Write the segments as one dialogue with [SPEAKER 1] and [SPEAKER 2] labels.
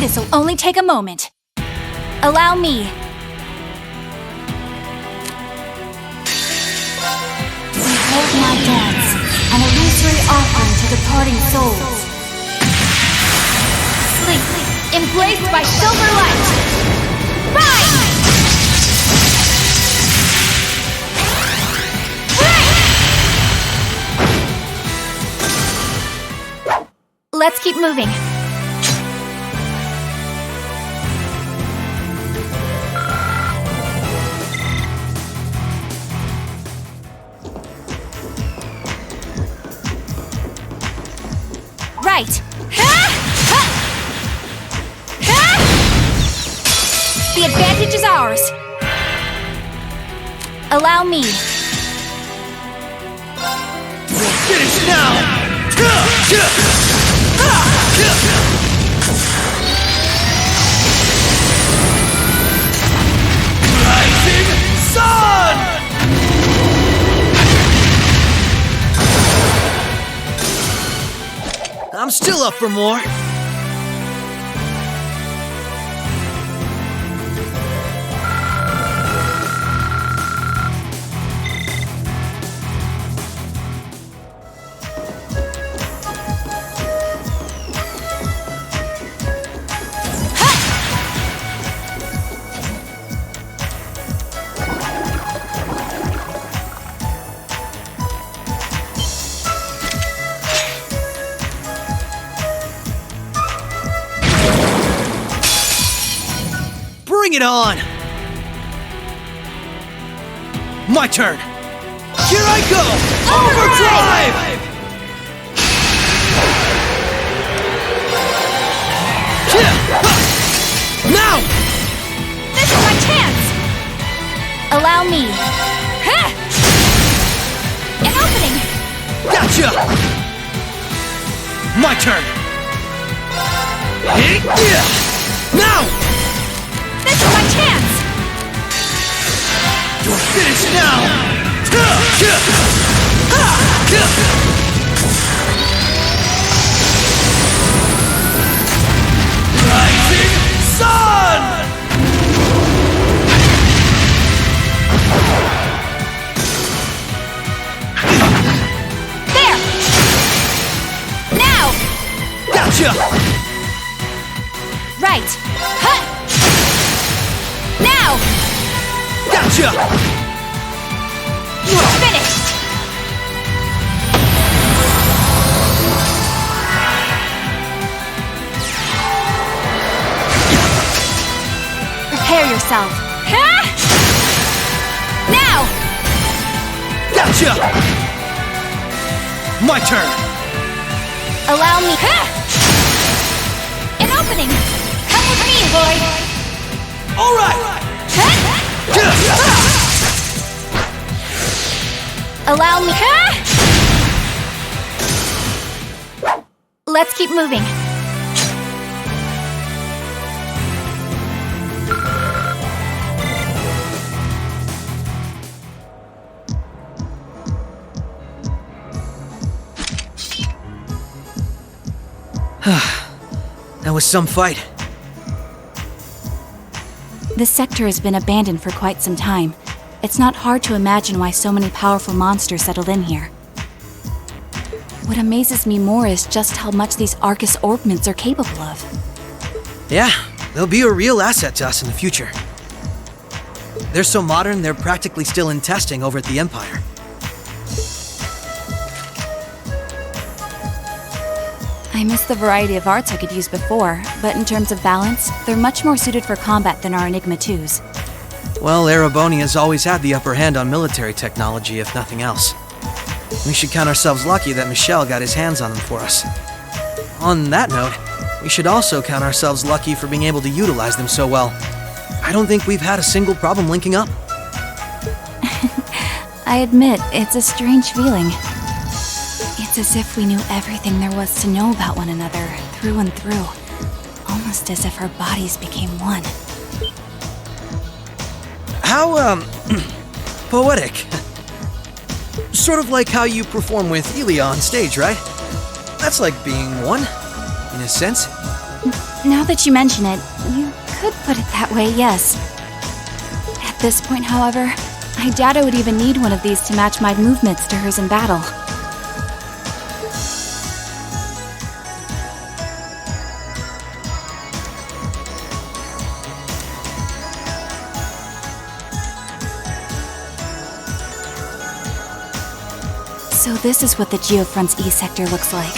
[SPEAKER 1] This'll only take a moment. Allow me. Behold my dance, an illusory offering to departing souls. Sleep, embraced by silver light. Rise! Let's keep moving. Right. The advantage is ours. Allow me.
[SPEAKER 2] Finish now! Rising sun! I'm still up for more. Bring it on! My turn! Here I go! Overdrive! Now!
[SPEAKER 1] This is my chance! Allow me. An opening!
[SPEAKER 2] Gotcha! My turn! Now!
[SPEAKER 1] This is my chance!
[SPEAKER 2] You're finished now! Rising sun!
[SPEAKER 1] There! Now!
[SPEAKER 2] Gotcha!
[SPEAKER 1] Right! Now!
[SPEAKER 2] Gotcha!
[SPEAKER 1] Finished! Prepare yourself. Now!
[SPEAKER 2] Gotcha! My turn!
[SPEAKER 1] Allow me. An opening! Come with me, boy!
[SPEAKER 2] Alright!
[SPEAKER 1] Allow me. Let's keep moving.
[SPEAKER 2] That was some fight.
[SPEAKER 1] This sector has been abandoned for quite some time. It's not hard to imagine why so many powerful monsters settled in here. What amazes me more is just how much these Arcus orbments are capable of.
[SPEAKER 2] Yeah, they'll be a real asset to us in the future. They're so modern, they're practically still in testing over at the Empire.
[SPEAKER 1] I miss the variety of arts I could use before, but in terms of balance, they're much more suited for combat than our Enigma 2s.
[SPEAKER 2] Well, Erebonia's always had the upper hand on military technology, if nothing else. We should count ourselves lucky that Michel got his hands on them for us. On that note, we should also count ourselves lucky for being able to utilize them so well. I don't think we've had a single problem linking up.
[SPEAKER 1] I admit, it's a strange feeling. It's as if we knew everything there was to know about one another, through and through. Almost as if our bodies became one.
[SPEAKER 2] How, poetic. Sort of like how you perform with Elia on stage, right? That's like being one, in a sense.
[SPEAKER 1] Now that you mention it, you could put it that way, yes. At this point, however, I doubt I would even need one of these to match my movements to hers in battle. So this is what the Geofront's E sector looks like.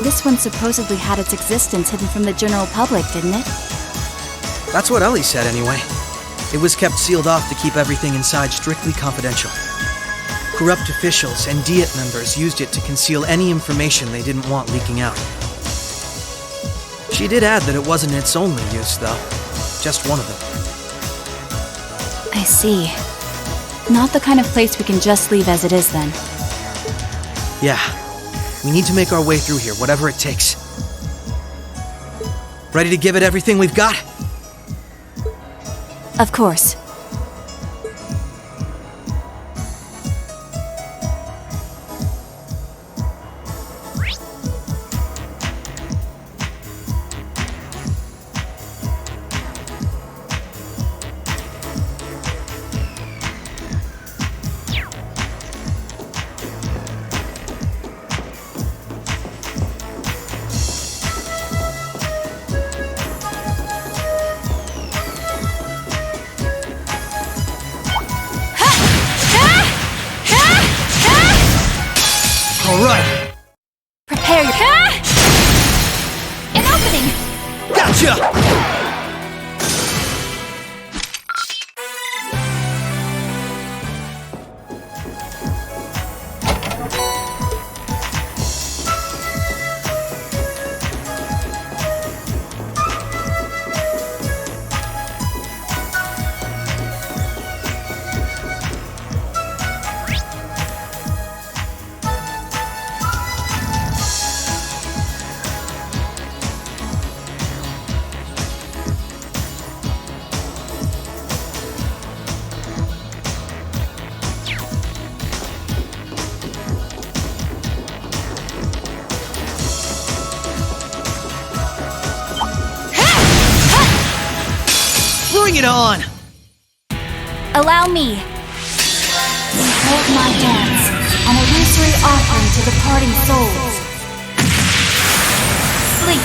[SPEAKER 1] This one supposedly had its existence hidden from the general public, didn't it?
[SPEAKER 2] That's what Ellie said anyway. It was kept sealed off to keep everything inside strictly confidential. Corrupt officials and Diet members used it to conceal any information they didn't want leaking out. She did add that it wasn't its only use, though. Just one of them.
[SPEAKER 1] I see. Not the kind of place we can just leave as it is, then.
[SPEAKER 2] Yeah. We need to make our way through here, whatever it takes. Ready to give it everything we've got?
[SPEAKER 1] Of course.
[SPEAKER 2] All right.
[SPEAKER 1] Prepare your... An opening!
[SPEAKER 2] Gotcha! Bring it on!
[SPEAKER 1] Allow me. Behold my dance, an illusory offering to departing souls. Sleep,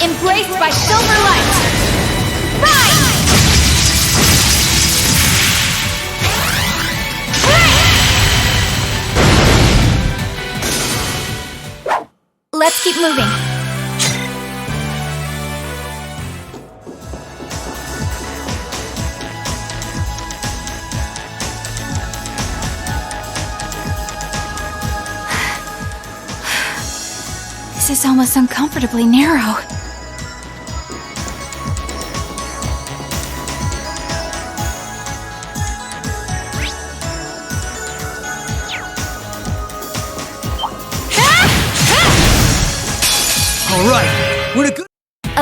[SPEAKER 1] embraced by silver light. Rise! Let's keep moving. This is almost uncomfortably narrow.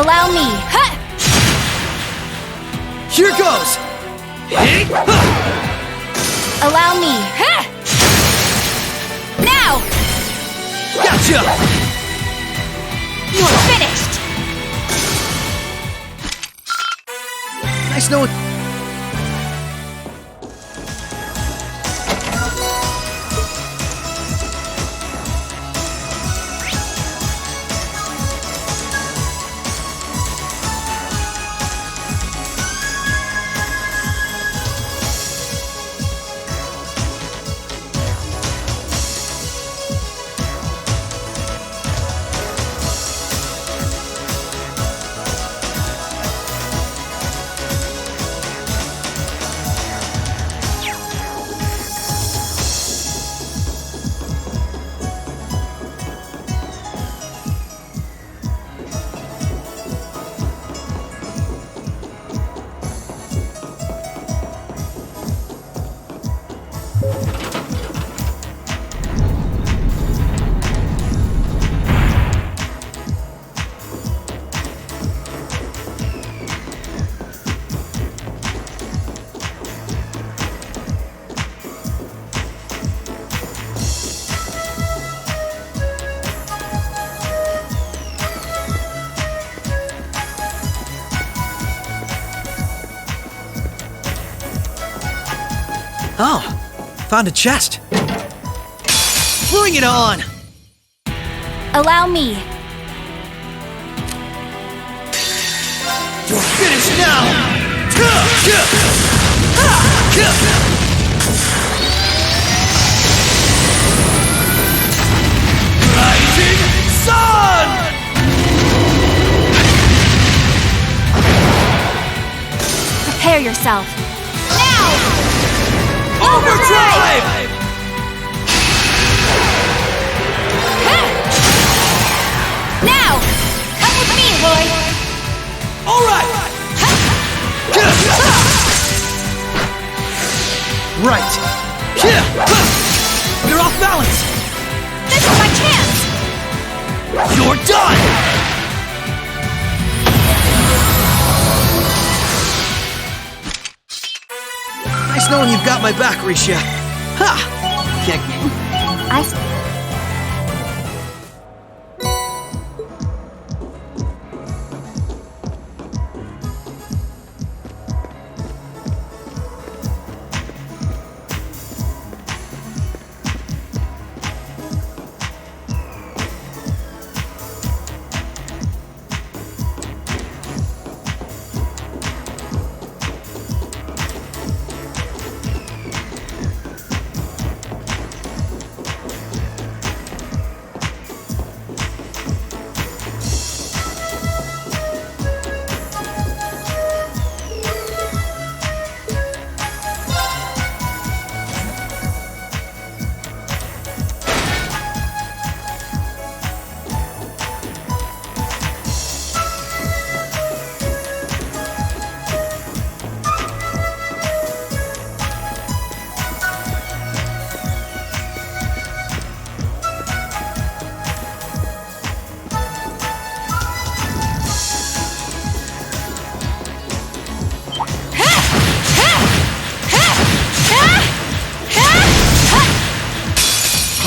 [SPEAKER 1] Allow me. Ha!
[SPEAKER 2] Here goes!
[SPEAKER 1] Allow me. Ha! Now!
[SPEAKER 2] Gotcha!
[SPEAKER 1] You're finished!
[SPEAKER 2] Nice knowing... Oh, found a chest. Bring it on!
[SPEAKER 1] Allow me.
[SPEAKER 2] You're finished now! Rising Sun!
[SPEAKER 1] Prepare yourself. Now!
[SPEAKER 2] Overdrive!
[SPEAKER 1] Now! Come with me, Roy!
[SPEAKER 2] Alright! Right! You're off balance!
[SPEAKER 1] This is my chance!
[SPEAKER 2] You're done! Nice knowing you've got my back, Risha. Ha! Can't...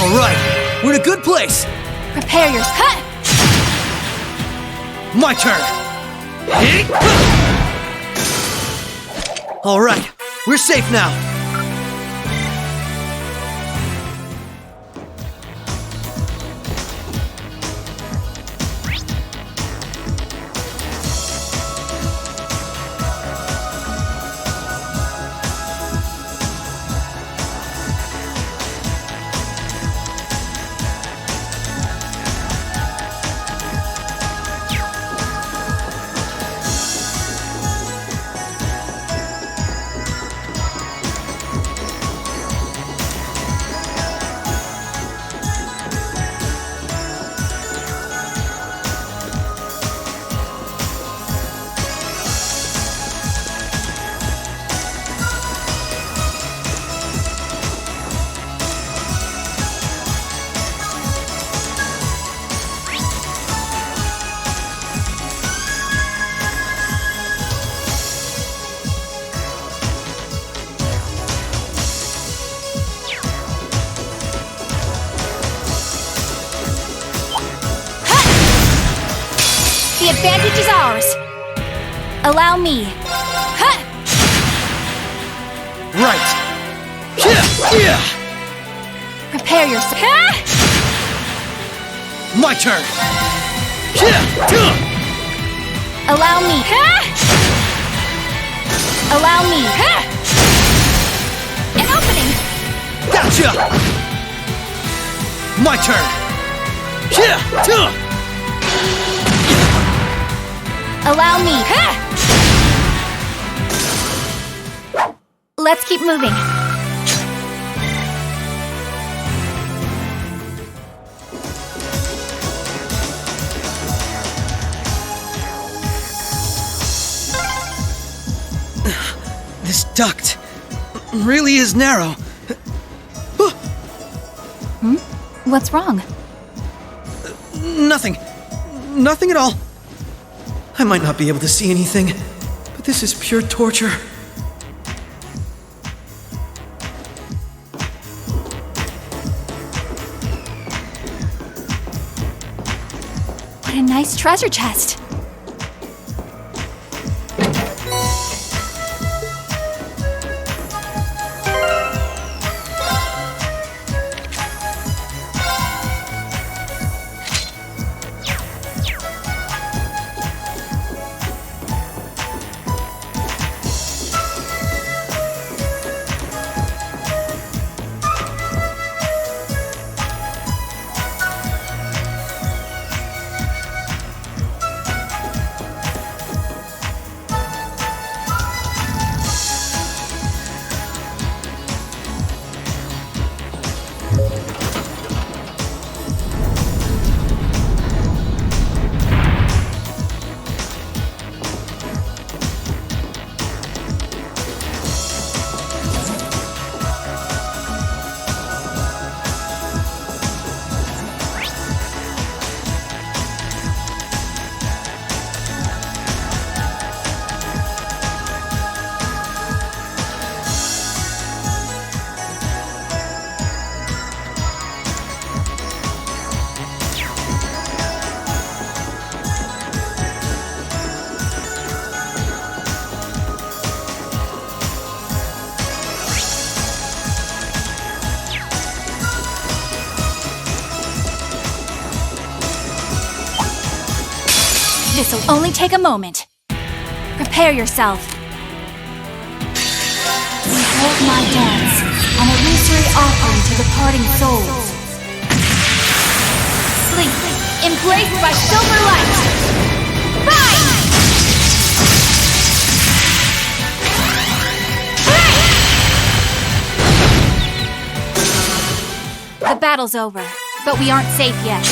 [SPEAKER 2] Alright, we're in a good place!
[SPEAKER 1] Prepare yourself.
[SPEAKER 2] My turn! Alright, we're safe now!
[SPEAKER 1] advantage is ours. Allow me. Huh.
[SPEAKER 2] Right. Yeah.
[SPEAKER 1] Prepare yourself. Huh.
[SPEAKER 2] My turn.
[SPEAKER 1] Allow me. Huh. Allow me. Huh. An opening.
[SPEAKER 2] Gotcha. My turn.
[SPEAKER 1] Allow me. Huh. Let's keep moving.
[SPEAKER 2] This duct really is narrow.
[SPEAKER 1] What's wrong?
[SPEAKER 2] Nothing. Nothing at all. I might not be able to see anything, but this is pure torture.
[SPEAKER 1] What a nice treasure chest. This'll only take a moment. Prepare yourself. Behold my dance, an illusory offering to departing souls. Sleep, embraced by silver light. Rise! The battle's over, but we aren't safe yet.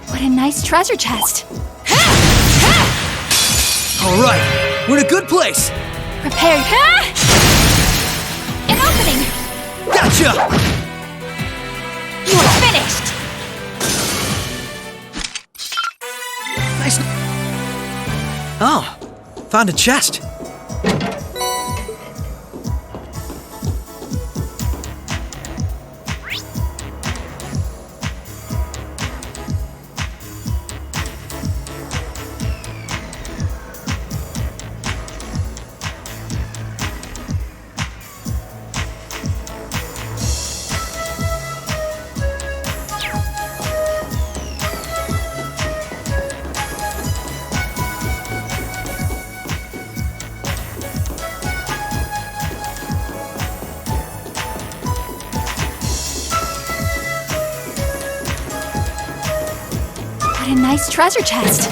[SPEAKER 1] What a nice treasure chest.
[SPEAKER 2] All right, we're in a good place.
[SPEAKER 1] Prepare. An opening.
[SPEAKER 2] Gotcha.
[SPEAKER 1] You are finished.
[SPEAKER 2] Nice. Oh, found a chest.
[SPEAKER 1] a nice treasure chest.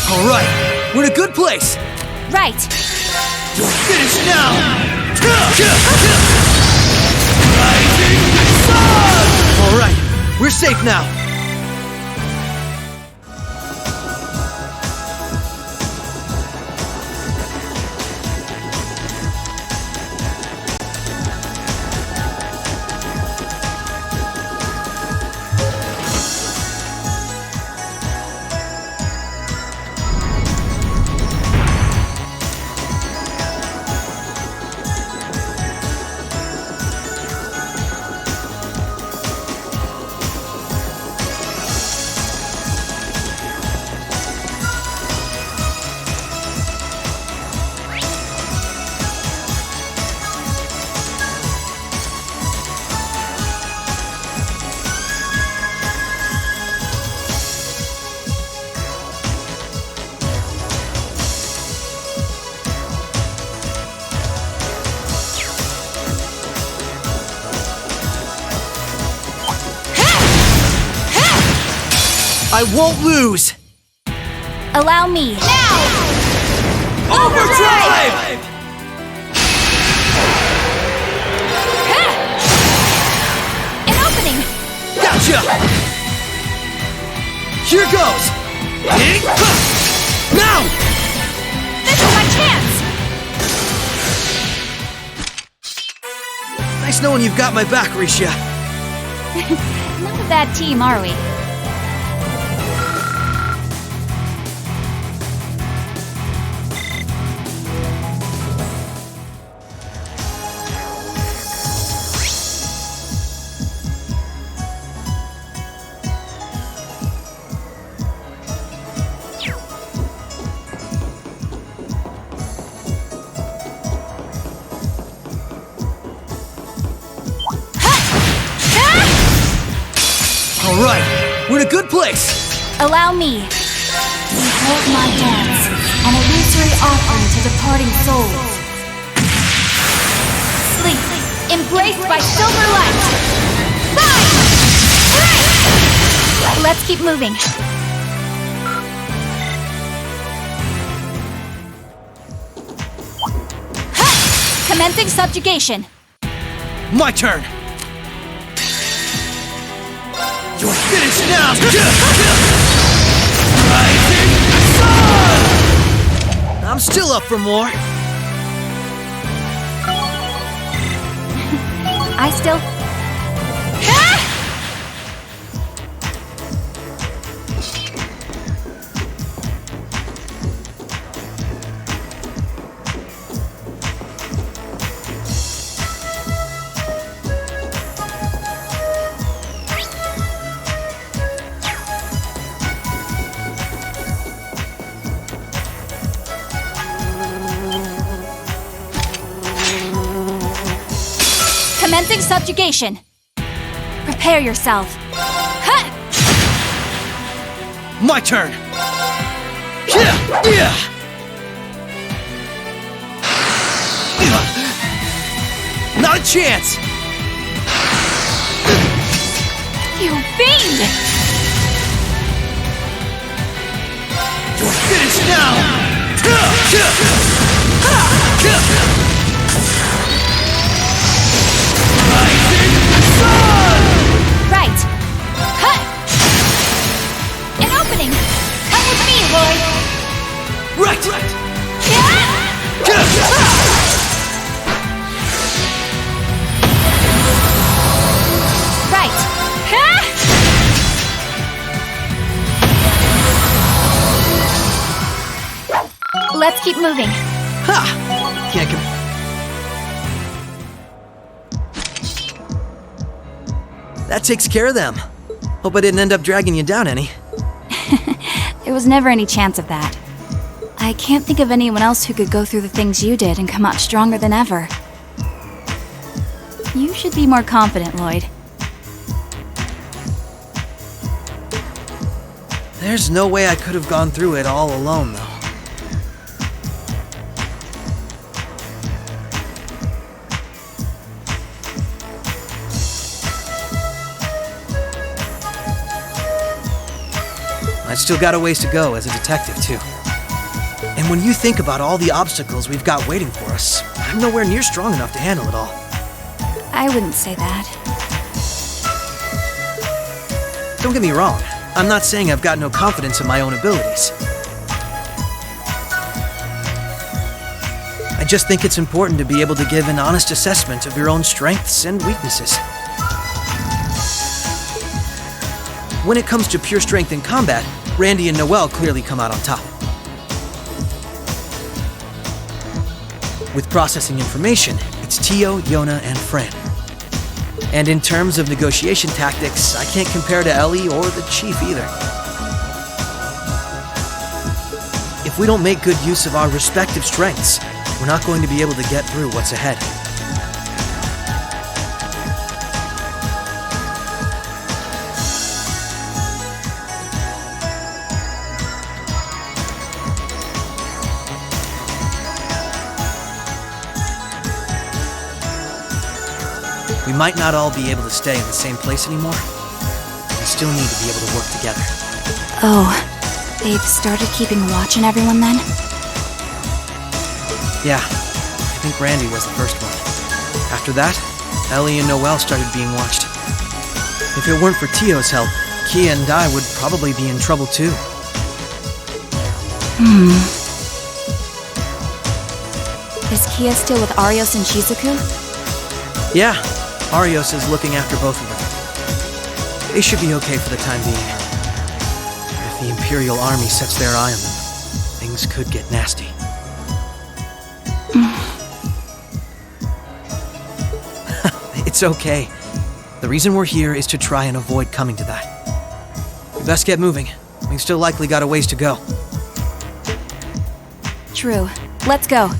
[SPEAKER 2] Alright, we're in a good place!
[SPEAKER 1] Right.
[SPEAKER 2] You're finished now! Alright, we're safe now! I won't lose!
[SPEAKER 1] Allow me. Now!
[SPEAKER 2] Overdrive!
[SPEAKER 1] An opening!
[SPEAKER 2] Gotcha! Here goes! Now!
[SPEAKER 1] This is my chance!
[SPEAKER 2] Nice knowing you've got my back, Risha.
[SPEAKER 1] Not a bad team, are we?
[SPEAKER 2] Alright, we're in a good place!
[SPEAKER 1] Allow me. Behold my dance, an illusory offering to departing souls. Sleep, embraced by silver light. Fine! Let's keep moving. Ha! Commencing subjugation.
[SPEAKER 2] My turn! You're finished now! Rising sun! I'm still up for more.
[SPEAKER 1] I still... Commencing subjugation. Prepare yourself. Ha!
[SPEAKER 2] My turn! Not a chance!
[SPEAKER 1] You fiend!
[SPEAKER 2] You're finished now!
[SPEAKER 1] Right. Cut! An opening! Come with me, Lloyd!
[SPEAKER 2] Right!
[SPEAKER 1] Right. Let's keep moving.
[SPEAKER 2] Ha! Can't That takes care of them. Hope I didn't end up dragging you down any.
[SPEAKER 1] There was never any chance of that. I can't think of anyone else who could go through the things you did and come out stronger than ever. You should be more confident, Lloyd.
[SPEAKER 2] There's no way I could have gone through it all alone, though. I've still got a ways to go as a detective, too. And when you think about all the obstacles we've got waiting for us, I'm nowhere near strong enough to handle it all.
[SPEAKER 1] I wouldn't say that.
[SPEAKER 2] Don't get me wrong. I'm not saying I've got no confidence in my own abilities. I just think it's important to be able to give an honest assessment of your own strengths and weaknesses. When it comes to pure strength in combat, Randy and Noelle clearly come out on top. With processing information, it's Tio, Yona, and Fran. And in terms of negotiation tactics, I can't compare to Ellie or the Chief either. If we don't make good use of our respective strengths, we're not going to be able to get through what's ahead. We might not all be able to stay in the same place anymore. We still need to be able to work together.
[SPEAKER 1] Oh, they've started keeping watch on everyone then?
[SPEAKER 2] Yeah, I think Randy was the first one. After that, Ellie and Noelle started being watched. If it weren't for Tio's help, Kia and I would probably be in trouble too.
[SPEAKER 1] Is Kia still with Arios and Shizuku?
[SPEAKER 2] Yeah, Arios is looking after both of them. They should be okay for the time being. If the Imperial Army sets their eye on them, things could get nasty. It's okay. The reason we're here is to try and avoid coming to that. We best get moving. We've still likely got a ways to go.
[SPEAKER 1] True. Let's go.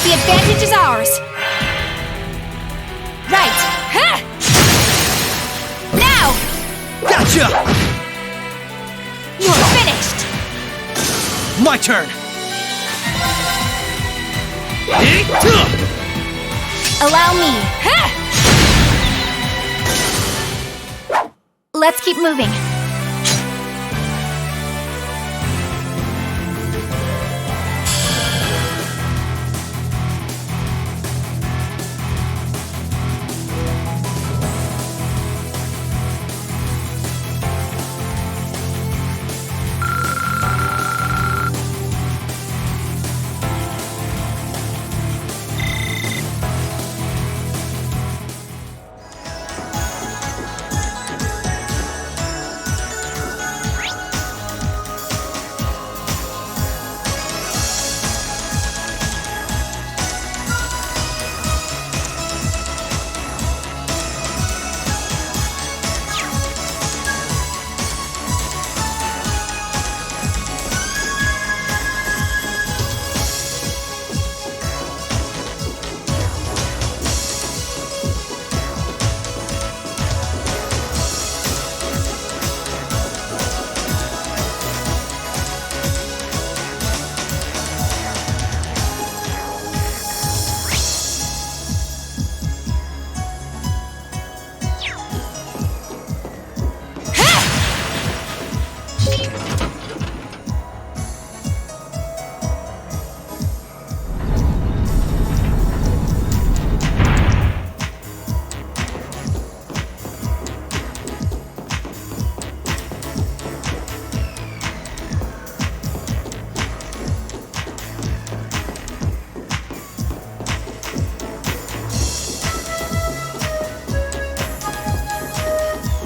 [SPEAKER 1] The advantage is ours. Right. Ha! Now!
[SPEAKER 2] Gotcha!
[SPEAKER 1] You're finished!
[SPEAKER 2] My turn!
[SPEAKER 1] Allow me. Ha! Let's keep moving.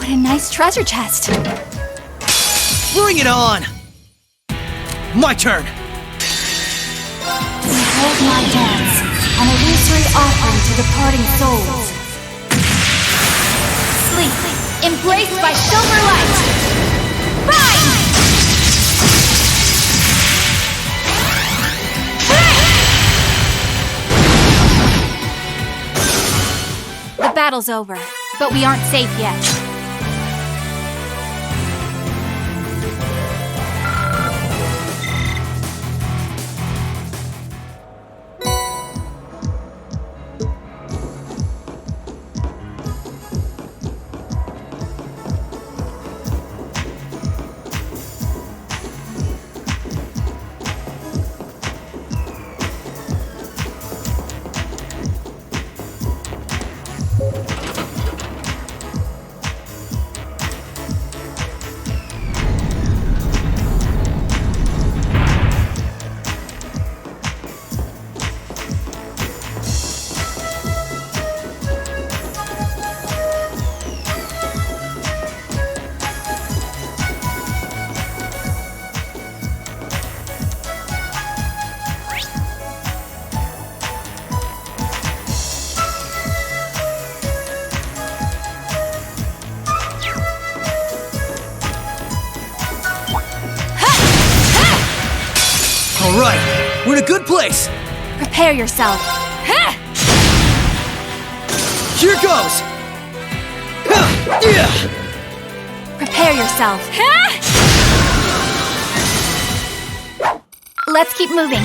[SPEAKER 1] What a nice treasure chest.
[SPEAKER 2] Bring it on! My turn!
[SPEAKER 1] Behold my dance, an illusory offering to departing souls. Sleep, embraced by silver light. Rise! The battle's over, but we aren't safe yet.
[SPEAKER 2] All right, we're in a good place.
[SPEAKER 1] Prepare yourself.
[SPEAKER 2] Here goes.
[SPEAKER 1] Prepare yourself. Let's keep moving.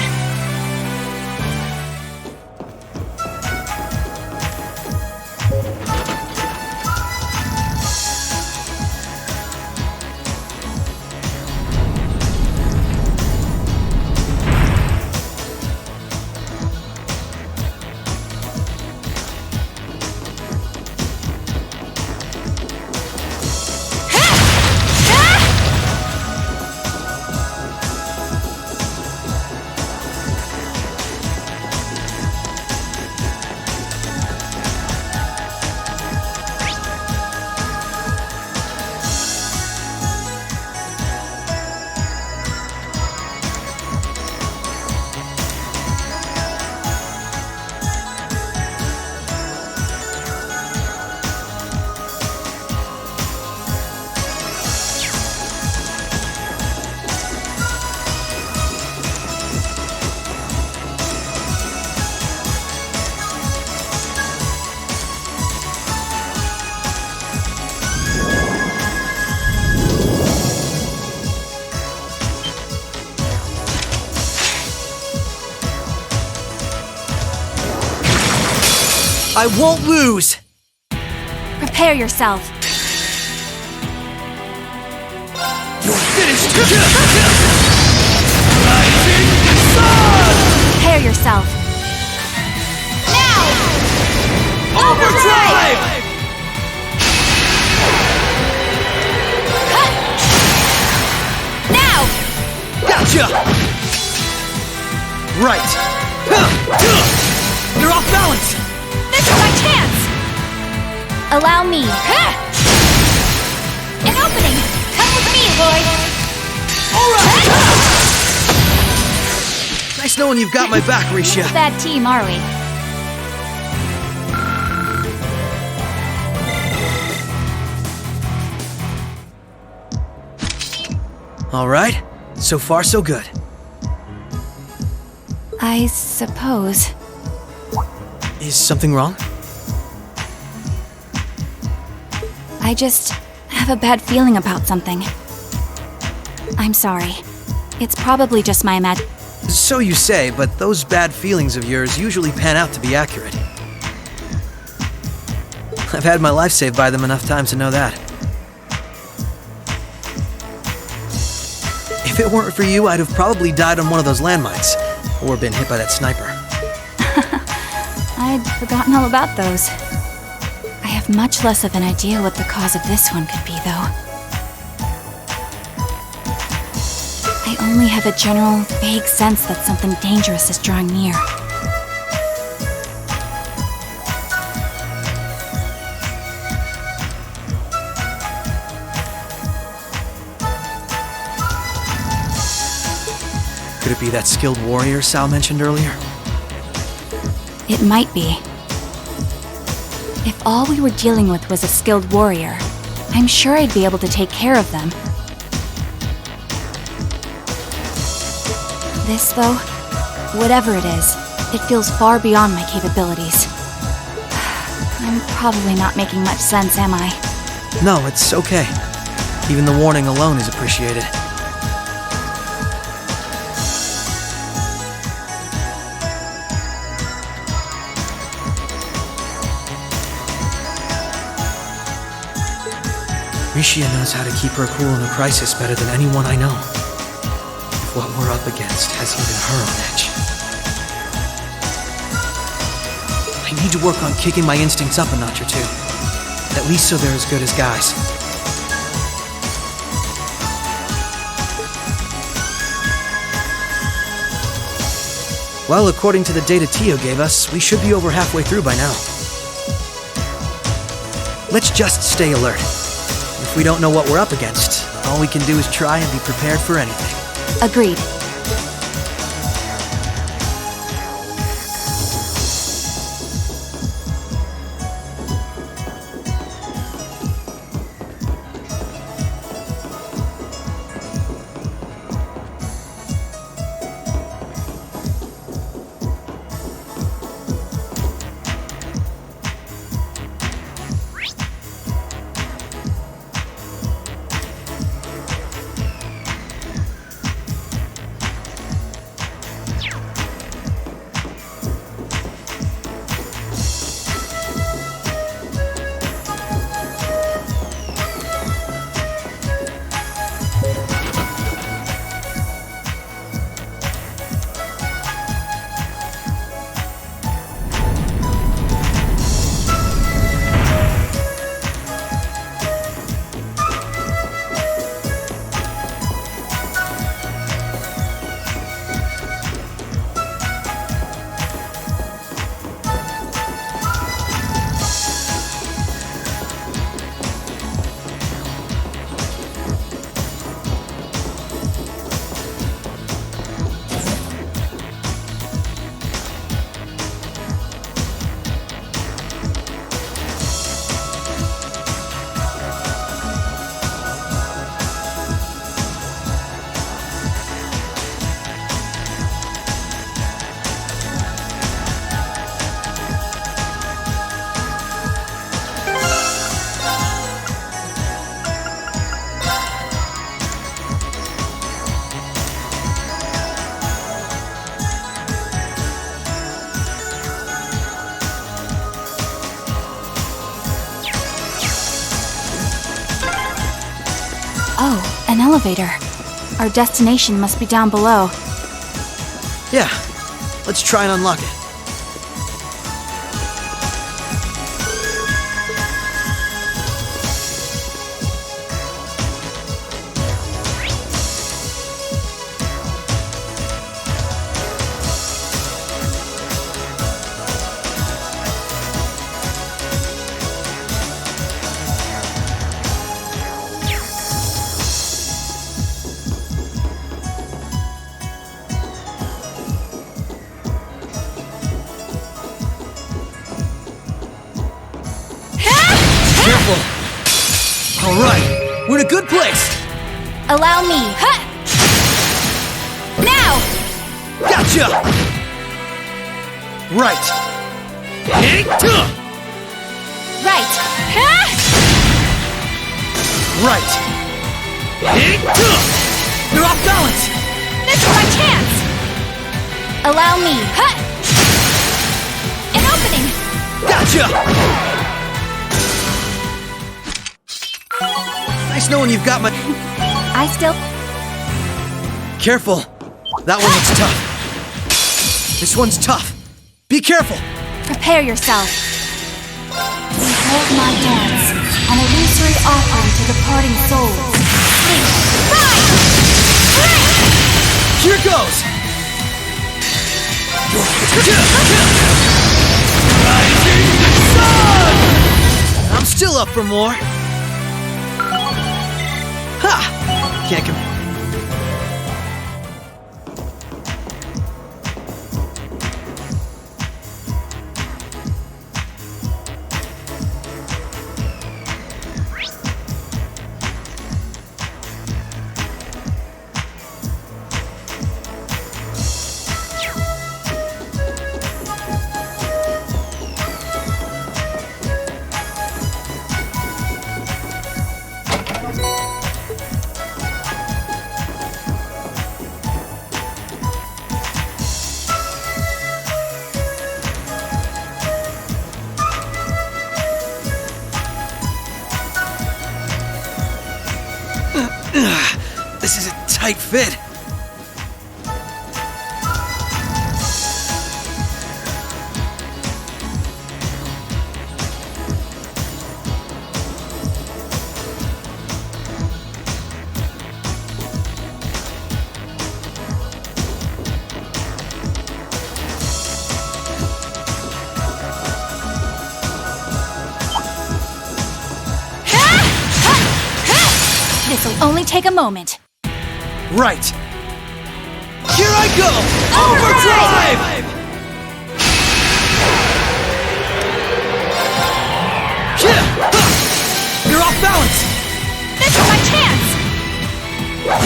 [SPEAKER 2] I won't lose!
[SPEAKER 1] Prepare yourself.
[SPEAKER 2] You're finished! Rising sun!
[SPEAKER 1] Prepare yourself. Now!
[SPEAKER 2] Overdrive!
[SPEAKER 1] Now!
[SPEAKER 2] Gotcha! Right! You're off balance!
[SPEAKER 1] This is my chance! Allow me. An opening! Come with me, boy!
[SPEAKER 2] Alright! Nice knowing you've got my back, Risha.
[SPEAKER 1] Bad team, are we?
[SPEAKER 2] Alright, so far so good.
[SPEAKER 1] I suppose.
[SPEAKER 2] Is something wrong?
[SPEAKER 1] I just have a bad feeling about something. I'm sorry. It's probably just my
[SPEAKER 2] So you say, but those bad feelings of yours usually pan out to be accurate. I've had my life saved by them enough times to know that. If it weren't for you, I'd have probably died on one of those landmines, or been hit by that sniper.
[SPEAKER 1] I'd forgotten all about those. I have much less of an idea what the cause of this one could be, though. I only have a general, vague sense that something dangerous is drawing near.
[SPEAKER 2] Could it be that skilled warrior Sal mentioned earlier?
[SPEAKER 1] It might be. If all we were dealing with was a skilled warrior, I'm sure I'd be able to take care of them. This, though, whatever it is, it feels far beyond my capabilities. I'm probably not making much sense, am I?
[SPEAKER 2] No, it's okay. Even the warning alone is appreciated. Rishia knows how to keep her cool in a crisis better than anyone I know. If what we're up against has even her on edge. I need to work on kicking my instincts up a notch or two. At least so they're as good as guys. Well, according to the data Tio gave us, we should be over halfway through by now. Let's just stay alert. If we don't know what we're up against, all we can do is try and be prepared for anything.
[SPEAKER 1] Agreed. Oh, an elevator. Our destination must be down below.
[SPEAKER 2] Yeah, let's try and unlock it. All right, we're in a good place.
[SPEAKER 1] Allow me. Huh! Now!
[SPEAKER 2] Gotcha! Right.
[SPEAKER 1] Right. Huh?
[SPEAKER 2] Right. You're off balance.
[SPEAKER 1] This is my chance. Allow me. Huh! An opening.
[SPEAKER 2] Gotcha! Nice knowing you've got my...
[SPEAKER 1] I still...
[SPEAKER 2] Careful. That one looks tough. This one's tough. Be careful.
[SPEAKER 1] Prepare yourself. Behold my dance, an illusory offering to departing souls. Sleep. Rise!
[SPEAKER 2] Here goes. Rising sun! I'm still up for more. Ha! Can't This is a tight fit.
[SPEAKER 1] This'll only take a moment.
[SPEAKER 2] Right. Here I go! Overdrive! You're off balance!
[SPEAKER 1] This is my chance!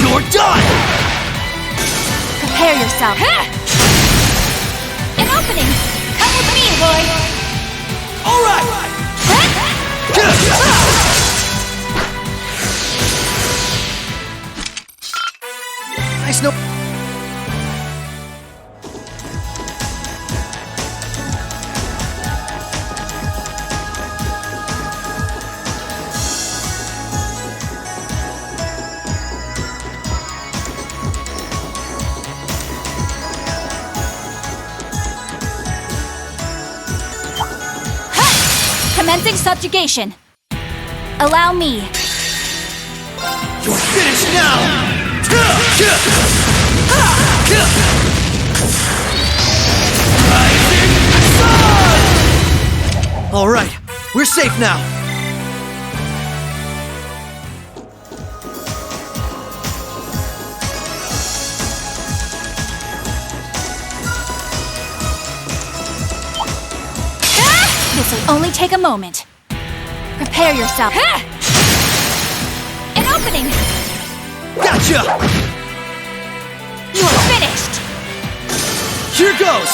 [SPEAKER 2] You're done!
[SPEAKER 1] Prepare yourself. An opening! Come with me, boy!
[SPEAKER 2] Alright! Nice no.
[SPEAKER 1] Commencing subjugation. Allow me.
[SPEAKER 2] You're finished now! Rising sun! All right, we're safe now.
[SPEAKER 1] This'll only take a moment. Prepare yourself. An opening!
[SPEAKER 2] Gotcha!
[SPEAKER 1] You're finished!
[SPEAKER 2] Here goes!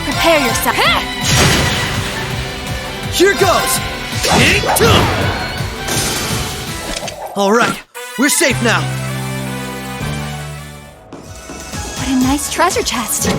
[SPEAKER 1] Prepare yourself.
[SPEAKER 2] Here goes! All right, we're safe now.
[SPEAKER 1] What a nice treasure chest.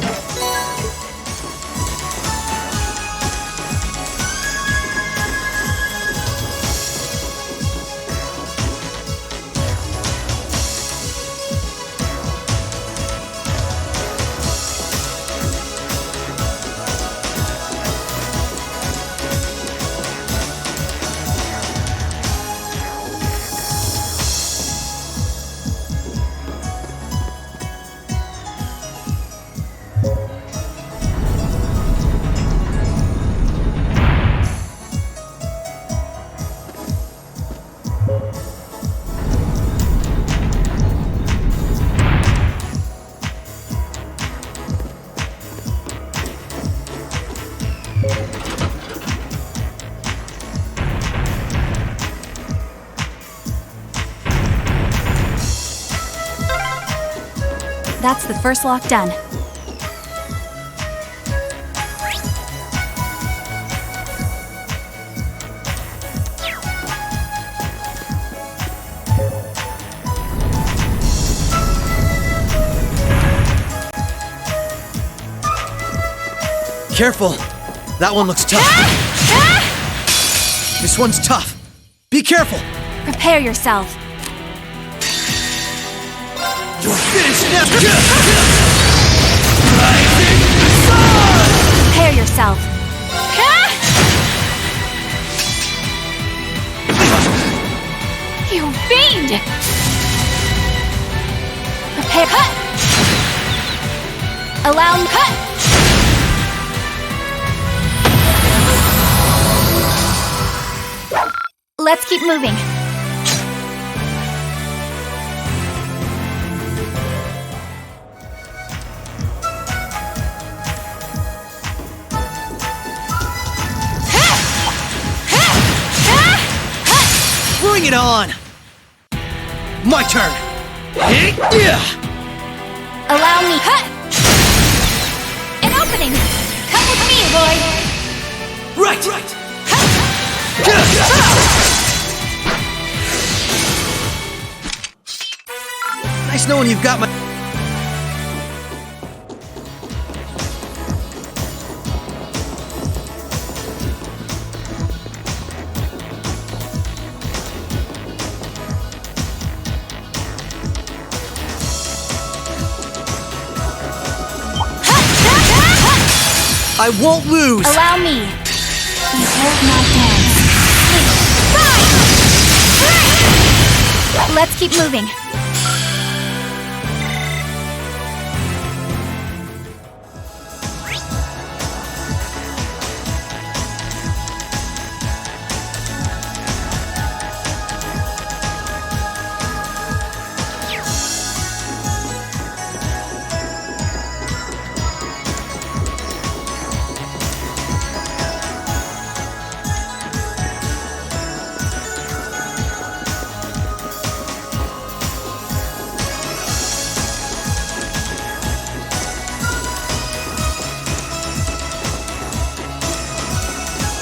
[SPEAKER 1] That's the first lock done.
[SPEAKER 2] Careful. That one looks tough. This one's tough. Be careful.
[SPEAKER 1] Prepare yourself.
[SPEAKER 2] You're finished now! Rising sun!
[SPEAKER 1] Prepare yourself. You fiend! Prepare. Cut! Allow me. Cut! Let's keep moving.
[SPEAKER 2] Bring it on! My turn!
[SPEAKER 1] Allow me. An opening! Come with me, boy!
[SPEAKER 2] Right! Nice knowing you've got my... I won't lose!
[SPEAKER 1] Allow me. Behold my dance. Fine! Let's keep moving.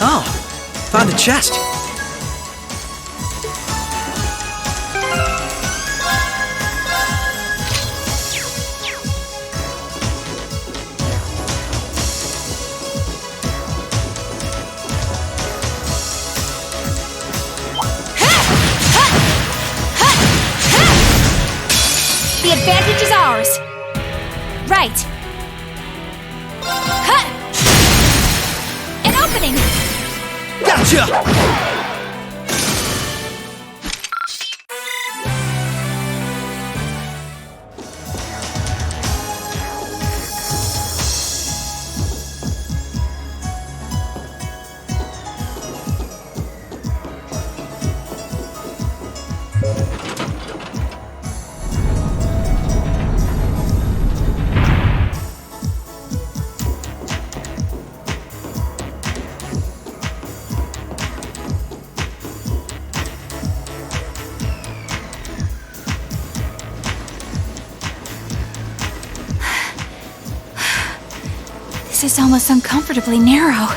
[SPEAKER 2] Oh, found a chest.
[SPEAKER 1] The advantage is ours. Right. An opening.
[SPEAKER 2] Gotcha!
[SPEAKER 1] This is almost uncomfortably narrow.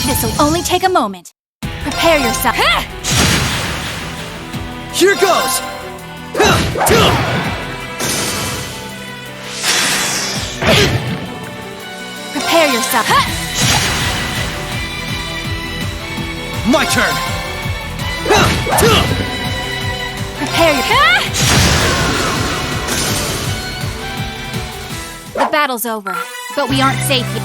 [SPEAKER 1] This'll only take a moment. Prepare yourself.
[SPEAKER 2] Here goes!
[SPEAKER 1] Prepare yourself.
[SPEAKER 2] My turn!
[SPEAKER 1] Prepare your... The battle's over, but we aren't safe yet.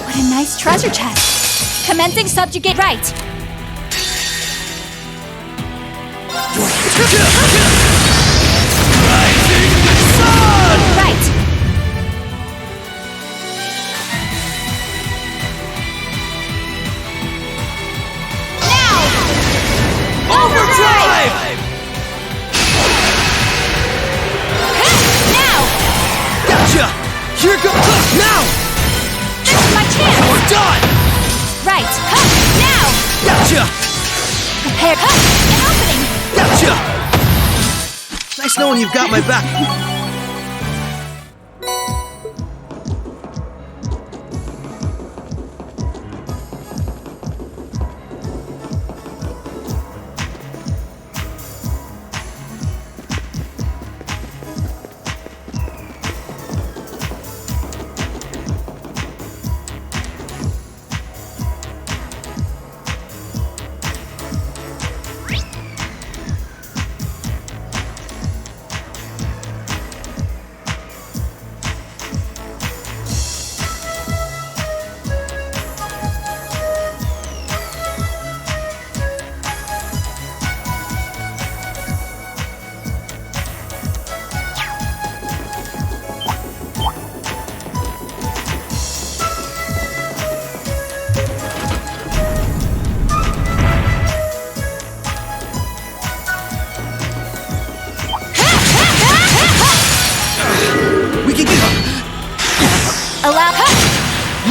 [SPEAKER 1] A nice treasure chest. Commencing subjugate right.
[SPEAKER 2] Rising sun!
[SPEAKER 1] Right. Now!
[SPEAKER 2] Overdrive!
[SPEAKER 1] Now!
[SPEAKER 2] Gotcha! Here goes! Now!
[SPEAKER 1] This is my chance!
[SPEAKER 2] We're done!
[SPEAKER 1] Right. Now!
[SPEAKER 2] Gotcha!
[SPEAKER 1] Prepare. An opening!
[SPEAKER 2] Gotcha! Nice knowing you've got my back.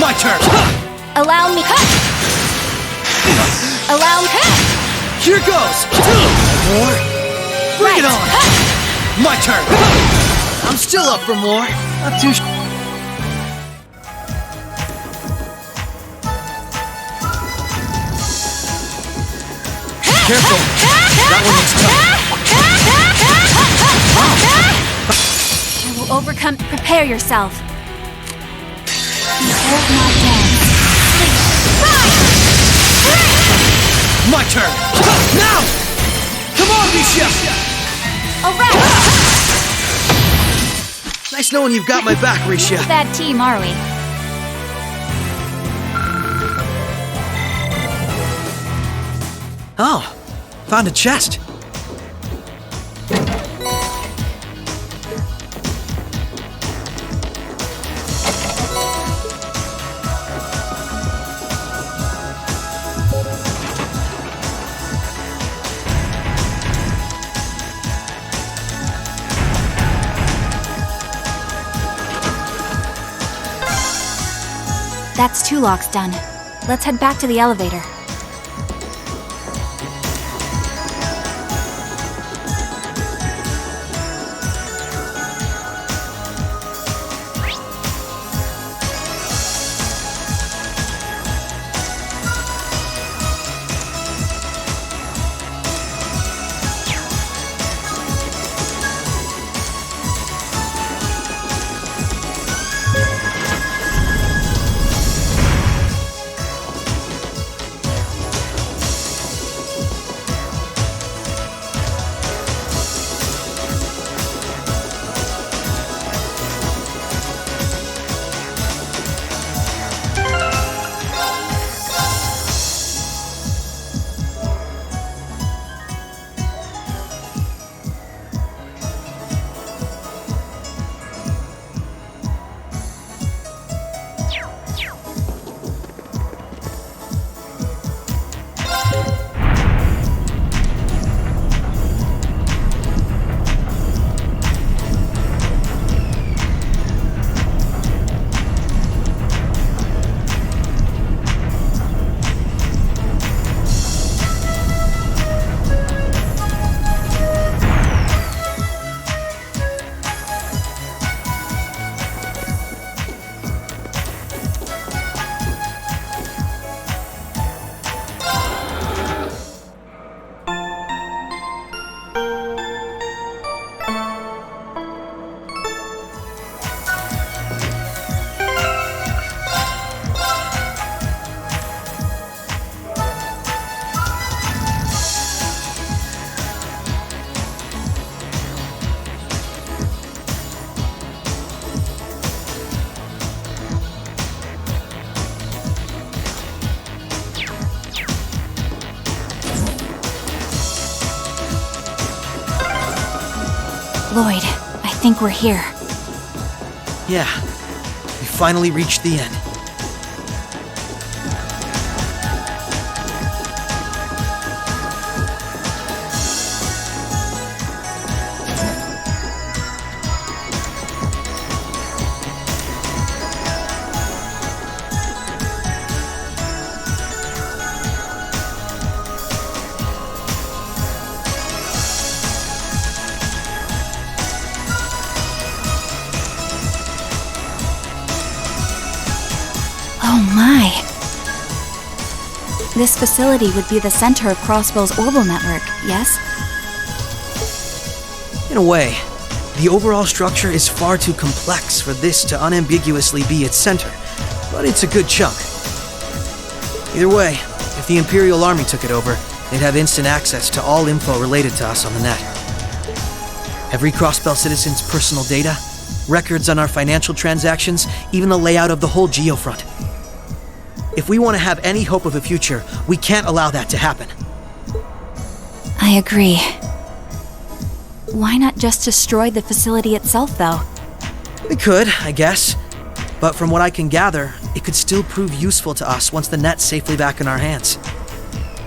[SPEAKER 2] My turn!
[SPEAKER 1] Allow me. Allow me.
[SPEAKER 2] Here goes! More? Bring it on! My turn! I'm still up for more. Not too Careful! That one looks tough.
[SPEAKER 1] I will overcome. Prepare yourself. Behold my dance.
[SPEAKER 2] My turn! Now! Come on, Misha!
[SPEAKER 1] Alright!
[SPEAKER 2] Nice knowing you've got my back, Risha.
[SPEAKER 1] Bad team, are we?
[SPEAKER 2] Oh, found a chest.
[SPEAKER 1] That's 2 locks done. Let's head back to the elevator. Lloyd, I think we're here.
[SPEAKER 2] Yeah, we finally reached the end.
[SPEAKER 1] Oh my! This facility would be the center of Crossbow's orbital network, yes?
[SPEAKER 2] In a way, the overall structure is far too complex for this to unambiguously be its center, but it's a good chunk. Either way, if the Imperial Army took it over, they'd have instant access to all info related to us on the net. Every Crossbell citizen's personal data, records on our financial transactions, even the layout of the whole geofront. If we want to have any hope of a future, we can't allow that to happen.
[SPEAKER 1] I agree. Why not just destroy the facility itself, though?
[SPEAKER 2] We could, I guess. But from what I can gather, it could still prove useful to us once the net's safely back in our hands.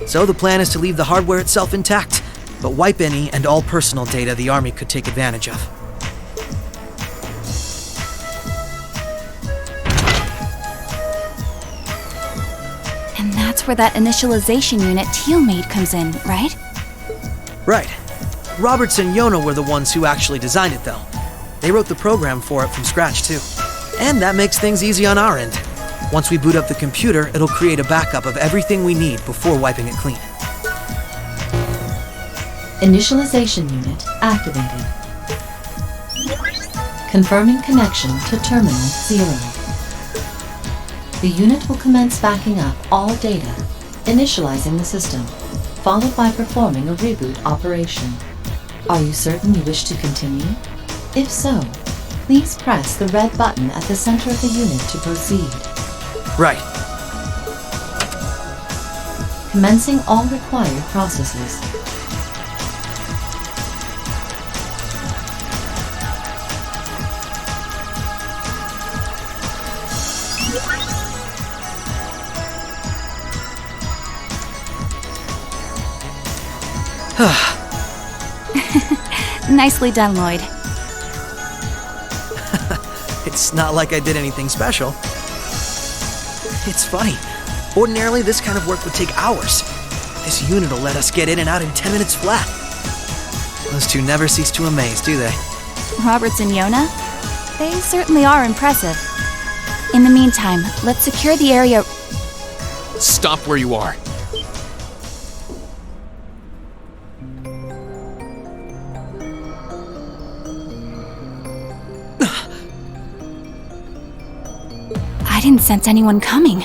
[SPEAKER 2] So the plan is to leave the hardware itself intact, but wipe any and all personal data the Army could take advantage of.
[SPEAKER 1] where that initialization unit Teal made comes in, right?
[SPEAKER 2] Right. Roberts and Yona were the ones who actually designed it, though. They wrote the program for it from scratch, too. And that makes things easy on our end. Once we boot up the computer, it'll create a backup of everything we need before wiping it clean.
[SPEAKER 3] Initialization unit activated. Confirming connection to Terminal 0. The unit will commence backing up all data, initializing the system, followed by performing a reboot operation. Are you certain you wish to continue? If so, please press the red button at the center of the unit to proceed.
[SPEAKER 2] Right.
[SPEAKER 3] Commencing all required processes.
[SPEAKER 1] Nicely done, Lloyd.
[SPEAKER 2] It's not like I did anything special. It's funny. Ordinarily, this kind of work would take hours. This unit will let us get in and out in 10 minutes flat. Those two never cease to amaze, do they?
[SPEAKER 1] Roberts and Yona? They certainly are impressive. In the meantime, let's secure the area.
[SPEAKER 4] Stop where you are.
[SPEAKER 1] I didn't sense anyone coming.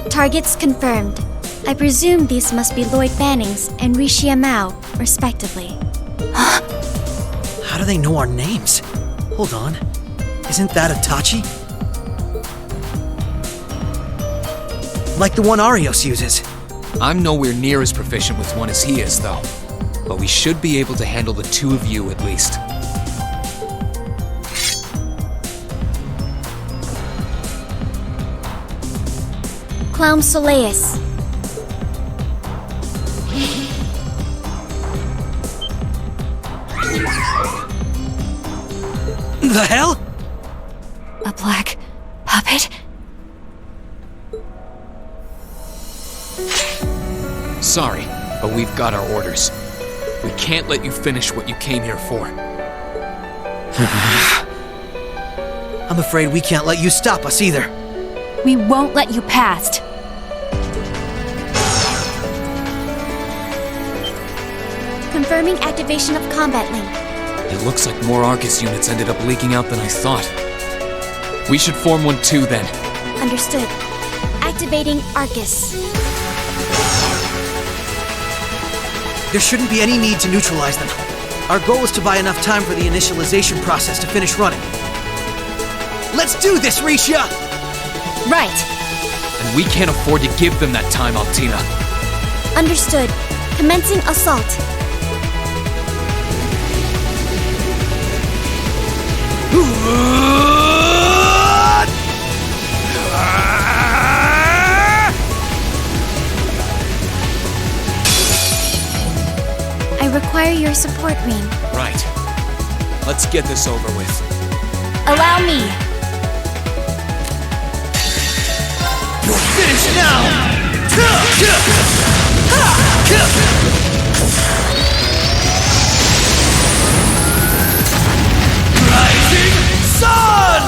[SPEAKER 5] Targets confirmed. I presume these must be Lloyd Bannings and Rishia Mao, respectively.
[SPEAKER 2] How do they know our names? Hold on. Isn't that Itachi? Like the one Arios uses.
[SPEAKER 4] I'm nowhere near as proficient with one as he is, though. But we should be able to handle the two of you at least.
[SPEAKER 5] Clown Soleus.
[SPEAKER 2] The hell?
[SPEAKER 1] A black puppet?
[SPEAKER 4] Sorry, but we've got our orders. We can't let you finish what you came here for.
[SPEAKER 2] I'm afraid we can't let you stop us either.
[SPEAKER 1] We won't let you past.
[SPEAKER 5] Confirming activation of combat link.
[SPEAKER 4] It looks like more Arcus units ended up leaking out than I thought. We should form one too, then.
[SPEAKER 5] Understood. Activating Arcus.
[SPEAKER 2] There shouldn't be any need to neutralize them. Our goal is to buy enough time for the initialization process to finish running. Let's do this, Rishia!
[SPEAKER 1] Right.
[SPEAKER 4] And we can't afford to give them that time, Altina.
[SPEAKER 5] Understood. Commencing assault. I require your support, Rean.
[SPEAKER 4] Right. Let's get this over with.
[SPEAKER 1] Allow me.
[SPEAKER 2] You're finished now! Rising Sun!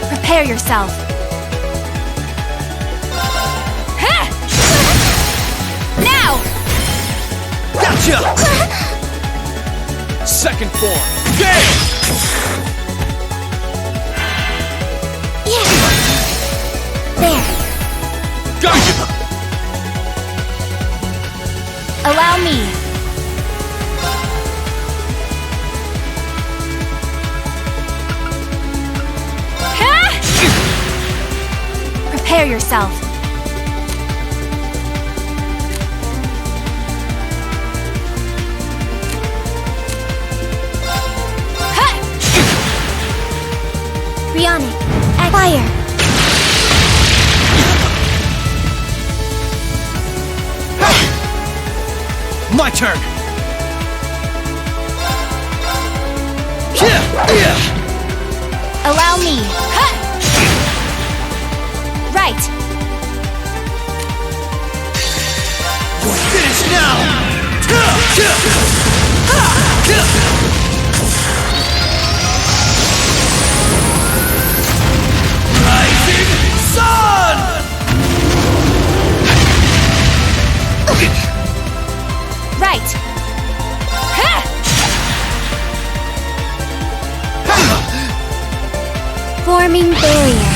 [SPEAKER 1] Prepare yourself. Now!
[SPEAKER 2] Gotcha!
[SPEAKER 4] Second form. Game!
[SPEAKER 5] There.
[SPEAKER 4] Gotcha!
[SPEAKER 1] Allow me. Prepare yourself.
[SPEAKER 5] Bionic. Fire.
[SPEAKER 2] My turn!
[SPEAKER 1] Allow me. Huh! Right.
[SPEAKER 2] Finish now! Rising Sun!
[SPEAKER 1] Right. Huh! Forming barrier.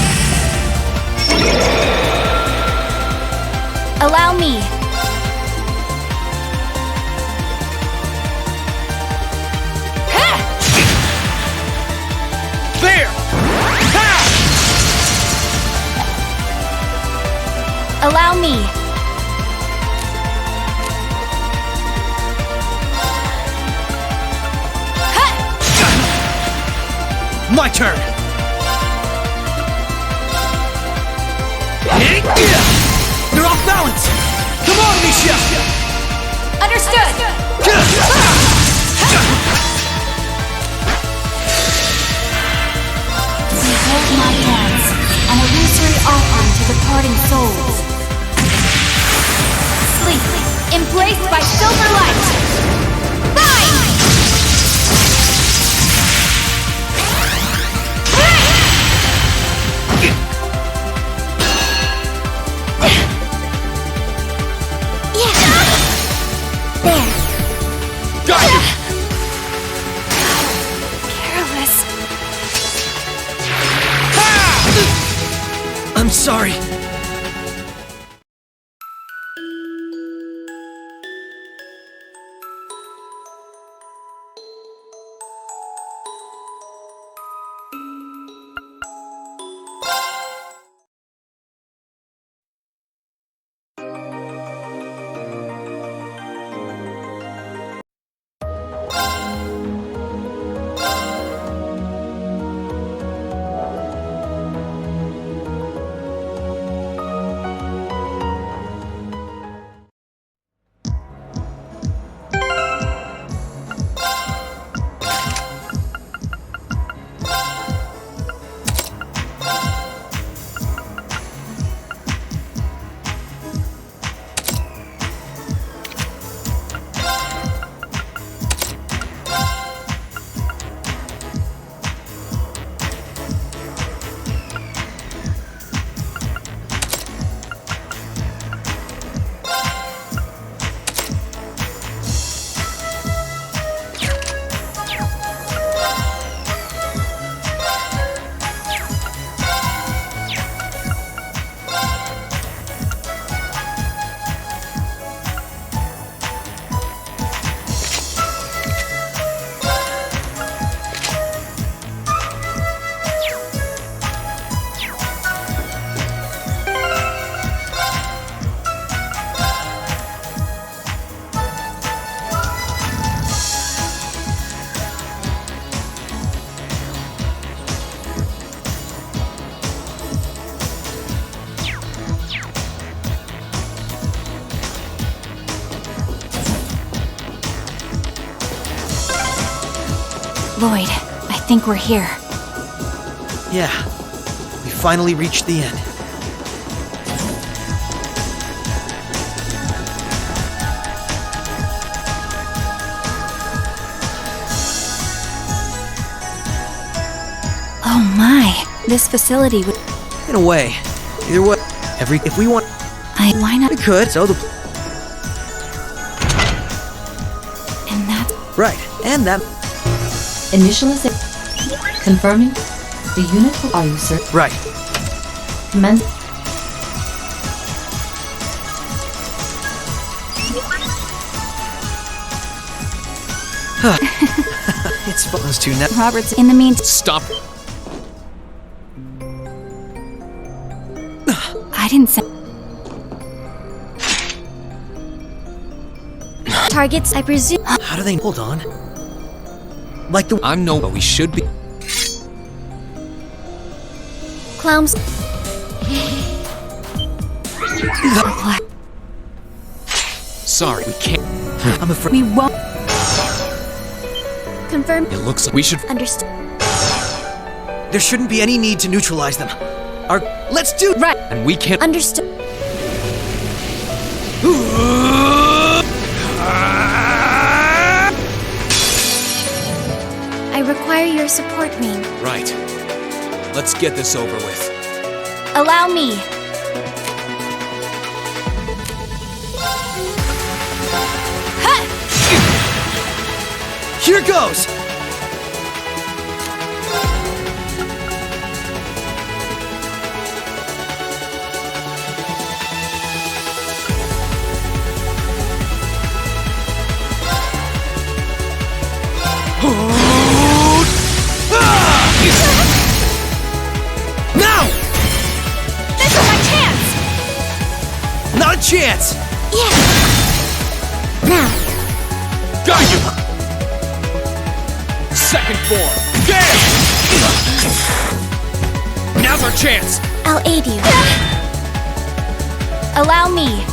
[SPEAKER 1] Allow me. Huh!
[SPEAKER 2] There!
[SPEAKER 1] Allow me.
[SPEAKER 2] My turn! You're off balance! Come on, Misha!
[SPEAKER 1] Understood. Behold my hands, an illusory offering to departing souls. Sleep, embraced by silver light. Fine! There.
[SPEAKER 2] Got you!
[SPEAKER 1] Careless.
[SPEAKER 2] I'm sorry.
[SPEAKER 1] Lloyd, I think we're here.
[SPEAKER 2] Yeah, we finally reached the end.
[SPEAKER 1] Oh my, this facility would...
[SPEAKER 2] In a way. Either way, if we want,
[SPEAKER 1] Why not?
[SPEAKER 2] we could. So
[SPEAKER 1] And that...
[SPEAKER 2] right, and that.
[SPEAKER 3] Initialization. Confirming. The unit will... Are you certain?
[SPEAKER 2] Right.
[SPEAKER 3] Commence.
[SPEAKER 2] It's those two net.
[SPEAKER 1] Robert's in the meantime...
[SPEAKER 4] Stop.
[SPEAKER 1] I didn't say...
[SPEAKER 5] Targets, I presume.
[SPEAKER 2] How do they hold on? Like the
[SPEAKER 4] I'm no, but we should be.
[SPEAKER 5] Clowns.
[SPEAKER 4] sorry. We can't.
[SPEAKER 2] I'm afraid.
[SPEAKER 1] We won't.
[SPEAKER 5] Confirm.
[SPEAKER 4] It looks like we should.
[SPEAKER 5] Understood.
[SPEAKER 2] There shouldn't be any need to neutralize them. Let's do.
[SPEAKER 1] Right.
[SPEAKER 4] And we can't.
[SPEAKER 5] Understood. I require your support, Ming.
[SPEAKER 4] Right. Let's get this over with.
[SPEAKER 1] Allow me.
[SPEAKER 2] Here goes! Now!
[SPEAKER 1] This is my chance!
[SPEAKER 2] Not a chance!
[SPEAKER 5] Yeah. Now.
[SPEAKER 4] Got you! Second form. Damn! Now's our chance.
[SPEAKER 5] I'll aid you.
[SPEAKER 1] Allow me.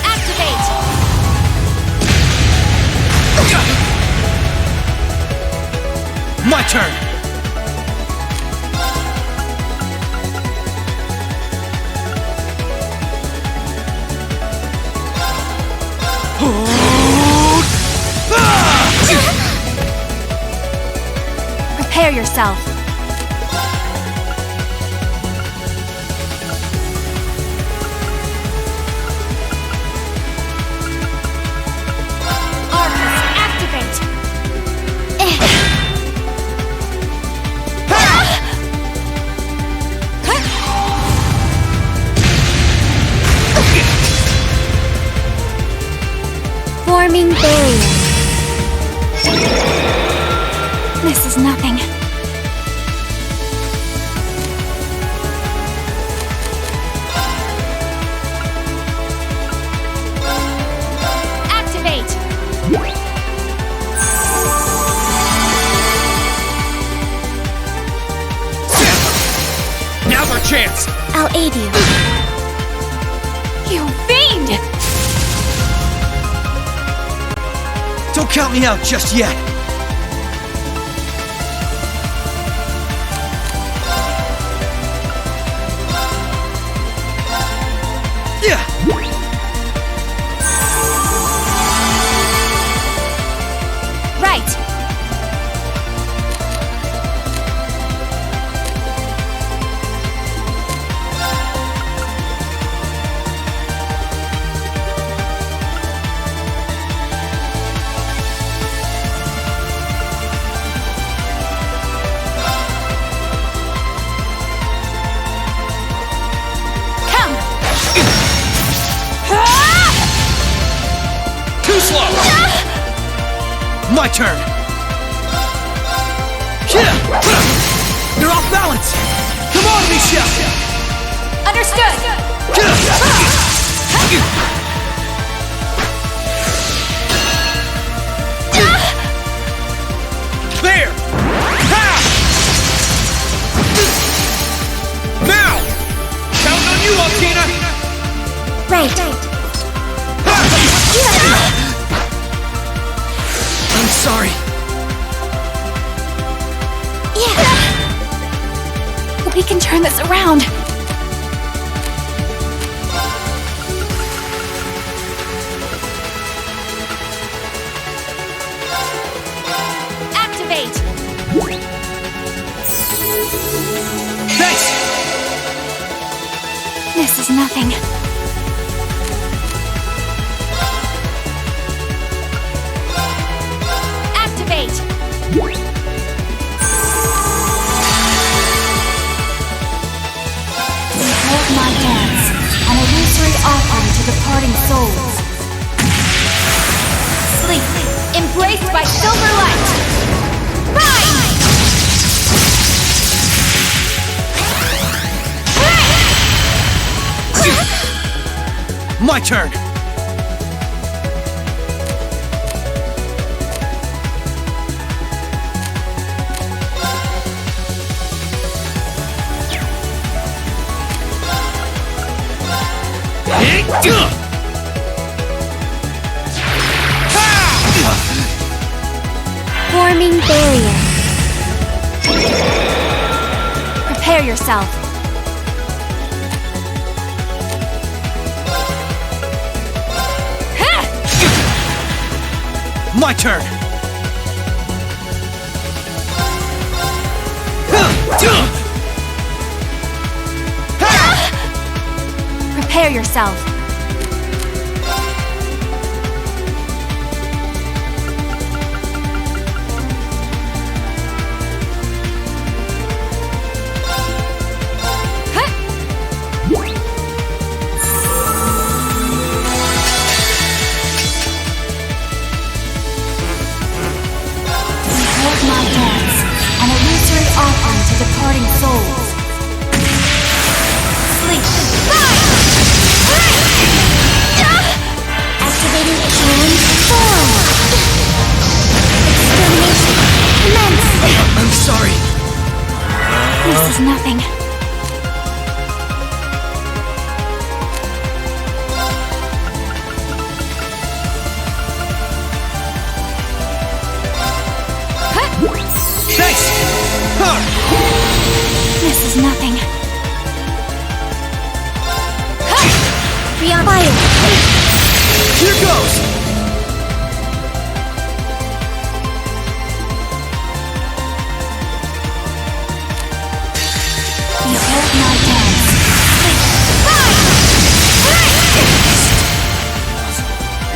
[SPEAKER 1] Activate!
[SPEAKER 2] My turn!
[SPEAKER 1] Prepare yourself. Arcus, activate!
[SPEAKER 5] Forming barrier.
[SPEAKER 1] This is nothing. Activate!
[SPEAKER 4] Now's our chance.
[SPEAKER 5] I'll aid you.
[SPEAKER 1] You fiend!
[SPEAKER 2] Don't count me out just yet! Yeah!
[SPEAKER 1] Right! Come!
[SPEAKER 4] Too slow.
[SPEAKER 2] My turn! You're off balance! Come on, Misha!
[SPEAKER 1] Understood!
[SPEAKER 4] There. Ha! Now. Counting on you, Altina.
[SPEAKER 5] Right.
[SPEAKER 2] I'm sorry.
[SPEAKER 5] Yeah.
[SPEAKER 1] We can turn this around. Activate!
[SPEAKER 2] Thanks!
[SPEAKER 1] This is nothing. Activate! Hold my hands, an illusory offering to departing souls. Sleep, embraced by silver light. Rise!
[SPEAKER 2] My turn!
[SPEAKER 5] Forming barrier.
[SPEAKER 1] Prepare yourself.
[SPEAKER 2] My turn!
[SPEAKER 1] Prepare yourself. Behold my dance, an illusory offering to departing souls. Sleep.
[SPEAKER 5] Activating transform. Extermination. Commence.
[SPEAKER 2] I'm sorry.
[SPEAKER 1] This is nothing.
[SPEAKER 2] Thanks! Huh.
[SPEAKER 1] This is nothing.
[SPEAKER 5] Beyond fire.
[SPEAKER 2] Here goes!
[SPEAKER 1] Behold my dance.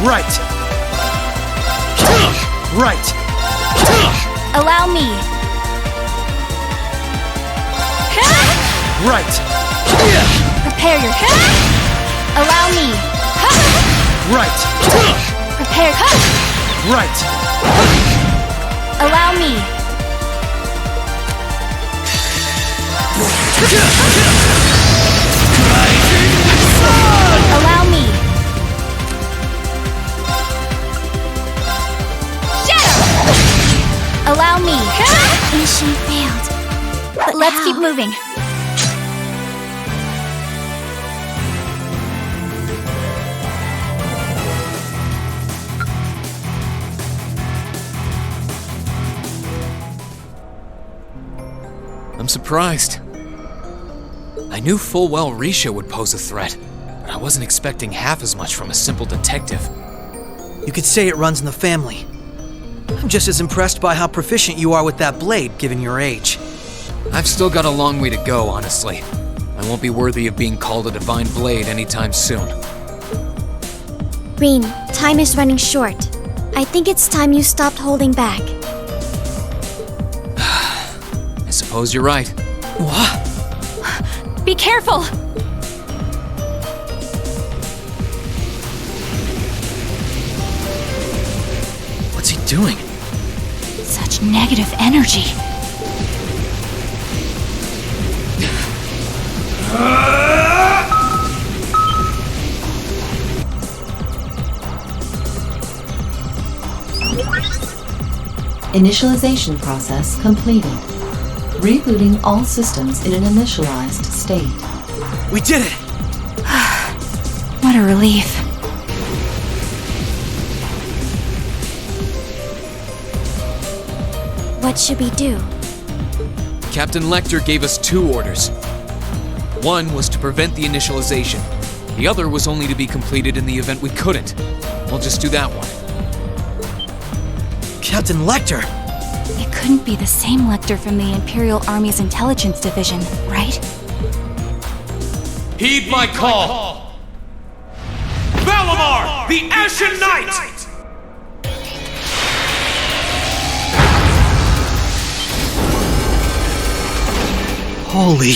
[SPEAKER 2] Right! Right!
[SPEAKER 1] Allow me.
[SPEAKER 2] Right!
[SPEAKER 1] Prepare your. Allow me.
[SPEAKER 2] Right!
[SPEAKER 1] Prepare.
[SPEAKER 2] Right!
[SPEAKER 1] Allow me. Allow me. Shadow. Allow me.
[SPEAKER 5] Mission failed. But
[SPEAKER 1] Let's
[SPEAKER 5] how?
[SPEAKER 1] keep moving.
[SPEAKER 4] I'm surprised. I knew full well Risha would pose a threat, but I wasn't expecting half as much from a simple detective.
[SPEAKER 2] You could say it runs in the family. I'm just as impressed by how proficient you are with that blade, given your age.
[SPEAKER 4] I've still got a long way to go, honestly. I won't be worthy of being called a divine blade anytime soon.
[SPEAKER 5] Rin, time is running short. I think it's time you stopped holding back.
[SPEAKER 4] I suppose you're right.
[SPEAKER 2] What?
[SPEAKER 1] Be careful.
[SPEAKER 2] What's he doing?
[SPEAKER 1] Such negative energy.
[SPEAKER 3] Initialization process completed. Rebooting all systems in an initialized state.
[SPEAKER 2] We did it!
[SPEAKER 1] What a relief.
[SPEAKER 5] What should we do?
[SPEAKER 4] Captain Lecter gave us 2 orders. One was to prevent the initialization. The other was only to be completed in the event we couldn't. We'll just do that one.
[SPEAKER 2] Captain Lecter!
[SPEAKER 1] It couldn't be the same Lecter from the Imperial Army's intelligence division, right?
[SPEAKER 6] Heed my call! Valimar, the Ashen Knight!
[SPEAKER 2] Holy...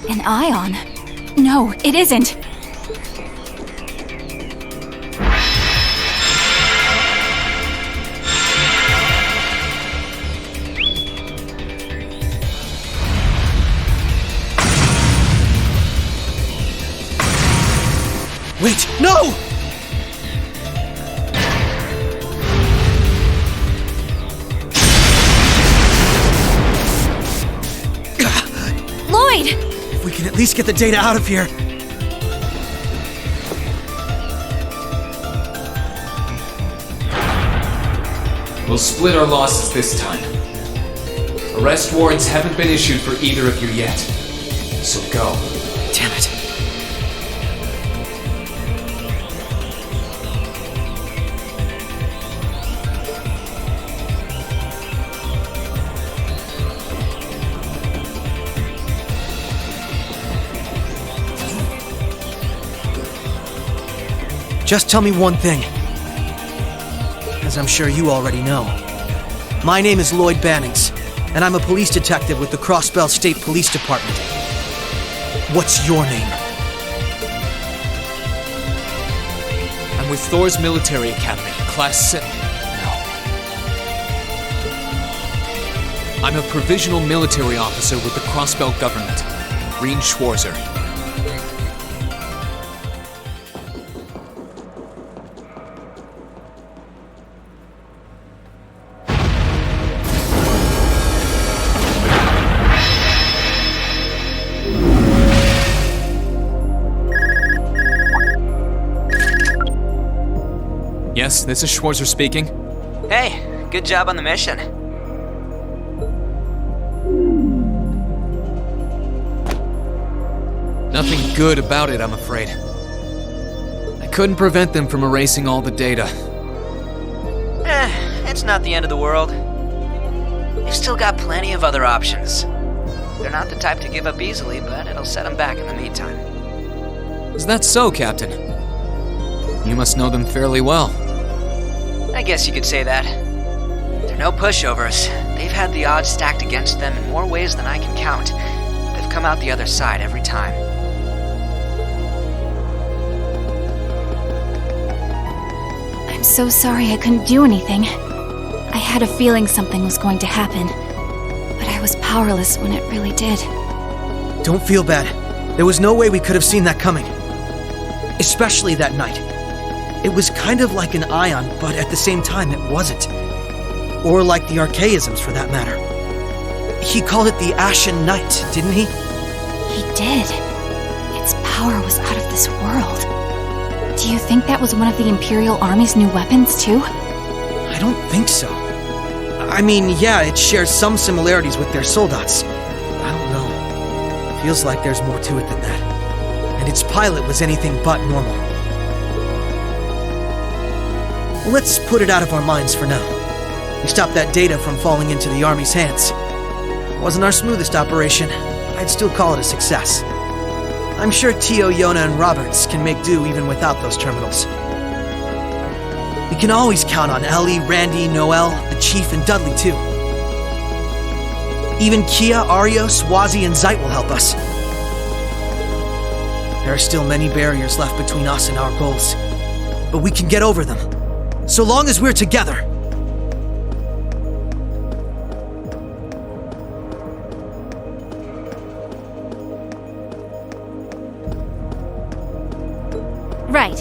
[SPEAKER 1] An ion? No, it isn't.
[SPEAKER 2] Wait, no!
[SPEAKER 1] Lloyd!
[SPEAKER 2] If we can at least get the data out of here.
[SPEAKER 4] We'll split our losses this time. Arrest warrants haven't been issued for either of you yet. So go.
[SPEAKER 2] Damn it. Just tell me one thing. As I'm sure you already know. My name is Lloyd Bannings, and I'm a police detective with the Crossbell State Police Department. What's your name?
[SPEAKER 4] I'm with Thor's Military Academy, Class 7. No. I'm a provisional military officer with the Crossbell government, Green Schwarzer. Yes, this is Schwarzer speaking.
[SPEAKER 7] Hey, good job on the mission.
[SPEAKER 4] Nothing good about it, I'm afraid. I couldn't prevent them from erasing all the data.
[SPEAKER 7] It's not the end of the world. They've still got plenty of other options. They're not the type to give up easily, but it'll set them back in the meantime.
[SPEAKER 4] Is that so, Captain? You must know them fairly well.
[SPEAKER 7] I guess you could say that. They're no pushovers. They've had the odds stacked against them in more ways than I can count. But they've come out the other side every time.
[SPEAKER 1] I'm so sorry I couldn't do anything. I had a feeling something was going to happen, but I was powerless when it really did.
[SPEAKER 2] Don't feel bad. There was no way we could have seen that coming. Especially that night. It was kind of like an ion, but at the same time it wasn't. Or like the archaisms, for that matter. He called it the Ashen Night, didn't he?
[SPEAKER 1] He did. Its power was out of this world. Do you think that was one of the Imperial Army's new weapons, too?
[SPEAKER 2] I don't think so. I mean, yeah, it shares some similarities with their soldats. I don't know. Feels like there's more to it than that. And its pilot was anything but normal. Let's put it out of our minds for now. We stopped that data from falling into the Army's hands. It wasn't our smoothest operation, but I'd still call it a success. I'm sure Tio, Yona, and Roberts can make do even without those terminals. We can always count on Ellie, Randy, Noel, the Chief, and Dudley, too. Even Kia, Arios, Wazi, and Zeit will help us. There are still many barriers left between us and our goals, but we can get over them. So long as we're together.
[SPEAKER 5] Right.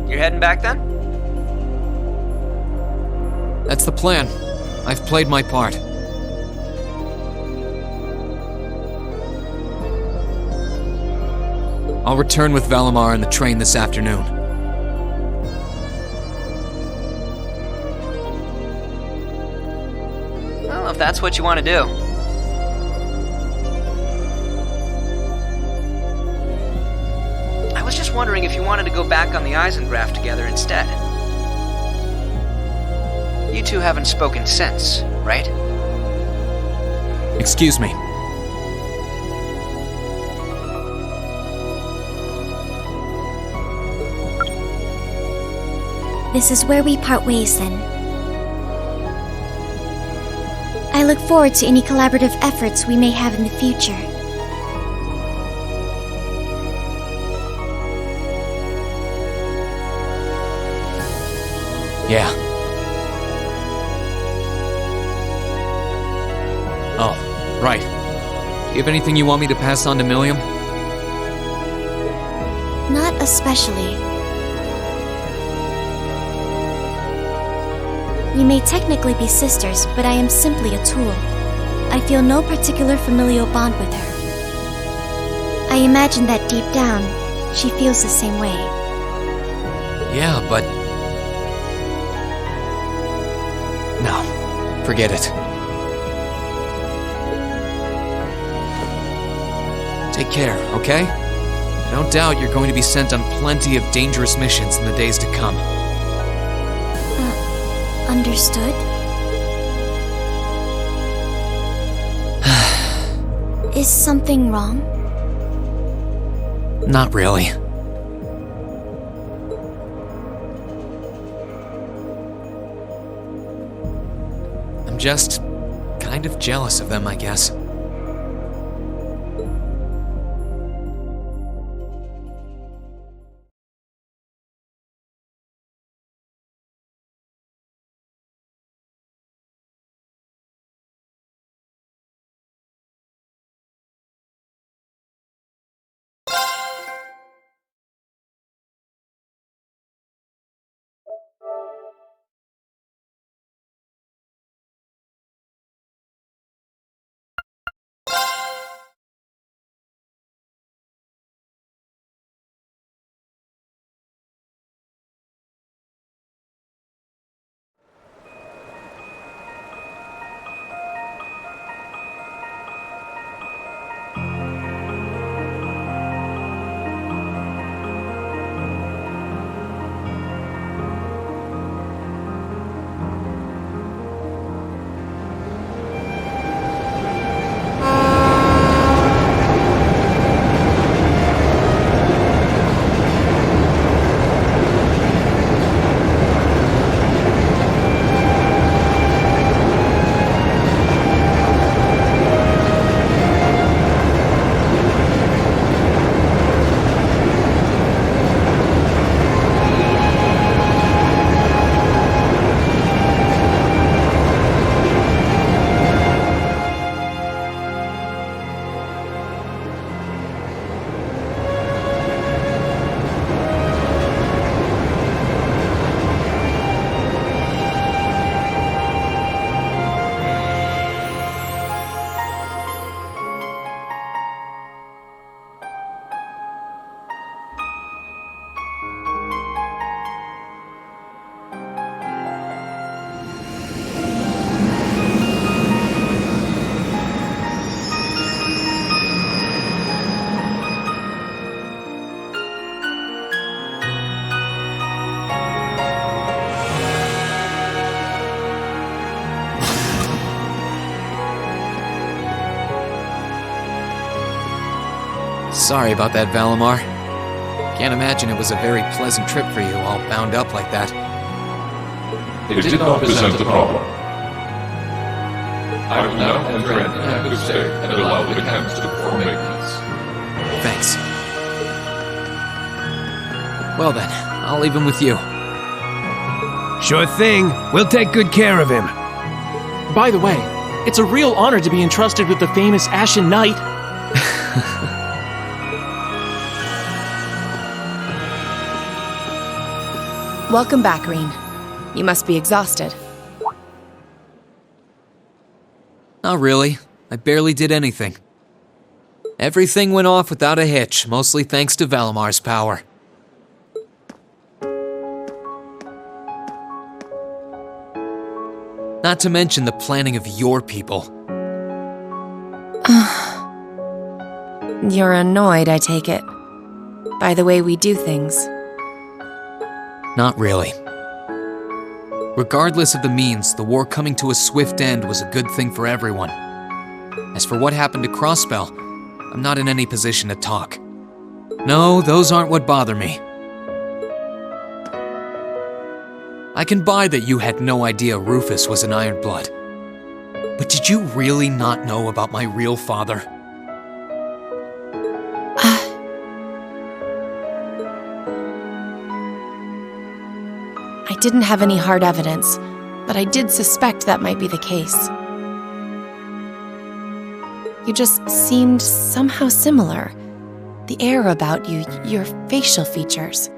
[SPEAKER 7] You're heading back then?
[SPEAKER 4] That's the plan. I've played my part. I'll return with Valimar and the train this afternoon.
[SPEAKER 7] Well, if that's what you want to do. I was just wondering if you wanted to go back on the Eisengraph together instead. You two haven't spoken since, right?
[SPEAKER 4] Excuse me.
[SPEAKER 5] This is where we part ways then. I look forward to any collaborative efforts we may have in the future.
[SPEAKER 4] Yeah. Oh, right. Do you have anything you want me to pass on to Milliam?
[SPEAKER 5] Not especially. We may technically be sisters, but I am simply a tool. I feel no particular familial bond with her. I imagine that deep down, she feels the same way.
[SPEAKER 4] Yeah, but... No, forget it. Take care, okay? I don't doubt you're going to be sent on plenty of dangerous missions in the days to come.
[SPEAKER 5] Understood? Is something wrong?
[SPEAKER 4] Not really. I'm just kind of jealous of them, I guess. Sorry about that, Valimar. Can't imagine it was a very pleasant trip for you, all bound up like that.
[SPEAKER 8] It did not present a problem. I will now enter an inactive state and allow the mechanics to perform maintenance.
[SPEAKER 4] Thanks. Well then, I'll leave him with you.
[SPEAKER 6] Sure thing. We'll take good care of him.
[SPEAKER 9] By the way, it's a real honor to be entrusted with the famous Ashen Knight.
[SPEAKER 10] Welcome back, Reen. You must be exhausted.
[SPEAKER 4] Not really. I barely did anything. Everything went off without a hitch, mostly thanks to Valimar's power. Not to mention the planning of your people.
[SPEAKER 10] You're annoyed, I take it, by the way we do things.
[SPEAKER 4] Not really. Regardless of the means, the war coming to a swift end was a good thing for everyone. As for what happened to Crossbell, I'm not in any position to talk. No, those aren't what bother me. I can buy that you had no idea Rufus was an Ironblood. But did you really not know about my real father?
[SPEAKER 10] I didn't have any hard evidence, but I did suspect that might be the case. You just seemed somehow similar. The air about you, your facial features.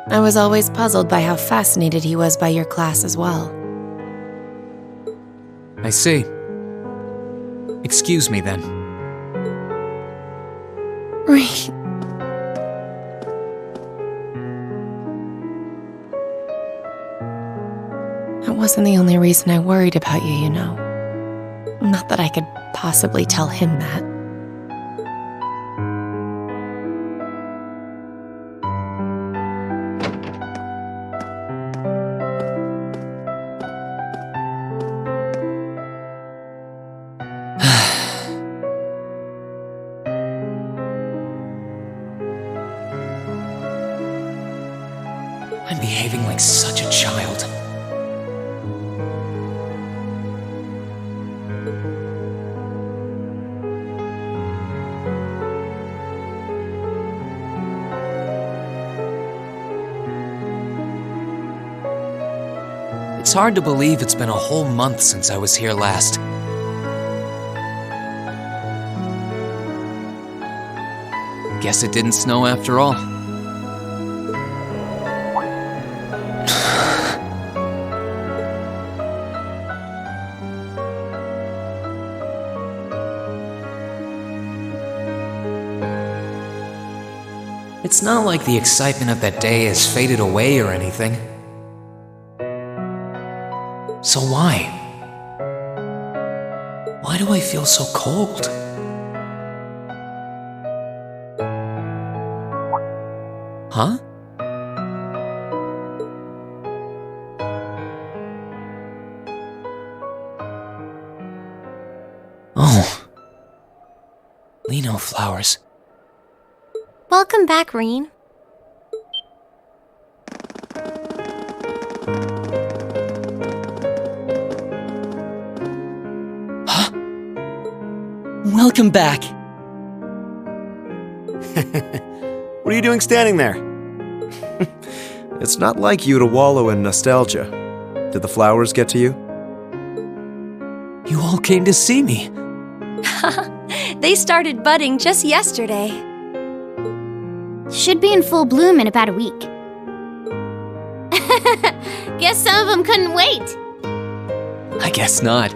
[SPEAKER 10] I was always puzzled by how fascinated he was by your class as well.
[SPEAKER 4] I see. Excuse me then.
[SPEAKER 10] Right. That wasn't the only reason I worried about you, you know. Not that I could possibly tell him that.
[SPEAKER 4] I'm behaving like such a child. It's hard to believe it's been a whole month since I was here last. Guess it didn't snow after all. It's not like the excitement of that day has faded away or anything. So why? Why do I feel so cold? Huh? Oh. Lino flowers.
[SPEAKER 5] Welcome back, Reen.
[SPEAKER 11] Welcome back. What are you doing standing there? It's not like you to wallow in nostalgia. Did the flowers get to you?
[SPEAKER 4] You all came to see me.
[SPEAKER 5] They started budding just yesterday. Should be in full bloom in about a week. Guess some of them couldn't wait.
[SPEAKER 4] I guess not.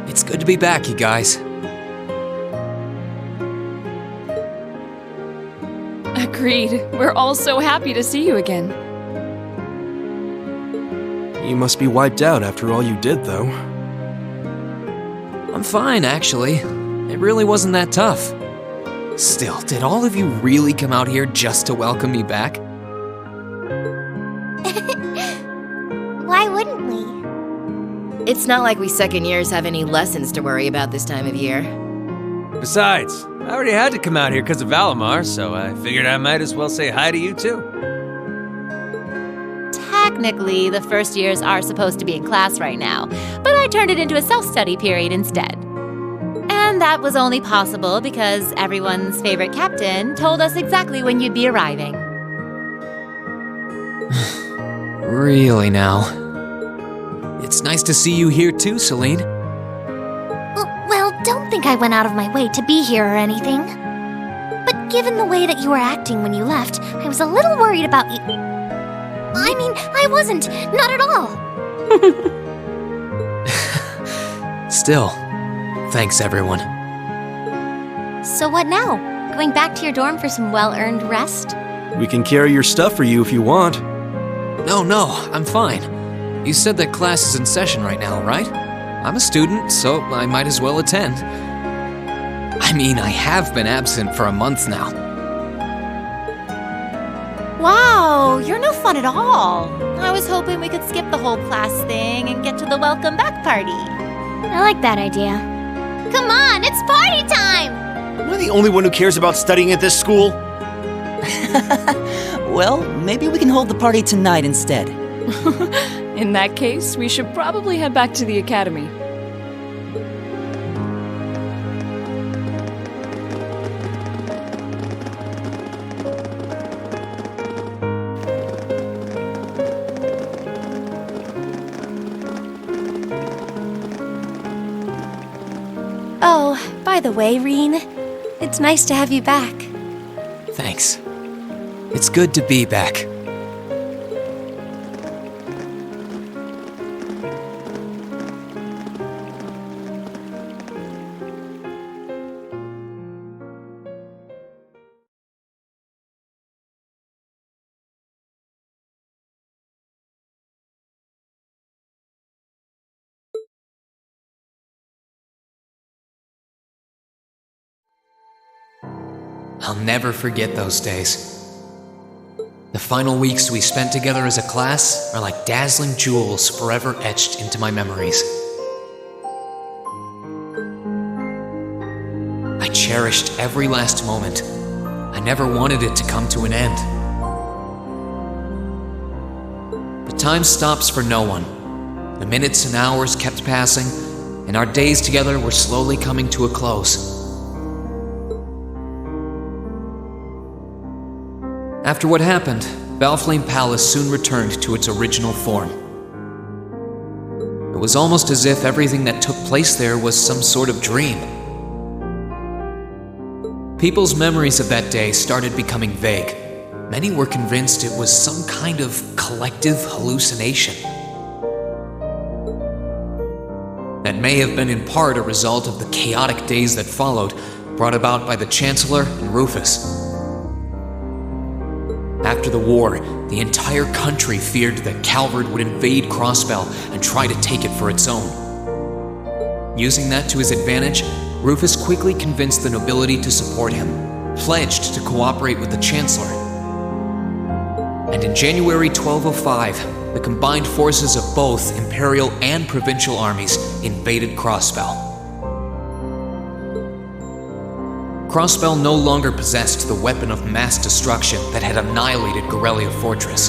[SPEAKER 4] It's good to be back, you guys.
[SPEAKER 12] Agreed. We're all so happy to see you again.
[SPEAKER 11] You must be wiped out after all you did, though.
[SPEAKER 4] I'm fine, actually. It really wasn't that tough. Still, did all of you really come out here just to welcome me back?
[SPEAKER 5] Why wouldn't we?
[SPEAKER 13] It's not like we second years have any lessons to worry about this time of year.
[SPEAKER 6] Besides, I already had to come out here because of Valimar, so I figured I might as well say hi to you too.
[SPEAKER 14] Technically, the first years are supposed to be in class right now, but I turned it into a self-study period instead. And that was only possible because everyone's favorite captain told us exactly when you'd be arriving.
[SPEAKER 4] Really now. It's nice to see you here too, Celine.
[SPEAKER 5] Well, don't think I went out of my way to be here or anything. But given the way that you were acting when you left, I was a little worried about you. I mean, I wasn't. Not at all.
[SPEAKER 4] Still, thanks everyone.
[SPEAKER 5] So what now? Going back to your dorm for some well-earned rest?
[SPEAKER 11] We can carry your stuff for you if you want.
[SPEAKER 4] No, I'm fine. You said that class is in session right now, right? I'm a student, so I might as well attend. I mean, I have been absent for a month now.
[SPEAKER 14] Wow, you're no fun at all. I was hoping we could skip the whole class thing and get to the welcome back party.
[SPEAKER 5] I like that idea. Come on, it's party time!
[SPEAKER 15] Am I the only one who cares about studying at this school?
[SPEAKER 11] Well, maybe we can hold the party tonight instead.
[SPEAKER 12] In that case, we should probably head back to the academy.
[SPEAKER 5] Oh, by the way, Reen, it's nice to have you back.
[SPEAKER 4] Thanks. It's good to be back. I'll never forget those days. The final weeks we spent together as a class are like dazzling jewels forever etched into my memories. I cherished every last moment. I never wanted it to come to an end. But time stops for no one. The minutes and hours kept passing, and our days together were slowly coming to a close. After what happened, Valflame Palace soon returned to its original form. It was almost as if everything that took place there was some sort of dream. People's memories of that day started becoming vague. Many were convinced it was some kind of collective hallucination. That may have been in part a result of the chaotic days that followed, brought about by the Chancellor and Rufus. After the war, the entire country feared that Calvard would invade Crossbell and try to take it for its own. Using that to his advantage, Rufus quickly convinced the nobility to support him, pledged to cooperate with the Chancellor. And in January 1205, the combined forces of both Imperial and Provincial armies invaded Crossbell. Crossbell no longer possessed the weapon of mass destruction that had annihilated Gorelia Fortress.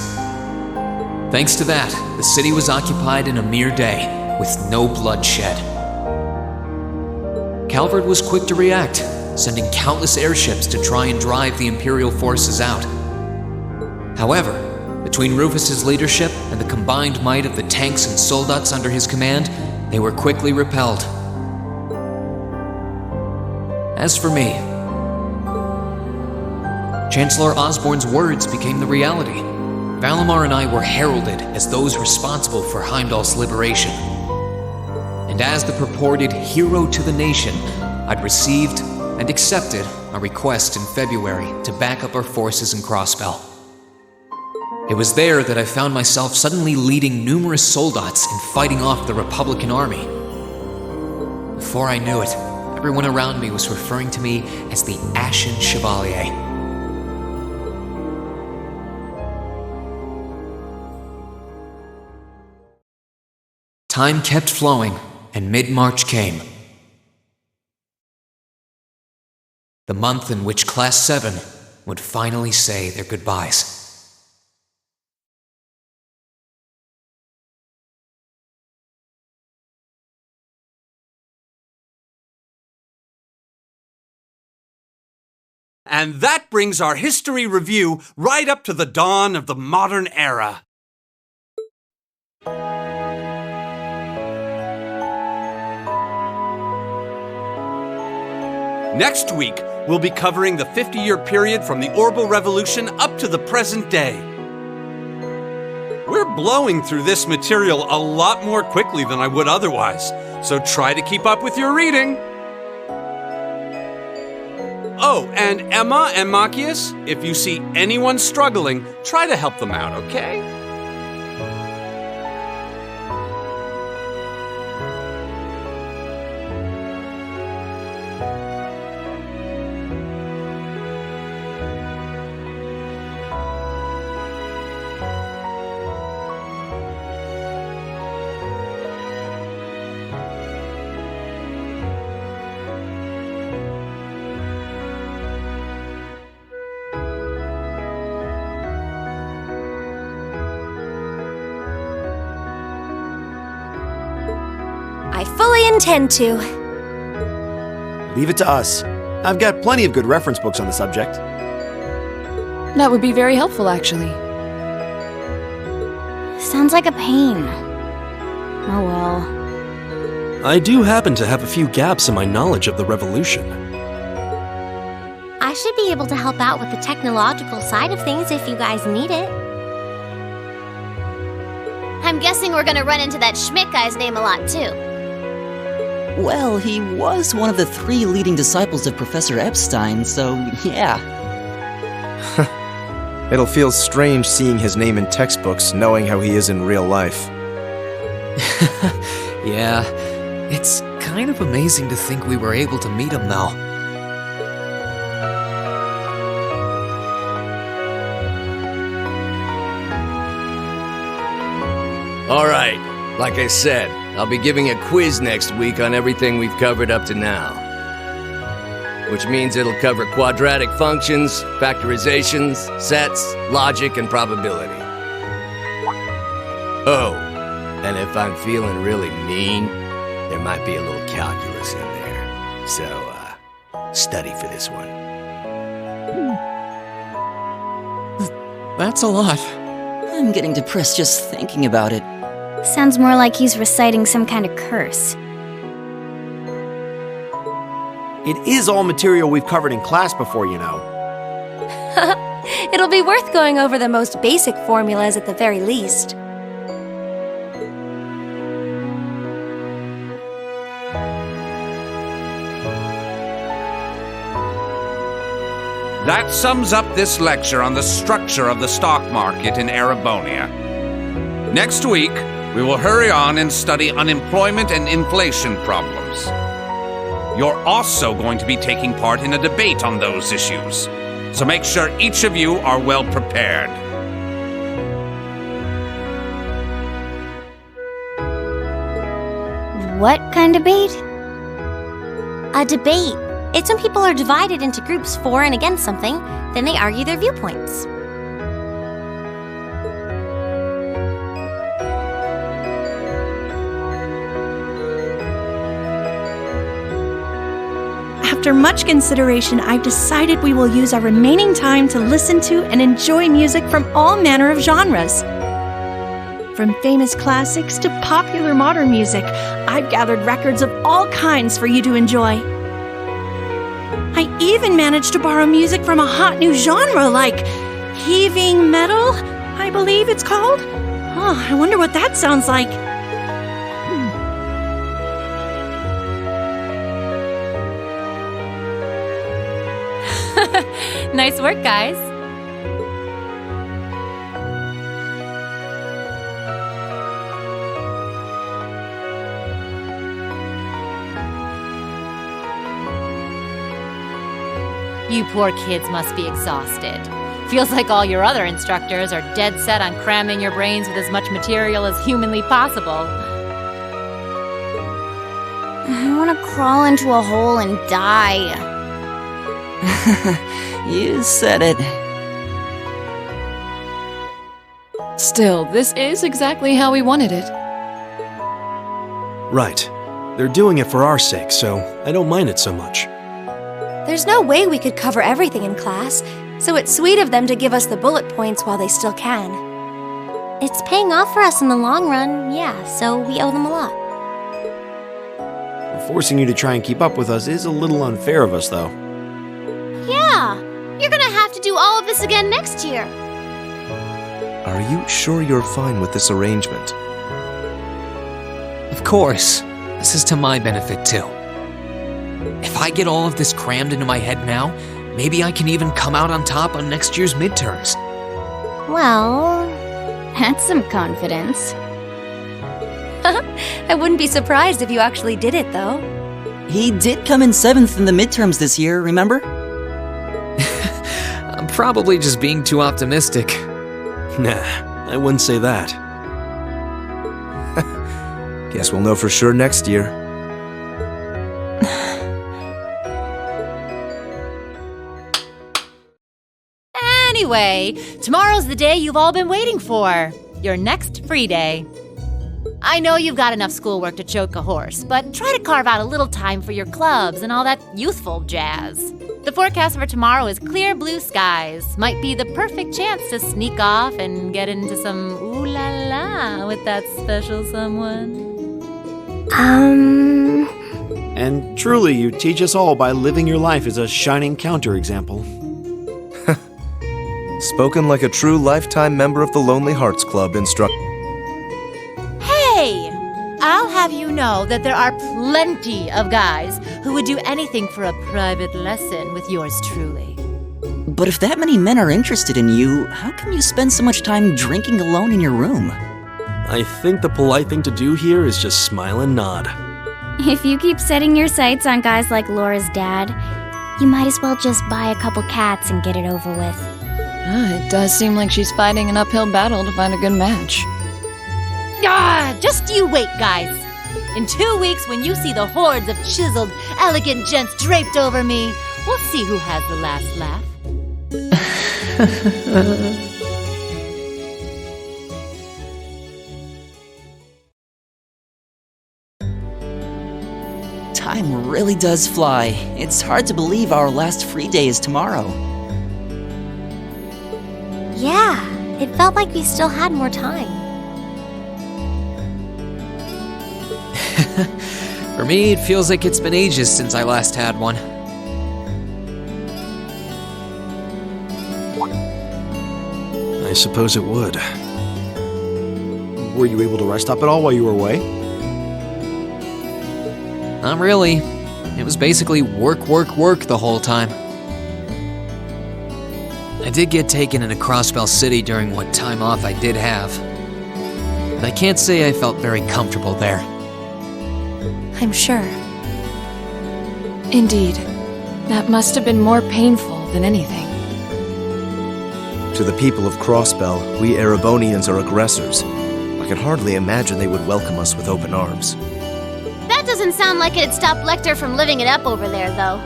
[SPEAKER 4] Thanks to that, the city was occupied in a mere day, with no blood shed. Calvard was quick to react, sending countless airships to try and drive the Imperial forces out. However, between Rufus's leadership and the combined might of the tanks and soldats under his command, they were quickly repelled. As for me, Chancellor Osborne's words became the reality. Valimar and I were heralded as those responsible for Heimdall's liberation. And as the purported hero to the nation, I'd received and accepted a request in February to back up our forces in Crossbell. It was there that I found myself suddenly leading numerous soldats and fighting off the Republican army. Before I knew it, everyone around me was referring to me as the Ashen Chevalier. Time kept flowing, and mid-March came. The month in which Class 7 would finally say their goodbyes.
[SPEAKER 16] And that brings our history review right up to the dawn of the modern era. Next week, we'll be covering the 50-year period from the Orbital Revolution up to the present day. We're blowing through this material a lot more quickly than I would otherwise, so try to keep up with your reading. Oh, and Emma and Machias, if you see anyone struggling, try to help them out, okay?
[SPEAKER 5] I fully intend to.
[SPEAKER 11] Leave it to us. I've got plenty of good reference books on the subject.
[SPEAKER 12] That would be very helpful, actually.
[SPEAKER 5] Sounds like a pain. Oh well.
[SPEAKER 9] I do happen to have a few gaps in my knowledge of the Revolution.
[SPEAKER 5] I should be able to help out with the technological side of things if you guys need it. I'm guessing we're gonna run into that Schmidt guy's name a lot, too.
[SPEAKER 17] Well, he was one of the 3 leading disciples of Professor Epstein, so yeah.
[SPEAKER 11] It'll feel strange seeing his name in textbooks, knowing how he is in real life.
[SPEAKER 4] Yeah, it's kind of amazing to think we were able to meet him, though.
[SPEAKER 18] Alright, like I said, I'll be giving a quiz next week on everything we've covered up to now. Which means it'll cover quadratic functions, factorizations, sets, logic, and probability. Oh, and if I'm feeling really mean, there might be a little calculus in there. So, study for this one.
[SPEAKER 17] That's a lot. I'm getting depressed just thinking about it.
[SPEAKER 5] Sounds more like he's reciting some kind of curse.
[SPEAKER 15] It is all material we've covered in class before, you know.
[SPEAKER 19] It'll be worth going over the most basic formulas at the very least.
[SPEAKER 16] That sums up this lecture on the structure of the stock market in Erebonia. Next week, we will hurry on and study unemployment and inflation problems. You're also going to be taking part in a debate on those issues, so make sure each of you are well prepared.
[SPEAKER 5] What kind of debate? A debate. It's when people are divided into groups for and against something, then they argue their viewpoints.
[SPEAKER 20] After much consideration, I've decided we will use our remaining time to listen to and enjoy music from all manner of genres. From famous classics to popular modern music, I've gathered records of all kinds for you to enjoy. I even managed to borrow music from a hot new genre like heaving metal, I believe it's called. Oh, I wonder what that sounds like.
[SPEAKER 14] Nice work, guys. You poor kids must be exhausted. Feels like all your other instructors are dead set on cramming your brains with as much material as humanly possible.
[SPEAKER 5] I want to crawl into a hole and die.
[SPEAKER 17] You said it.
[SPEAKER 12] Still, this is exactly how we wanted it.
[SPEAKER 11] Right. They're doing it for our sake, so I don't mind it so much.
[SPEAKER 19] There's no way we could cover everything in class, so it's sweet of them to give us the bullet points while they still can.
[SPEAKER 5] It's paying off for us in the long run, yeah, so we owe them a lot.
[SPEAKER 15] Forcing you to try and keep up with us is a little unfair of us, though.
[SPEAKER 5] Yeah, you're gonna have to do all of this again next year.
[SPEAKER 11] Are you sure you're fine with this arrangement?
[SPEAKER 4] Of course. This is to my benefit, too. If I get all of this crammed into my head now, maybe I can even come out on top on next year's midterms.
[SPEAKER 5] Well, that's some confidence.
[SPEAKER 19] I wouldn't be surprised if you actually did it, though.
[SPEAKER 17] He did come in 7th in the midterms this year, remember?
[SPEAKER 4] I'm probably just being too optimistic.
[SPEAKER 11] Nah, I wouldn't say that. Guess we'll know for sure next year.
[SPEAKER 14] Anyway, tomorrow's the day you've all been waiting for. Your next free day. I know you've got enough schoolwork to choke a horse, but try to carve out a little time for your clubs and all that youthful jazz. The forecast for tomorrow is clear blue skies. Might be the perfect chance to sneak off and get into some ooh la la with that special someone.
[SPEAKER 15] And truly, you teach us all by living your life as a shining counterexample.
[SPEAKER 11] Spoken like a true lifetime member of the Lonely Hearts Club instructor.
[SPEAKER 14] Hey! I'll have you know that there are plenty of guys who would do anything for a private lesson with yours truly.
[SPEAKER 17] But if that many men are interested in you, how come you spend so much time drinking alone in your room?
[SPEAKER 11] I think the polite thing to do here is just smile and nod.
[SPEAKER 5] If you keep setting your sights on guys like Laura's dad, you might as well just buy a couple cats and get it over with.
[SPEAKER 12] It does seem like she's fighting an uphill battle to find a good match.
[SPEAKER 14] Just you wait, guys. In 2 weeks, when you see the hordes of chiseled, elegant gents draped over me, we'll see who has the last laugh.
[SPEAKER 17] Time really does fly. It's hard to believe our last free day is tomorrow.
[SPEAKER 5] Yeah, it felt like we still had more time.
[SPEAKER 4] For me, it feels like it's been ages since I last had one.
[SPEAKER 15] I suppose it would. Were you able to rest up at all while you were away?
[SPEAKER 4] Not really. It was basically work, work, work the whole time. I did get taken into Crossbell City during what time off I did have. But I can't say I felt very comfortable there.
[SPEAKER 19] I'm sure.
[SPEAKER 12] Indeed. That must have been more painful than anything.
[SPEAKER 11] To the people of Crossbell, we Erebonians are aggressors. I can hardly imagine they would welcome us with open arms.
[SPEAKER 5] That doesn't sound like it'd stop Lecter from living it up over there, though.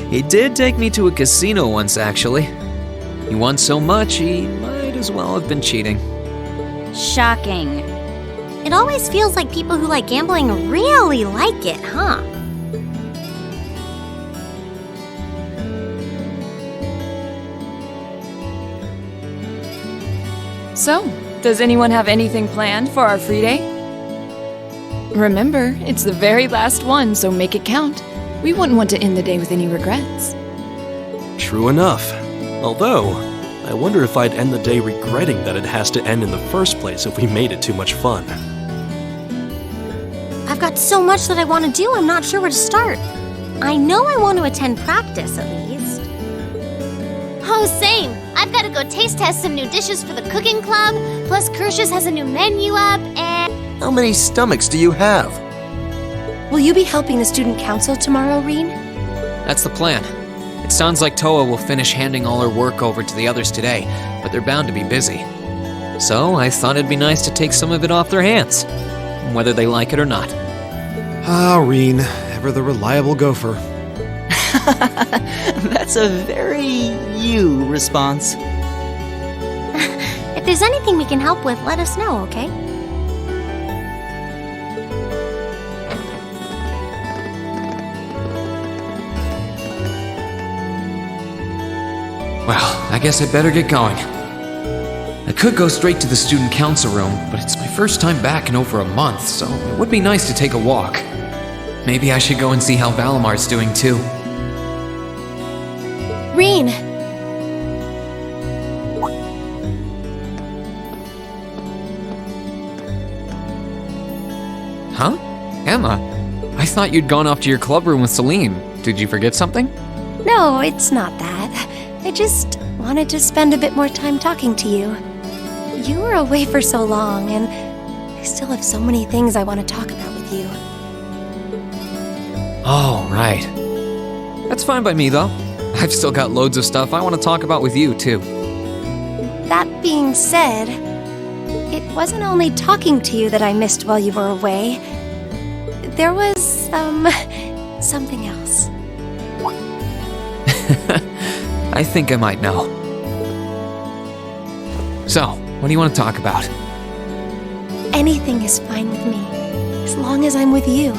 [SPEAKER 4] He did take me to a casino once, actually. He won so much, he might as well have been cheating.
[SPEAKER 5] Shocking. It always feels like people who like gambling really like it, huh?
[SPEAKER 12] So, does anyone have anything planned for our free day? Remember, it's the very last one, so make it count. We wouldn't want to end the day with any regrets.
[SPEAKER 9] True enough. Although, I wonder if I'd end the day regretting that it has to end in the first place if we made it too much fun.
[SPEAKER 5] I've got so much that I want to do, I'm not sure where to start. I know I want to attend practice, at least. Oh, same. I've got to go taste test some new dishes for the cooking club, plus Kershus has a new menu up, and...
[SPEAKER 11] How many stomachs do you have?
[SPEAKER 19] Will you be helping the student council tomorrow, Reen?
[SPEAKER 4] That's the plan. It sounds like Toa will finish handing all her work over to the others today, but they're bound to be busy. So I thought it'd be nice to take some of it off their hands, whether they like it or not.
[SPEAKER 15] Ah, Reen, ever the reliable gopher.
[SPEAKER 17] That's a very you response.
[SPEAKER 5] If there's anything we can help with, let us know, okay?
[SPEAKER 4] Well, I guess I better get going. I could go straight to the student council room, but it's my first time back in over a month, so it would be nice to take a walk. Maybe I should go and see how Valamar's doing too.
[SPEAKER 19] Reen!
[SPEAKER 4] Huh? Emma, I thought you'd gone off to your club room with Celine. Did you forget something?
[SPEAKER 19] No, it's not that. I just wanted to spend a bit more time talking to you. You were away for so long, and I still have so many things I want to talk about with you.
[SPEAKER 4] Oh, right. That's fine by me, though. I've still got loads of stuff I want to talk about with you, too.
[SPEAKER 19] That being said, it wasn't only talking to you that I missed while you were away. There was, something else.
[SPEAKER 4] I think I might know. So, what do you want to talk about?
[SPEAKER 19] Anything is fine with me, as long as I'm with you.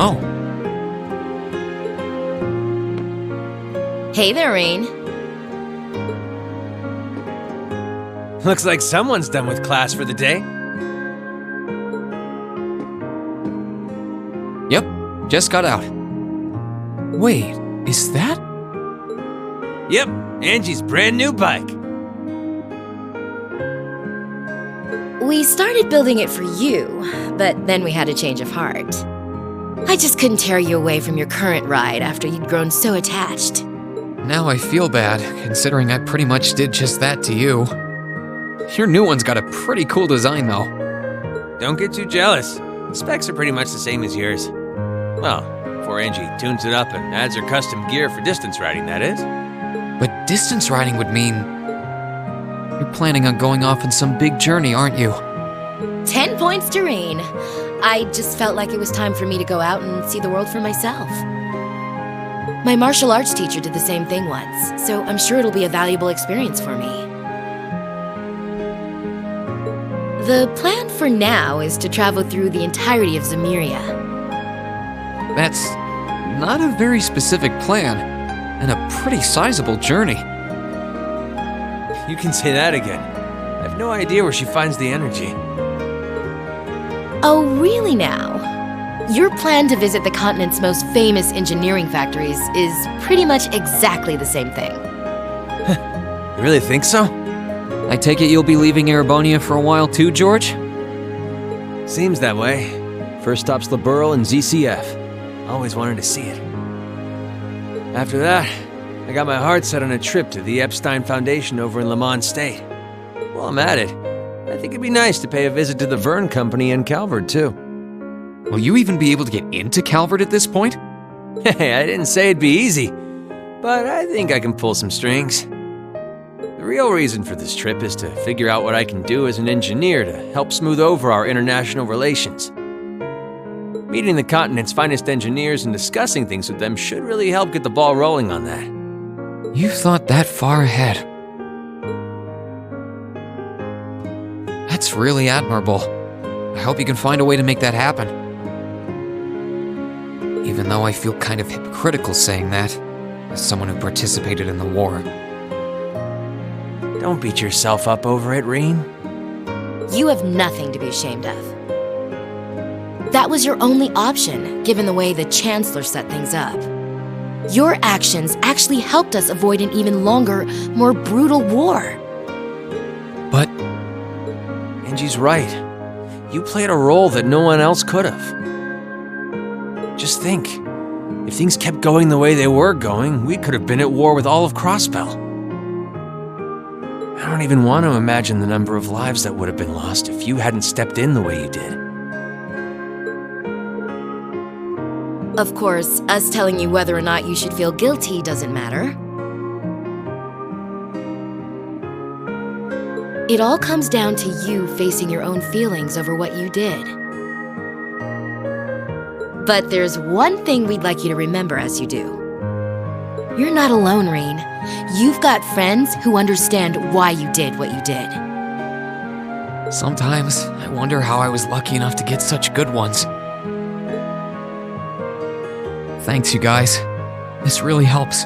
[SPEAKER 4] Oh.
[SPEAKER 13] Hey there, Rain.
[SPEAKER 6] Looks like someone's done with class for the day.
[SPEAKER 4] Yep, just got out. Wait, is that?
[SPEAKER 6] Yep, Angie's brand new bike.
[SPEAKER 13] We started building it for you, but then we had a change of heart. I just couldn't tear you away from your current ride after you'd grown so attached.
[SPEAKER 4] Now I feel bad, considering I pretty much did just that to you. Your new one's got a pretty cool design, though.
[SPEAKER 6] Don't get too jealous. The specs are pretty much the same as yours. Well, before Angie tunes it up and adds her custom gear for distance riding, that is.
[SPEAKER 4] But distance riding would mean... You're planning on going off on some big journey, aren't you?
[SPEAKER 13] 10 points to Rain. I just felt like it was time for me to go out and see the world for myself. My martial arts teacher did the same thing once, so I'm sure it'll be a valuable experience for me. The plan for now is to travel through the entirety of Zemuria.
[SPEAKER 4] That's not a very specific plan, and a pretty sizable journey.
[SPEAKER 6] You can say that again. I have no idea where she finds the energy.
[SPEAKER 13] Oh, really now? Your plan to visit the continent's most famous engineering factories is pretty much exactly the same thing.
[SPEAKER 6] You really think so?
[SPEAKER 4] I take it you'll be leaving Erebonia for a while too, George?
[SPEAKER 6] Seems that way. First stop's the Burl and ZCF. Always wanted to see it. After that, I got my heart set on a trip to the Epstein Foundation over in Lamont State. While I'm at it, I think it'd be nice to pay a visit to the Verne Company in Calvert, too.
[SPEAKER 4] Will you even be able to get into Calvert at this point?
[SPEAKER 6] Hey, I didn't say it'd be easy, but I think I can pull some strings. The real reason for this trip is to figure out what I can do as an engineer to help smooth over our international relations. Meeting the continent's finest engineers and discussing things with them should really help get the ball rolling on that.
[SPEAKER 4] You've thought that far ahead. That's really admirable. I hope you can find a way to make that happen. Even though I feel kind of hypocritical saying that. as someone who participated in the war.
[SPEAKER 6] Don't beat yourself up over it, Reen.
[SPEAKER 13] You have nothing to be ashamed of. That was your only option, given the way the Chancellor set things up. Your actions actually helped us avoid an even longer, more brutal war.
[SPEAKER 4] But
[SPEAKER 6] Angie's right. You played a role that no one else could have. Just think, if things kept going the way they were going, we could have been at war with all of Crossbell. I don't even want to imagine the number of lives that would have been lost if you hadn't stepped in the way you did.
[SPEAKER 13] Of course, us telling you whether or not you should feel guilty doesn't matter. It all comes down to you facing your own feelings over what you did. But there's one thing we'd like you to remember as you do. You're not alone, Reen. You've got friends who understand why you did what you did.
[SPEAKER 4] sometimes I wonder how I was lucky enough to get such good ones. Thanks, you guys. This really helps.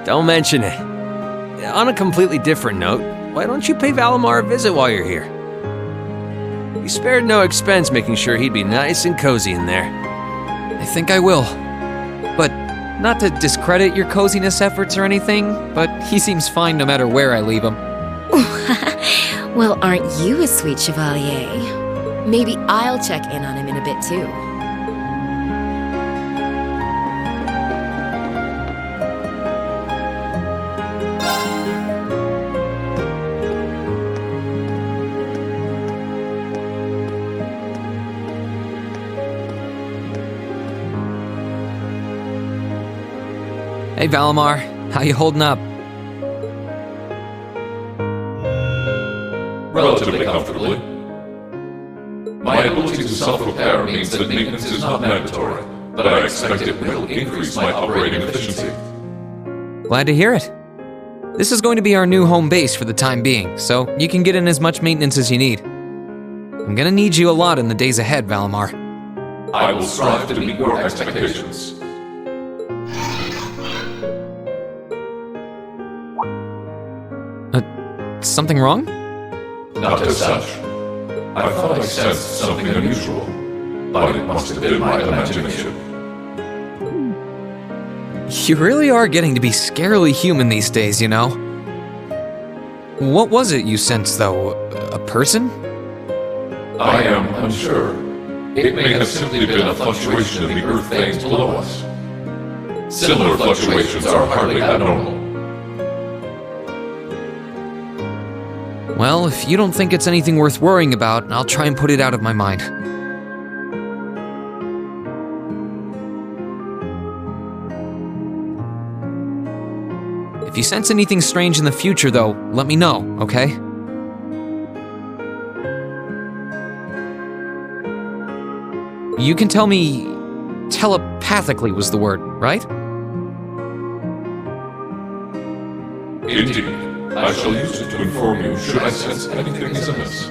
[SPEAKER 6] Don't mention it. On a completely different note, why don't you pay Valimar a visit while you're here? We spared no expense making sure he'd be nice and cozy in there.
[SPEAKER 4] I think I will. But not to discredit your coziness efforts or anything, but he seems fine no matter where I leave him.
[SPEAKER 13] Well, aren't you a sweet chevalier? Maybe I'll check in on him in a bit too.
[SPEAKER 4] Hey Valimar, how you holding up?
[SPEAKER 8] Relatively comfortably. My ability to self-repair means that maintenance is not mandatory, but I expect it will increase my operating efficiency.
[SPEAKER 4] Glad to hear it. This is going to be our new home base for the time being, so you can get in as much maintenance as you need. I'm gonna need you a lot in the days ahead, Valimar.
[SPEAKER 8] I will strive to meet your expectations.
[SPEAKER 4] Something wrong?
[SPEAKER 8] Not as such. I thought I sensed something unusual, but it must have been my imagination.
[SPEAKER 4] You really are getting to be scarily human these days, you know? What was it you sensed, though? A person?
[SPEAKER 8] I am unsure. It may have simply been a fluctuation in the earth veins below us. Similar fluctuations are hardly abnormal.
[SPEAKER 4] Well, if you don't think it's anything worth worrying about, I'll try and put it out of my mind. If you sense anything strange in the future, though, let me know, okay? You can tell me telepathically was the word, right?
[SPEAKER 8] Indeed. I shall use it to inform you should I sense anything is amiss.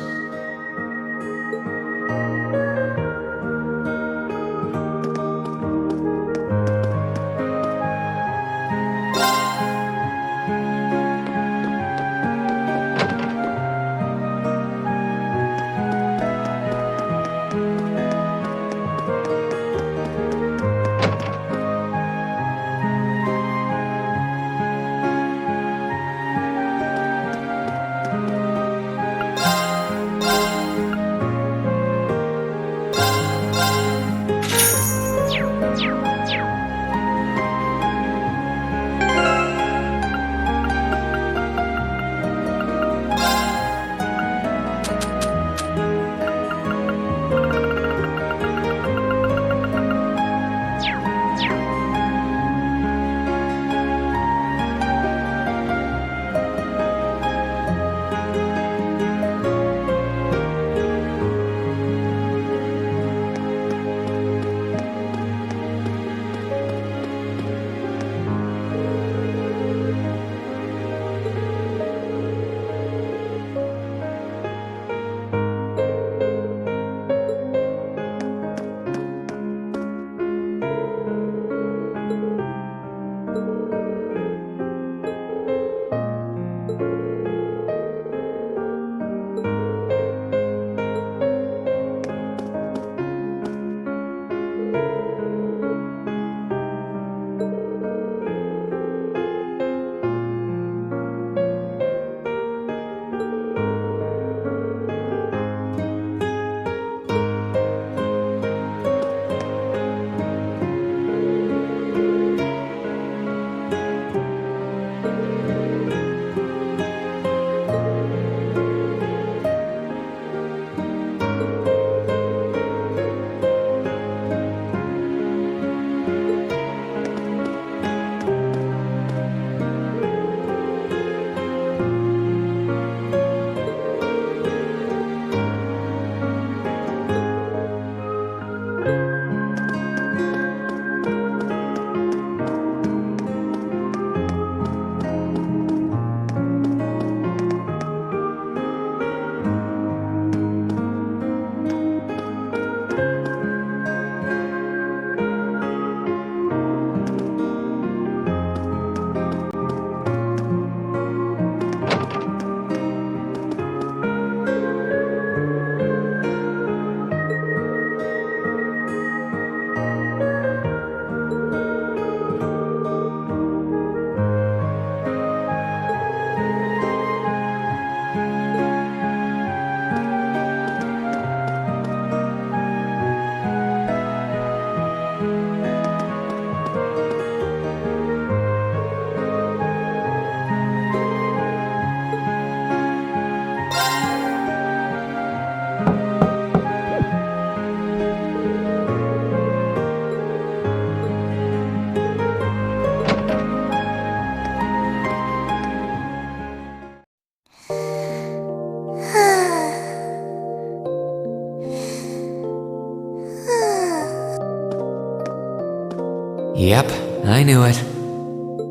[SPEAKER 4] Yep, I knew it.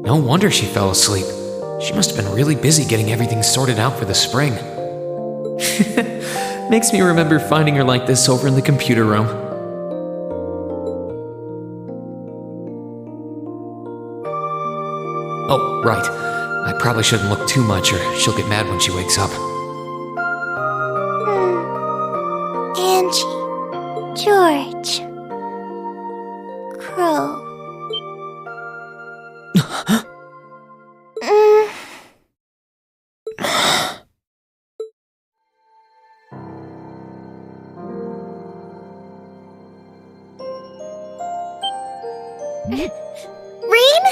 [SPEAKER 4] No wonder she fell asleep. She must have been really busy getting everything sorted out for the spring. Makes me remember finding her like this over in the computer room. Oh, right. I probably shouldn't look too much or she'll get mad when she wakes up.
[SPEAKER 5] Angie, George, Crow. Rean?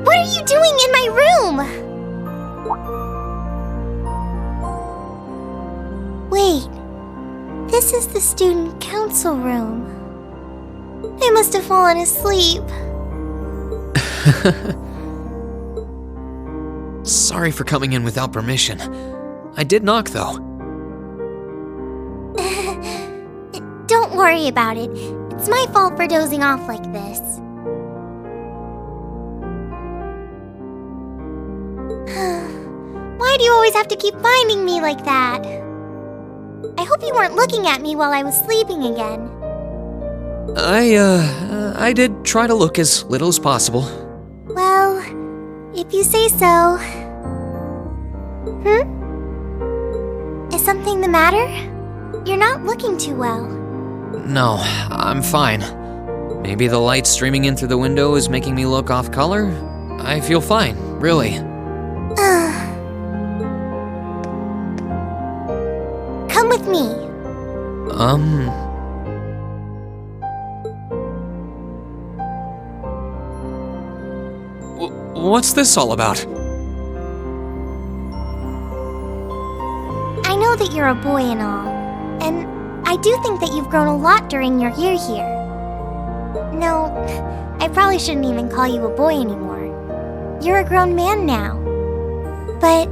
[SPEAKER 5] What are you doing in my room? Wait, this is the student council room. I must have fallen asleep.
[SPEAKER 4] Sorry for coming in without permission. I did knock, though.
[SPEAKER 5] Don't worry about it. It's my fault for dozing off like this. Why do you always have to keep finding me like that? I hope you weren't looking at me while I was sleeping again.
[SPEAKER 4] I did try to look as little as possible.
[SPEAKER 5] Well, if you say so. Is something the matter? You're not looking too well.
[SPEAKER 4] No, I'm fine. Maybe the light streaming in through the window is making me look off color? I feel fine, really.
[SPEAKER 5] Come with me.
[SPEAKER 4] What's this all about?
[SPEAKER 5] I know that you're a boy and all, and I do think that you've grown a lot during your year here. No, I probably shouldn't even call you a boy anymore. You're a grown man now. But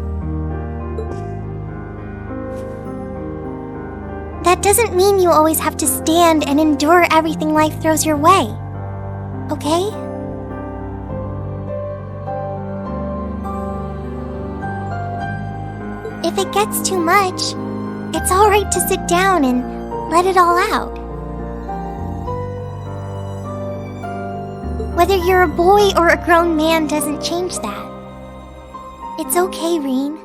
[SPEAKER 5] that doesn't mean you always have to stand and endure everything life throws your way. Okay? If it gets too much, it's alright to sit down and let it all out. Whether you're a boy or a grown man doesn't change that. It's okay, Rean.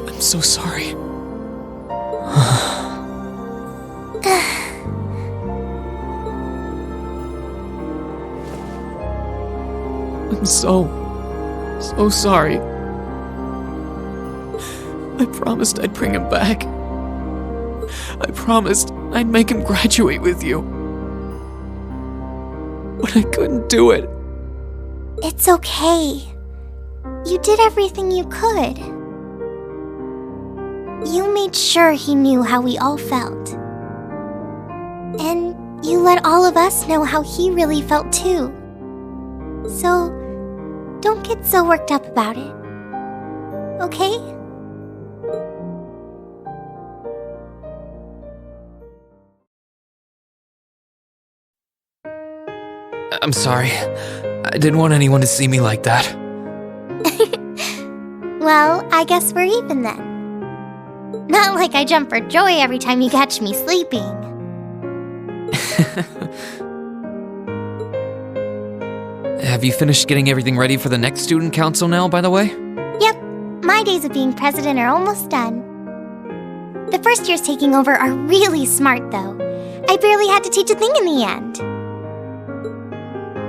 [SPEAKER 4] I'm so sorry. I'm so sorry. I promised I'd bring him back. I promised I'd make him graduate with you. But I couldn't do it.
[SPEAKER 5] It's okay. You did everything you could. You made sure he knew how we all felt. And you let all of us know how he really felt too. So, don't get so worked up about it. Okay?
[SPEAKER 4] I'm sorry. I didn't want anyone to see me like that.
[SPEAKER 5] Well, I guess we're even then. Not like I jump for joy every time you catch me sleeping.
[SPEAKER 4] Have you finished getting everything ready for the next student council now, by the way?
[SPEAKER 5] Yep, my days of being president are almost done. The first years taking over are really smart, though. I barely had to teach a thing in the end.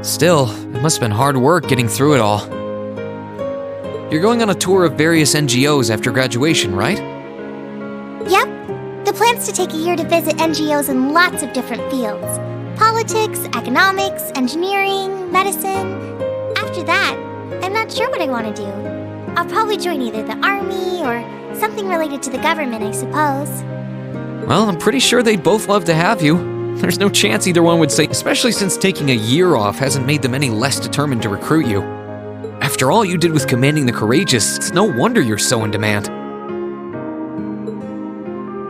[SPEAKER 4] Still, it must have been hard work getting through it all. You're going on a tour of various NGOs after graduation, right?
[SPEAKER 5] Yep, the plan's to take a year to visit NGOs in lots of different fields. Politics, economics, engineering, medicine. After that, I'm not sure what I want to do. I'll probably join either the army or something related to the government, I suppose.
[SPEAKER 4] Well, I'm pretty sure they'd both love to have you. There's no chance either one would say, especially since taking a year off hasn't made them any less determined to recruit you. After all you did with commanding the courageous, it's no wonder you're so in demand.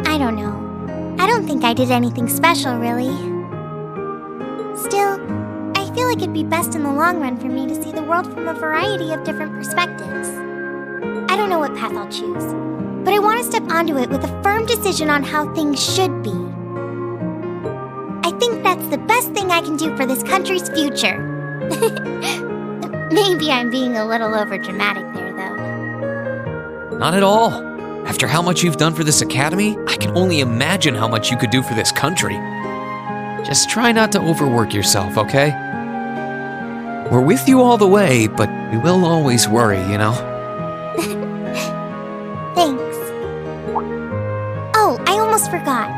[SPEAKER 5] I don't know. I don't think I did anything special, really. Still, I feel like it'd be best in the long run for me to see the world from a variety of different perspectives. I don't know what path I'll choose, but I want to step onto it with a firm decision on how things should be. I think that's the best thing I can do for this country's future. Maybe I'm being a little overdramatic there, though.
[SPEAKER 4] Not at all. After how much you've done for this academy, I can only imagine how much you could do for this country. Just try not to overwork yourself, okay? We're with you all the way, but we will always worry, you know?
[SPEAKER 5] Thanks. Oh, I almost forgot.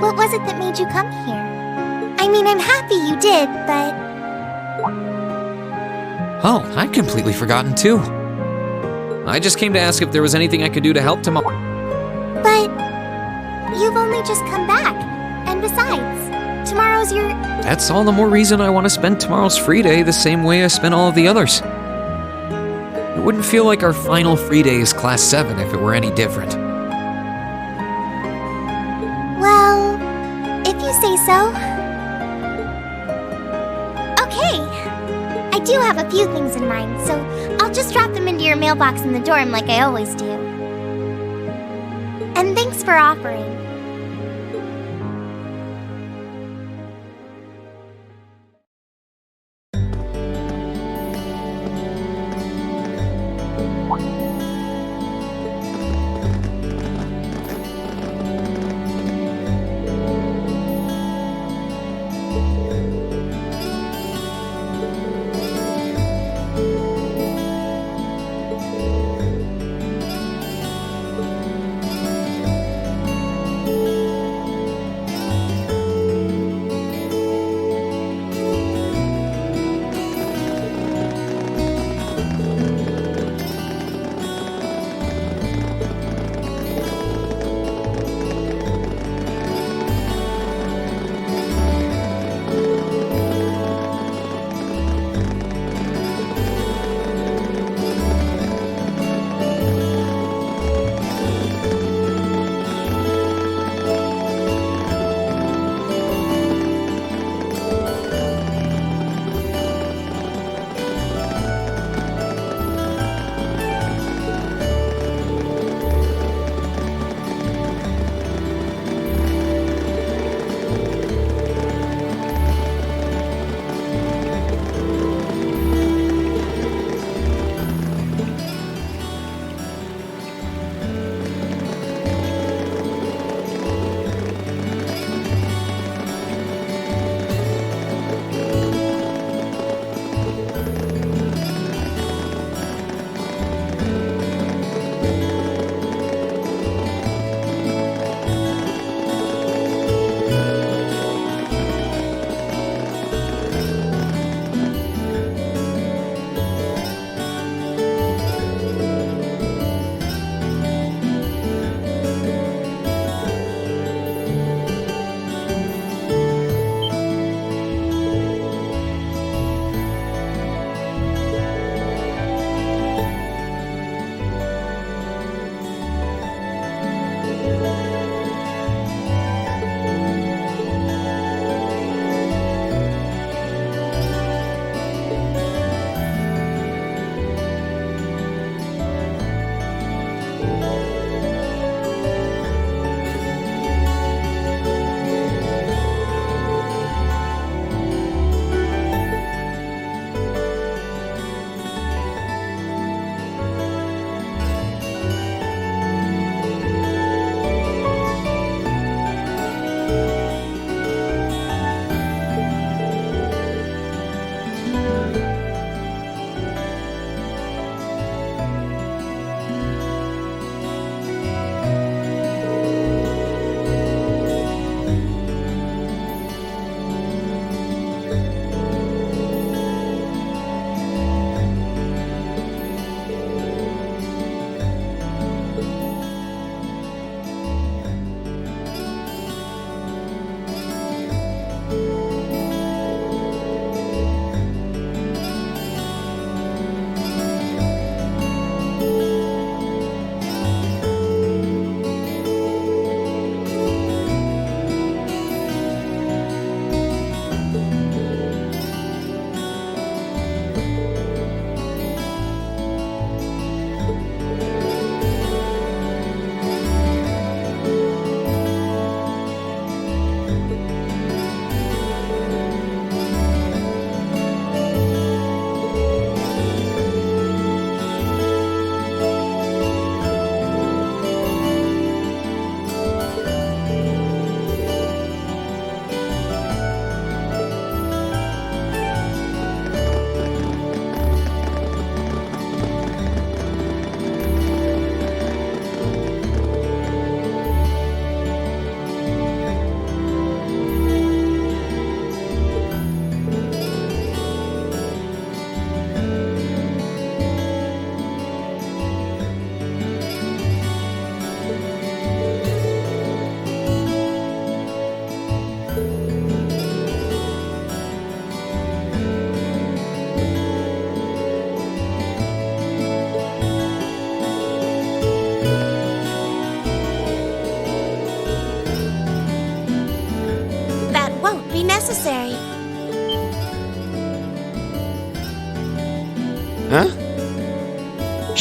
[SPEAKER 5] What was it that made you come here? I mean, I'm happy you did, but...
[SPEAKER 4] Oh, I'd completely forgotten too. I just came to ask if there was anything I could do to help tomorrow.
[SPEAKER 5] But... you've only just come back. And besides, tomorrow's your...
[SPEAKER 4] That's all the more reason I want to spend tomorrow's free day the same way I spent all of the others. It wouldn't feel like our final free day is Class 7 if it were any different.
[SPEAKER 5] Well, if you say so. Okay. I do have a few things in mind, so I'll just drop them into your mailbox in the dorm like I always do. And thanks for offering.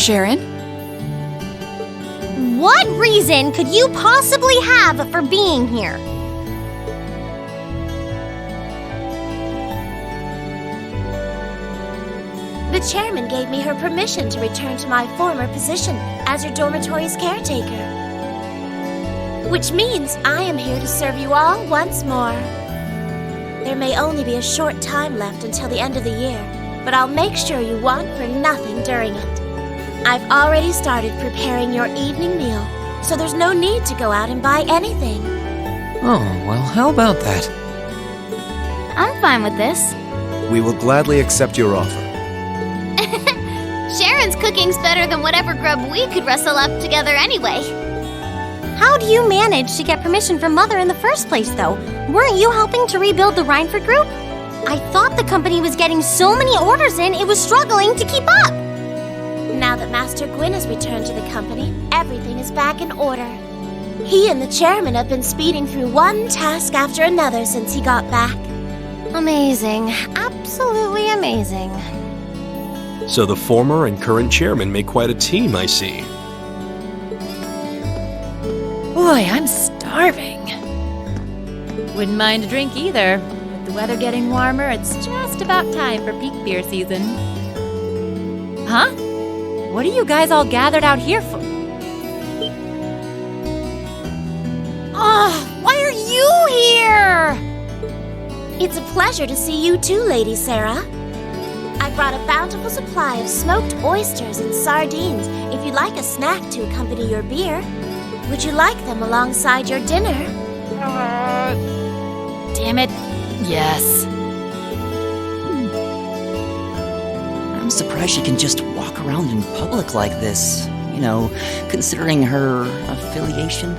[SPEAKER 1] Sharon?
[SPEAKER 5] What reason could you possibly have for being here? The chairman gave me her permission to return to my former position as your dormitory's caretaker. Which means I am here to serve you all once more. There may only be a short time left until the end of the year, but I'll make sure you want for nothing during it. I've already started preparing your evening meal, so there's no need to go out and buy anything.
[SPEAKER 4] Oh, well, how about that?
[SPEAKER 5] I'm fine with this.
[SPEAKER 11] We will gladly accept your offer.
[SPEAKER 5] Sharon's cooking's better than whatever grub we could rustle up together anyway. How do you manage to get permission from Mother in the first place, though? Weren't you helping to rebuild the Rhineford group? I thought the company was getting so many orders in, it was struggling to keep up. Now that Master Gwyn has returned to the company, everything is back in order. He and the chairman have been speeding through one task after another since he got back. Amazing. Absolutely amazing.
[SPEAKER 9] So the former and current chairman make quite a team, I see.
[SPEAKER 12] Boy, I'm starving. Wouldn't mind a drink either. With the weather getting warmer, it's just about time for peak beer season. Huh? What are you guys all gathered out here for?
[SPEAKER 5] Oh, why are you here? It's a pleasure to see you too, Lady Sarah. I brought a bountiful supply of smoked oysters and sardines if you'd like a snack to accompany your beer. Would you like them alongside your dinner?
[SPEAKER 12] Damn it. Yes.
[SPEAKER 17] I'm surprised she can just walk around in public like this. You know, considering her affiliation.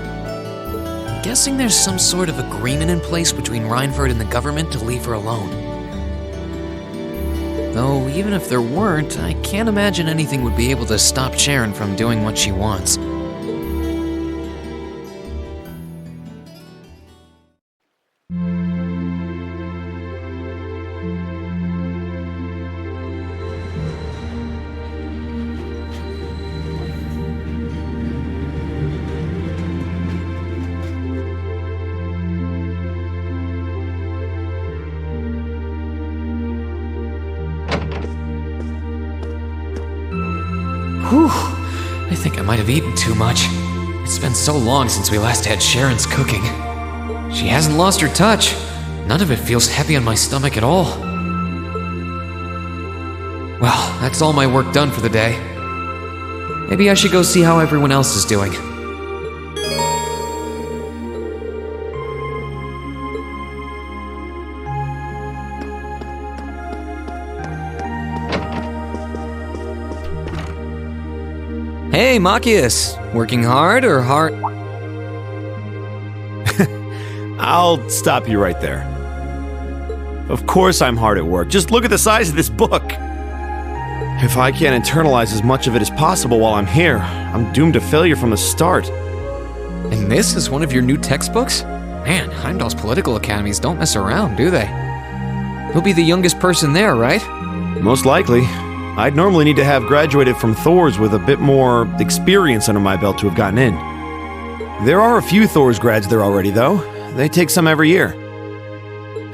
[SPEAKER 4] Guessing there's some sort of agreement in place between Rhineford and the government to leave her alone. Though, even if there weren't, I can't imagine anything would be able to stop Sharon from doing what she wants. Whew, I think I might have eaten too much. It's been so long since we last had Sharon's cooking. She hasn't lost her touch. None of it feels heavy on my stomach at all. Well, that's all my work done for the day. Maybe I should go see how everyone else is doing. Hey, Machias! Working hard or hard?
[SPEAKER 15] I'll stop you right there. Of course I'm hard at work. Just look at the size of this book. If I can't internalize as much of it as possible while I'm here, I'm doomed to failure from the start.
[SPEAKER 4] And this is one of your new textbooks? Man, Heimdall's political academies don't mess around, do they? You'll be the youngest person there, right?
[SPEAKER 15] Most likely. I'd normally need to have graduated from Thor's with a bit more experience under my belt to have gotten in. There are a few Thor's grads there already, though. They take some every year.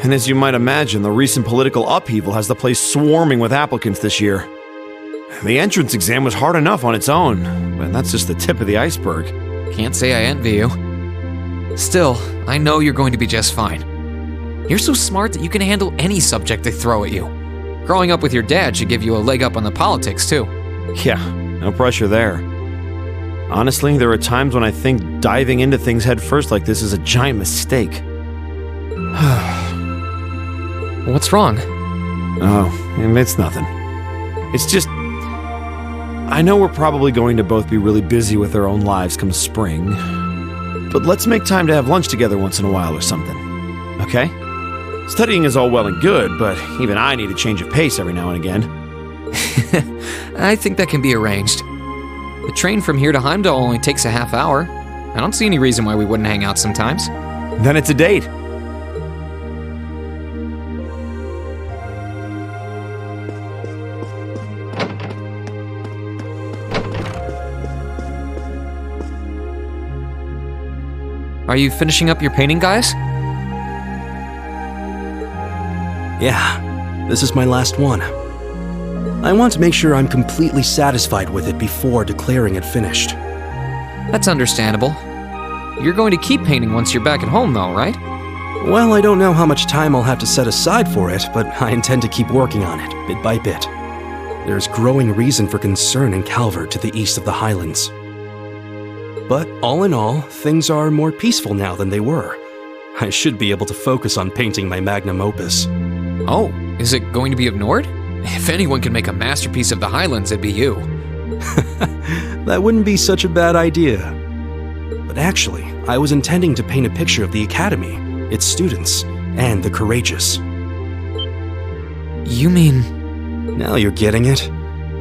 [SPEAKER 15] And as you might imagine, the recent political upheaval has the place swarming with applicants this year. The entrance exam was hard enough on its own, but that's just the tip of the iceberg.
[SPEAKER 4] Can't say I envy you. Still, I know you're going to be just fine. You're so smart that you can handle any subject they throw at you. Growing up with your dad should give you a leg up on the politics, too.
[SPEAKER 15] Yeah, no pressure there. Honestly, there are times when I think diving into things head first like this is a giant mistake.
[SPEAKER 4] What's wrong?
[SPEAKER 15] Oh, it's nothing. It's just... I know we're probably going to both be really busy with our own lives come spring, but let's make time to have lunch together once in a while or something, okay? Studying is all well and good, but even I need a change of pace every now and again.
[SPEAKER 4] I think that can be arranged. The train from here to Heimdall only takes a half hour. I don't see any reason why we wouldn't hang out sometimes.
[SPEAKER 15] Then it's a date.
[SPEAKER 4] Are you finishing up your painting, guys?
[SPEAKER 9] Yeah, this is my last one. I want to make sure I'm completely satisfied with it before declaring it finished.
[SPEAKER 4] That's understandable. You're going to keep painting once you're back at home, though, right?
[SPEAKER 9] Well, I don't know how much time I'll have to set aside for it, but I intend to keep working on it, bit by bit. There's growing reason for concern in Calvert to the east of the Highlands. But all in all, things are more peaceful now than they were. I should be able to focus on painting my magnum opus.
[SPEAKER 4] Oh, is it going to be of Nord? If anyone can make a masterpiece of the Highlands, it'd be you.
[SPEAKER 9] That wouldn't be such a bad idea. But actually, I was intending to paint a picture of the Academy, its students, and the courageous.
[SPEAKER 4] You mean...
[SPEAKER 9] Now you're getting it.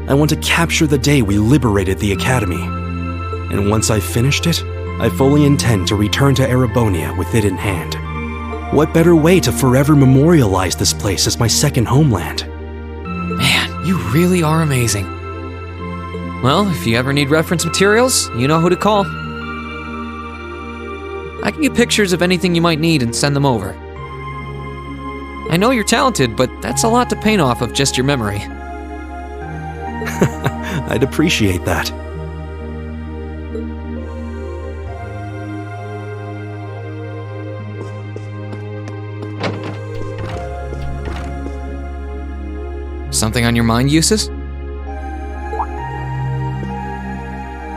[SPEAKER 9] I want to capture the day we liberated the Academy. And once I've finished it, I fully intend to return to Erebonia with it in hand. What better way to forever memorialize this place as my second homeland?
[SPEAKER 4] Man, you really are amazing. Well, if you ever need reference materials, you know who to call. I can get pictures of anything you might need and send them over. I know you're talented, but that's a lot to paint off of just your memory.
[SPEAKER 9] I'd appreciate that.
[SPEAKER 4] Something on your mind, Eustace?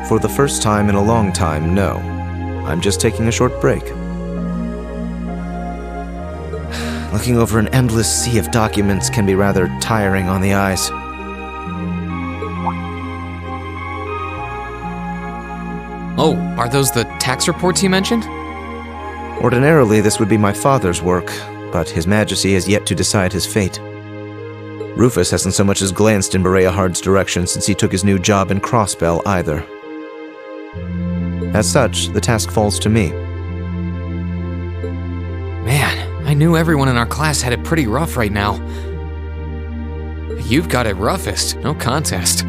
[SPEAKER 11] For the first time in a long time, no. I'm just taking a short break. Looking over an endless sea of documents can be rather tiring on the eyes.
[SPEAKER 4] Oh, are those the tax reports you mentioned?
[SPEAKER 11] Ordinarily, this would be my father's work, but His Majesty has yet to decide his fate. Rufus hasn't so much as glanced in Berea Hard's direction since he took his new job in Crossbell either. As such, the task falls to me.
[SPEAKER 4] Man, I knew everyone in our class had it pretty rough right now. You've got it roughest, no contest.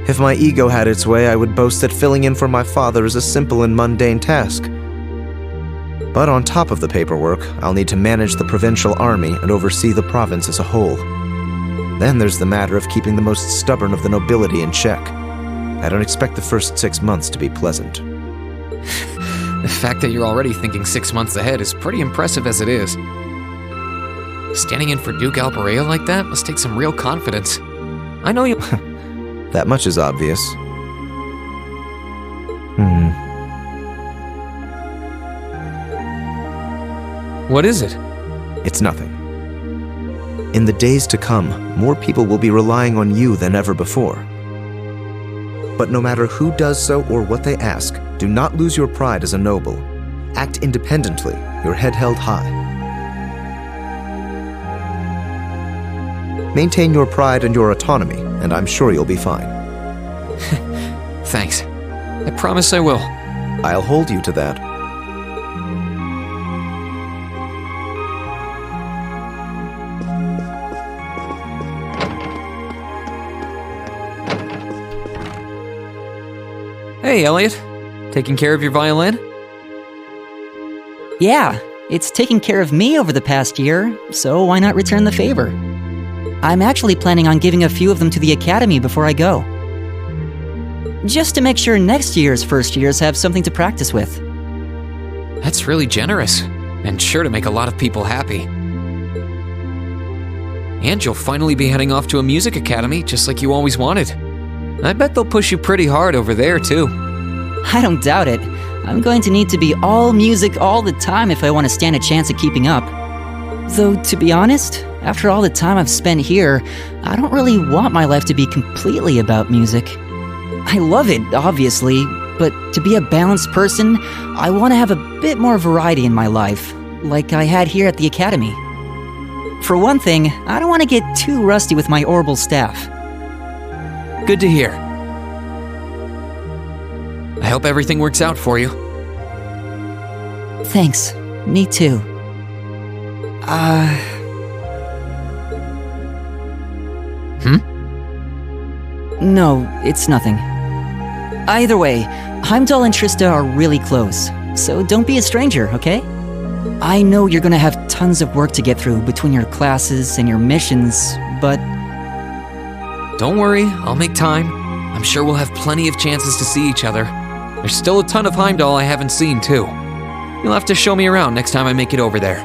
[SPEAKER 11] If my ego had its way, I would boast that filling in for my father is a simple and mundane task. But on top of the paperwork, I'll need to manage the provincial army and oversee the province as a whole. Then there's the matter of keeping the most stubborn of the nobility in check. I don't expect the first 6 months to be pleasant.
[SPEAKER 4] The fact that you're already thinking 6 months ahead is pretty impressive as it is. Standing in for Duke Alperea like that must take some real confidence. I know you...
[SPEAKER 11] That much is obvious.
[SPEAKER 4] What is it?
[SPEAKER 11] It's nothing. In the days to come, more people will be relying on you than ever before. But no matter who does so or what they ask, do not lose your pride as a noble. Act independently, your head held high. Maintain your pride and your autonomy, and I'm sure you'll be fine.
[SPEAKER 4] Thanks. I promise I will.
[SPEAKER 11] I'll hold you to that.
[SPEAKER 4] Hey, Elliot. Taking care of your violin?
[SPEAKER 17] Yeah, it's taken care of me over the past year, so why not return the favor? I'm actually planning on giving a few of them to the Academy before I go. Just to make sure next year's first years have something to practice with.
[SPEAKER 4] That's really generous, and sure to make a lot of people happy. And you'll finally be heading off to a music academy just like you always wanted. I bet they'll push you pretty hard over there, too.
[SPEAKER 17] I don't doubt it. I'm going to need to be all music all the time if I want to stand a chance at keeping up. Though, to be honest, after all the time I've spent here, I don't really want my life to be completely about music. I love it, obviously, but to be a balanced person, I want to have a bit more variety in my life, like I had here at the Academy. For one thing, I don't want to get too rusty with my orbital staff.
[SPEAKER 4] Good to hear. I hope everything works out for you.
[SPEAKER 17] Thanks. Me too. No, it's nothing. Either way, Heimdall and Trista are really close, so don't be a stranger, okay? I know you're gonna have tons of work to get through between your classes and your missions, but...
[SPEAKER 4] Don't worry, I'll make time. I'm sure we'll have plenty of chances to see each other. There's still a ton of Heimdall I haven't seen, too. You'll have to show me around next time I make it over there.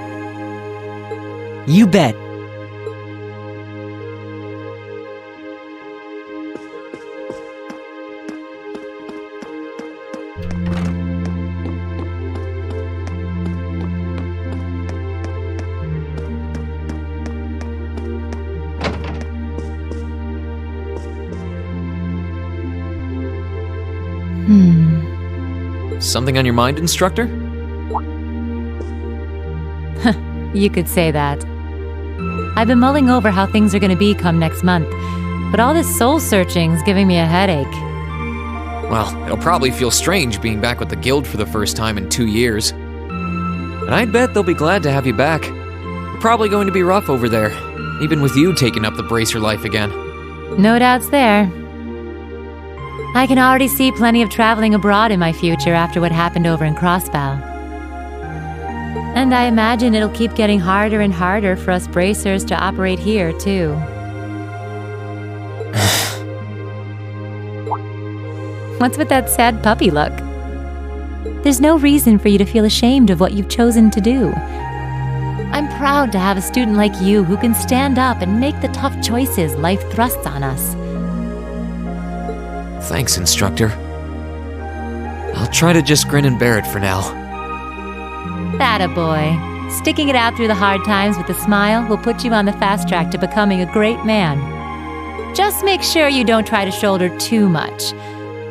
[SPEAKER 17] You bet.
[SPEAKER 4] Something on your mind, instructor?
[SPEAKER 12] You could say that. I've been mulling over how things are going to be come next month, but all this soul-searching's giving me a headache.
[SPEAKER 4] Well, it'll probably feel strange being back with the guild for the first time in 2 years. But I'd bet they'll be glad to have you back. You're probably going to be rough over there, even with you taking up the bracer life again.
[SPEAKER 12] No doubts there. I can already see plenty of traveling abroad in my future after what happened over in Crossbow. And I imagine it'll keep getting harder and harder for us bracers to operate here, too. What's with that sad puppy look? There's no reason for you to feel ashamed of what you've chosen to do. I'm proud to have a student like you who can stand up and make the tough choices life thrusts on us.
[SPEAKER 4] Thanks, instructor. I'll try to just grin and bear it for now.
[SPEAKER 12] Atta boy. Sticking it out through the hard times with a smile will put you on the fast track to becoming a great man. Just make sure you don't try to shoulder too much.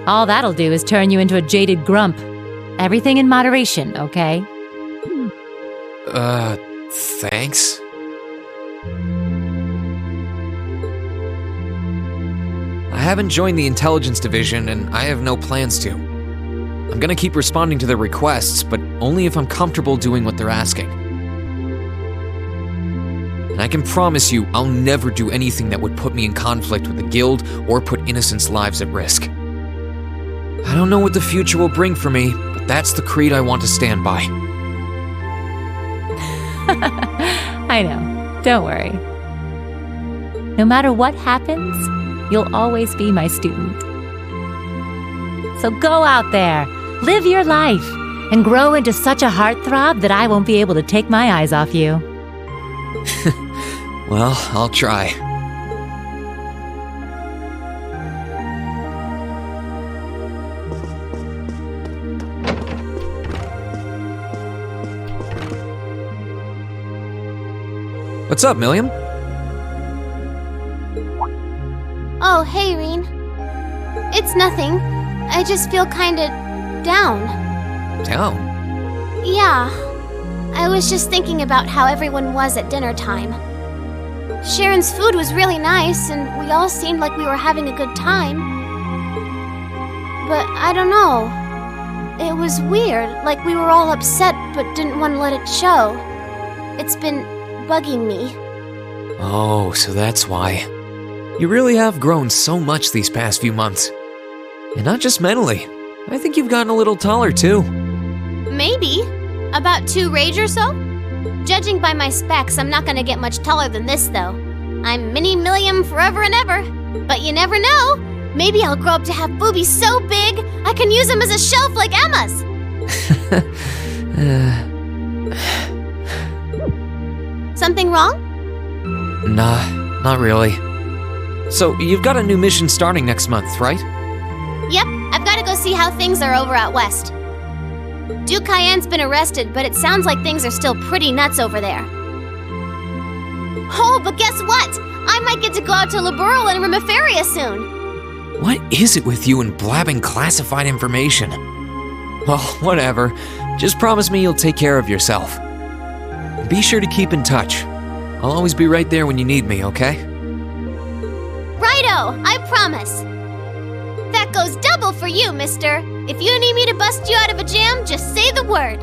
[SPEAKER 12] All that'll do is turn you into a jaded grump. Everything in moderation, okay?
[SPEAKER 4] Thanks? I haven't joined the intelligence division, and I have no plans to. I'm gonna keep responding to their requests, but only if I'm comfortable doing what they're asking. And I can promise you, I'll never do anything that would put me in conflict with the guild or put innocents' lives at risk. I don't know what the future will bring for me, but that's the creed I want to stand by.
[SPEAKER 12] I know. Don't worry. No matter what happens, you'll always be my student. So go out there, live your life, and grow into such a heartthrob that I won't be able to take my eyes off you.
[SPEAKER 4] Well, I'll try. What's up, Milliam?
[SPEAKER 5] Oh, hey, Reen. It's nothing. I just feel kinda down.
[SPEAKER 4] Down?
[SPEAKER 5] Yeah. I was just thinking about how everyone was at dinner time. Sharon's food was really nice, and we all seemed like we were having a good time. But I don't know. It was weird, like we were all upset but didn't want to let it show. It's been bugging me.
[SPEAKER 4] Oh, so that's why. You really have grown so much these past few months. And not just mentally. I think you've gotten a little taller, too.
[SPEAKER 5] Maybe. About 2 rage or so? Judging by my specs, I'm not gonna get much taller than this, though. I'm Mini Milliam forever and ever. But you never know. Maybe I'll grow up to have boobies so big, I can use them as a shelf like Emma's. Something wrong?
[SPEAKER 4] Nah, not really. So, you've got a new mission starting next month, right?
[SPEAKER 5] Yep, I've gotta go see how things are over out west. Duke Cayenne's been arrested, but it sounds like things are still pretty nuts over there. Oh, but guess what? I might get to go out to Liberal and Rimiferia soon.
[SPEAKER 4] What is it with you and blabbing classified information? Well, whatever. Just promise me you'll take care of yourself. Be sure to keep in touch. I'll always be right there when you need me, okay?
[SPEAKER 5] Righto, I promise. That goes double for you, mister. If you need me to bust you out of a jam, just say the word.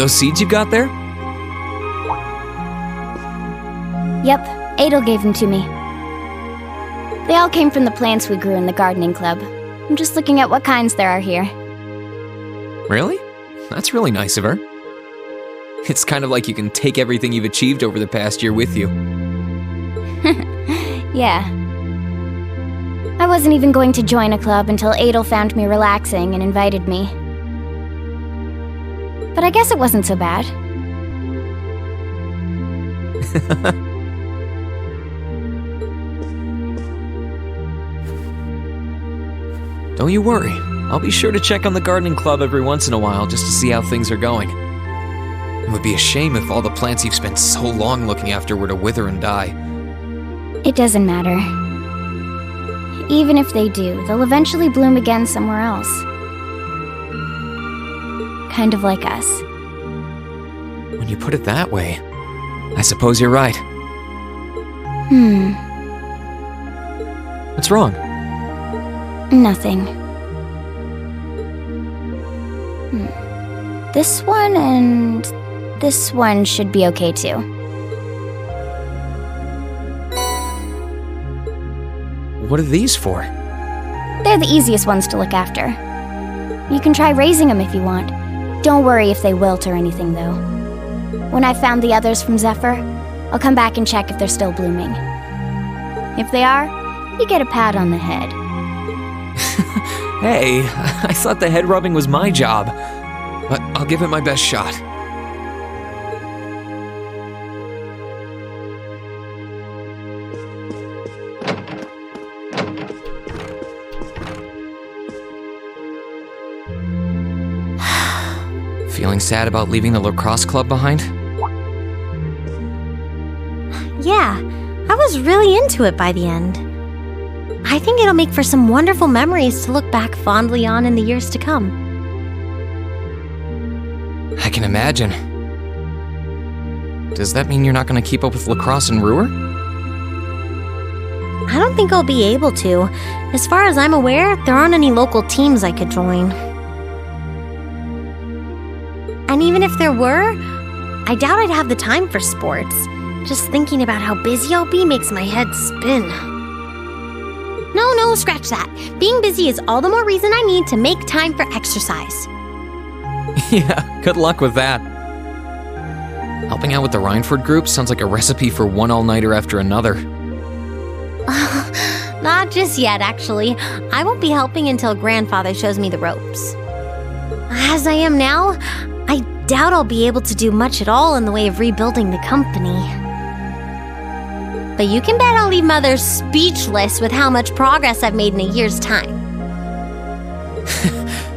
[SPEAKER 4] those seeds you got there?
[SPEAKER 2] Yep, Adel gave them to me. They all came from the plants we grew in the gardening club. I'm just looking at what kinds there are here.
[SPEAKER 4] Really? That's really nice of her. It's kind of like you can take everything you've achieved over the past year with you.
[SPEAKER 2] Yeah. I wasn't even going to join a club until Adel found me relaxing and invited me. But I guess it wasn't so bad.
[SPEAKER 4] Don't you worry. I'll be sure to check on the gardening club every once in a while just to see how things are going. It would be a shame if all the plants you've spent so long looking after were to wither and die.
[SPEAKER 2] It doesn't matter. Even if they do, they'll eventually bloom again somewhere else. Kind of like us.
[SPEAKER 4] When you put it that way, I suppose you're right. What's wrong?
[SPEAKER 2] Nothing. This one and this one should be okay too.
[SPEAKER 4] What are these for?
[SPEAKER 2] They're the easiest ones to look after. You can try raising them if you want. Don't worry if they wilt or anything, though. When I've found the others from Zephyr, I'll come back and check if they're still blooming. If they are, you get a pat on the head.
[SPEAKER 4] Hey, I thought the head rubbing was my job. But I'll give it my best shot. Feeling sad about leaving the lacrosse club behind?
[SPEAKER 5] Yeah, I was really into it by the end. I think it'll make for some wonderful memories to look back fondly on in the years to come.
[SPEAKER 4] I can imagine. Does that mean you're not going to keep up with lacrosse and Ruhr?
[SPEAKER 5] I don't think I'll be able to. As far as I'm aware, there aren't any local teams I could join. And even if there were, I doubt I'd have the time for sports. Just thinking about how busy I'll be makes my head spin. No, scratch that. Being busy is all the more reason I need to make time for exercise.
[SPEAKER 4] Yeah, good luck with that. Helping out with the Rhineford group sounds like a recipe for one all-nighter after another.
[SPEAKER 5] Not just yet, actually. I won't be helping until Grandfather shows me the ropes. As I am now, I doubt I'll be able to do much at all in the way of rebuilding the company. But you can bet I'll leave Mother speechless with how much progress I've made in a year's time.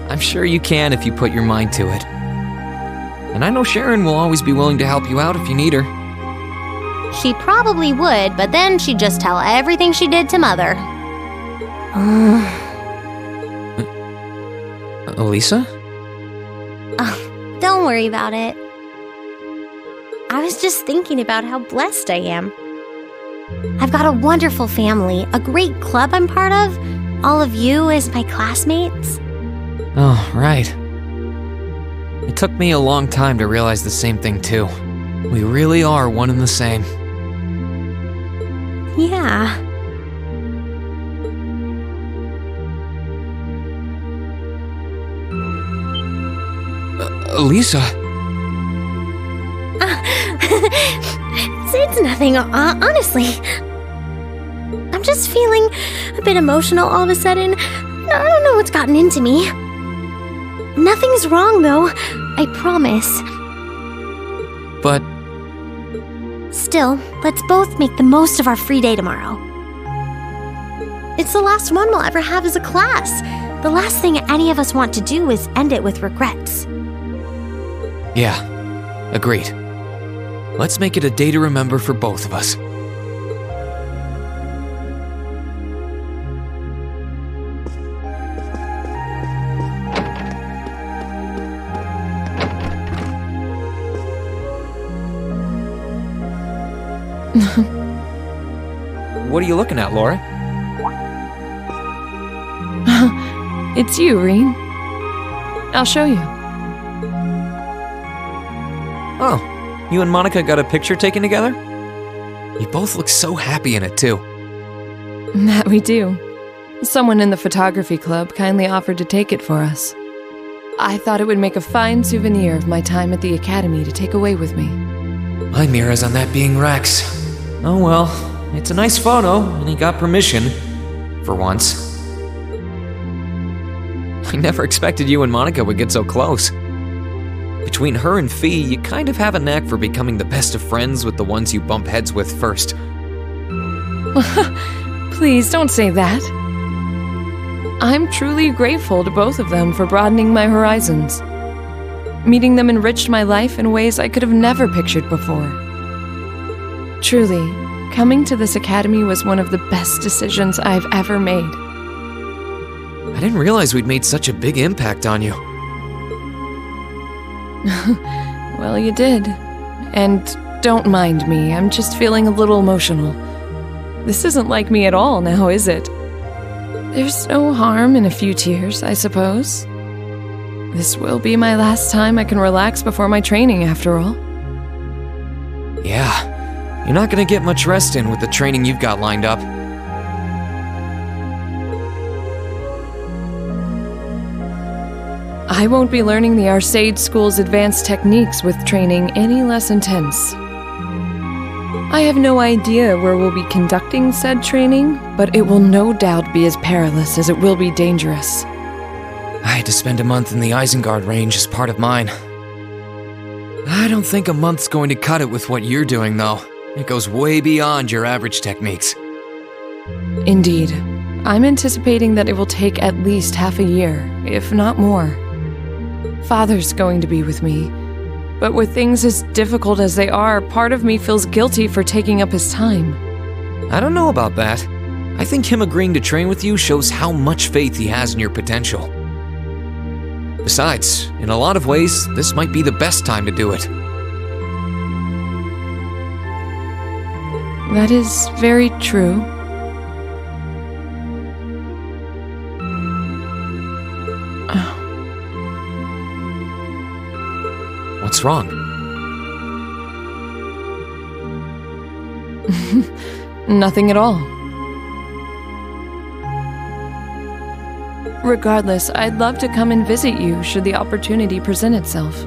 [SPEAKER 4] I'm sure you can if you put your mind to it. And I know Sharon will always be willing to help you out if you need her.
[SPEAKER 5] She probably would, but then she'd just tell everything she did to Mother.
[SPEAKER 4] Elisa?
[SPEAKER 5] Oh, don't worry about it. I was just thinking about how blessed I am. I've got a wonderful family, a great club I'm part of, all of you as my classmates.
[SPEAKER 4] Oh, right. It took me a long time to realize the same thing, too. We really are one and the same.
[SPEAKER 5] Yeah.
[SPEAKER 4] Elisa?
[SPEAKER 5] It's nothing, honestly. I'm just feeling a bit emotional all of a sudden. I don't know what's gotten into me. Nothing's wrong, though. I promise.
[SPEAKER 4] But...
[SPEAKER 5] Still, let's both make the most of our free day tomorrow. It's the last one we'll ever have as a class. The last thing any of us want to do is end it with regrets.
[SPEAKER 4] Yeah, agreed. Let's make it a day to remember for both of us. What are you looking at, Laura?
[SPEAKER 10] It's you, Reen. I'll show you.
[SPEAKER 4] Oh, you and Monica got a picture taken together? You both look so happy in it, too.
[SPEAKER 2] That we do. Someone in the photography club kindly offered to take it for us. I thought it would make a fine souvenir of my time at the academy to take away with me.
[SPEAKER 4] My mirror's on that being Rex. Oh well, it's a nice photo, and he got permission. For once. I never expected you and Monica would get so close. Between her and Fee, you kind of have a knack for becoming the best of friends with the ones you bump heads with first.
[SPEAKER 2] Please don't say that. I'm truly grateful to both of them for broadening my horizons. Meeting them enriched my life in ways I could have never pictured before. Truly, coming to this academy was one of the best decisions I've ever made.
[SPEAKER 4] I didn't realize we'd made such a big impact on you.
[SPEAKER 2] Well, you did. And don't mind me, I'm just feeling a little emotional. This isn't like me at all now, is it? There's no harm in a few tears, I suppose. This will be my last time I can relax before my training, after all.
[SPEAKER 4] Yeah, you're not gonna get much rest in with the training you've got lined up.
[SPEAKER 2] I won't be learning the Arcade School's advanced techniques with training any less intense. I have no idea where we'll be conducting said training, but it will no doubt be as perilous as it will be dangerous.
[SPEAKER 4] I had to spend a month in the Isengard range as part of mine. I don't think a month's going to cut it with what you're doing, though. It goes way beyond your average techniques.
[SPEAKER 2] Indeed. I'm anticipating that it will take at least half a year, if not more. Father's going to be with me, but with things as difficult as they are, part of me feels guilty for taking up his time.
[SPEAKER 4] I don't know about that. I think him agreeing to train with you shows how much faith he has in your potential. Besides, in a lot of ways, this might be the best time to do it.
[SPEAKER 2] That is very true.
[SPEAKER 4] What's wrong?
[SPEAKER 2] Nothing at all. Regardless, I'd love to come and visit you should the opportunity present itself.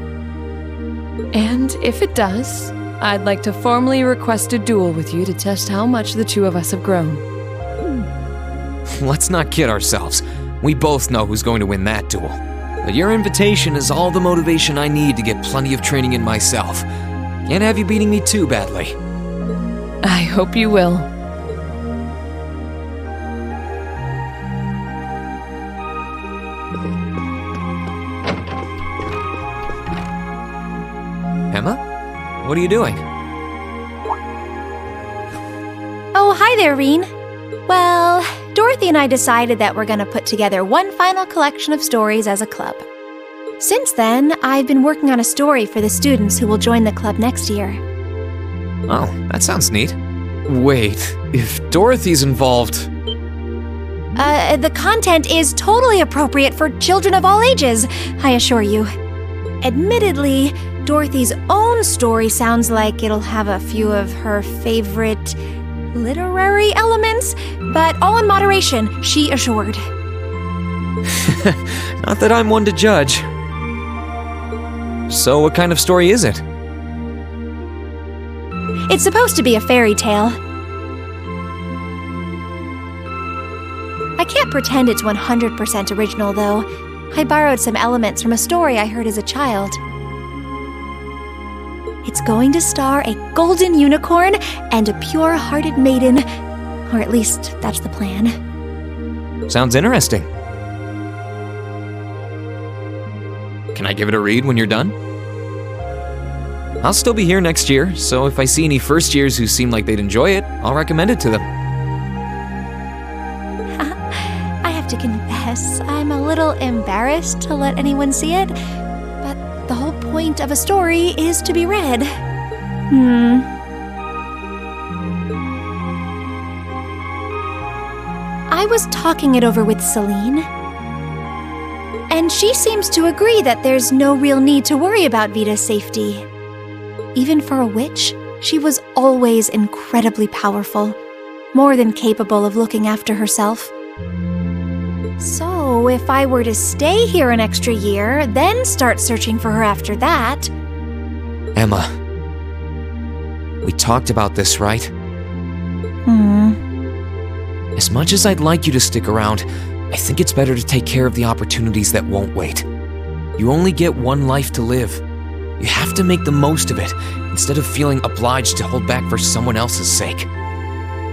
[SPEAKER 2] And if it does, I'd like to formally request a duel with you to test how much the two of us have grown.
[SPEAKER 4] Let's not kid ourselves. We both know who's going to win that duel. But your invitation is all the motivation I need to get plenty of training in myself. Can't have you beating me too badly.
[SPEAKER 2] I hope you will.
[SPEAKER 4] Emma? What are you doing?
[SPEAKER 20] Oh, hi there, Reen. Well, Dorothy and I decided that we're going to put together one final collection of stories as a club. Since then, I've been working on a story for the students who will join the club next year.
[SPEAKER 4] Oh, that sounds neat. Wait, if Dorothy's involved...
[SPEAKER 20] The content is totally appropriate for children of all ages, I assure you. Admittedly, Dorothy's own story sounds like it'll have a few of her favorite literary elements, but all in moderation, she assured.
[SPEAKER 4] Not that I'm one to judge. So what kind of story is it?
[SPEAKER 20] It's supposed to be a fairy tale. I can't pretend it's 100% original, though. I borrowed some elements from a story I heard as a child. It's going to star a golden unicorn and a pure-hearted maiden, or at least that's the plan.
[SPEAKER 4] Sounds interesting. Can I give it a read when you're done? I'll still be here next year, so if I see any first years who seem like they'd enjoy it, I'll recommend it to them.
[SPEAKER 20] I have to confess, I'm a little embarrassed to let anyone see it, but the whole point of a story is to be read. I was talking it over with Celine, and she seems to agree that there's no real need to worry about Vita's safety. even for a witch, she was always incredibly powerful, more than capable of looking after herself. So, if I were to stay here an extra year, then start searching for her after that...
[SPEAKER 4] Emma, we talked about this, right? As much as I'd like you to stick around, I think it's better to take care of the opportunities that won't wait. You only get one life to live. You have to make the most of it, instead of feeling obliged to hold back for someone else's sake.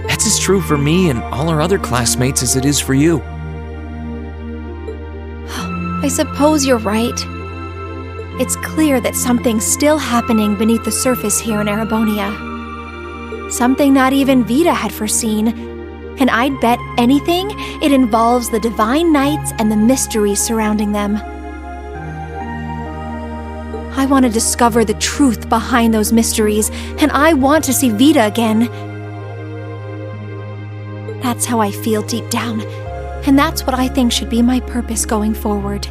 [SPEAKER 4] That's as true for me and all our other classmates as it is for you.
[SPEAKER 20] I suppose you're right. It's clear that something's still happening beneath the surface here in Erebonia. Something not even Vita had foreseen. And I'd bet anything it involves the Divine Knights and the mysteries surrounding them. I want to discover the truth behind those mysteries, and I want to see Vita again. That's how I feel deep down, and that's what I think should be my purpose going forward.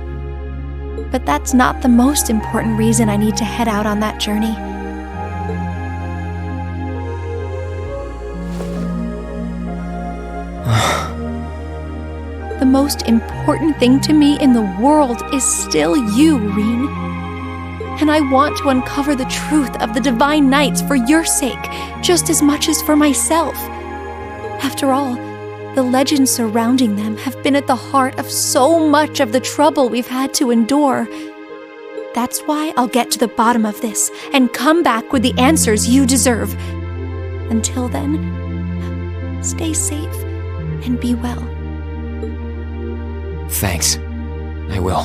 [SPEAKER 20] But that's not the most important reason I need to head out on that journey. The most important thing to me in the world is still you, Reen. And I want to uncover the truth of the Divine Knights for your sake, just as much as for myself. After all, the legends surrounding them have been at the heart of so much of the trouble we've had to endure. That's why I'll get to the bottom of this and come back with the answers you deserve. Until then, stay safe and be well.
[SPEAKER 4] Thanks. I will.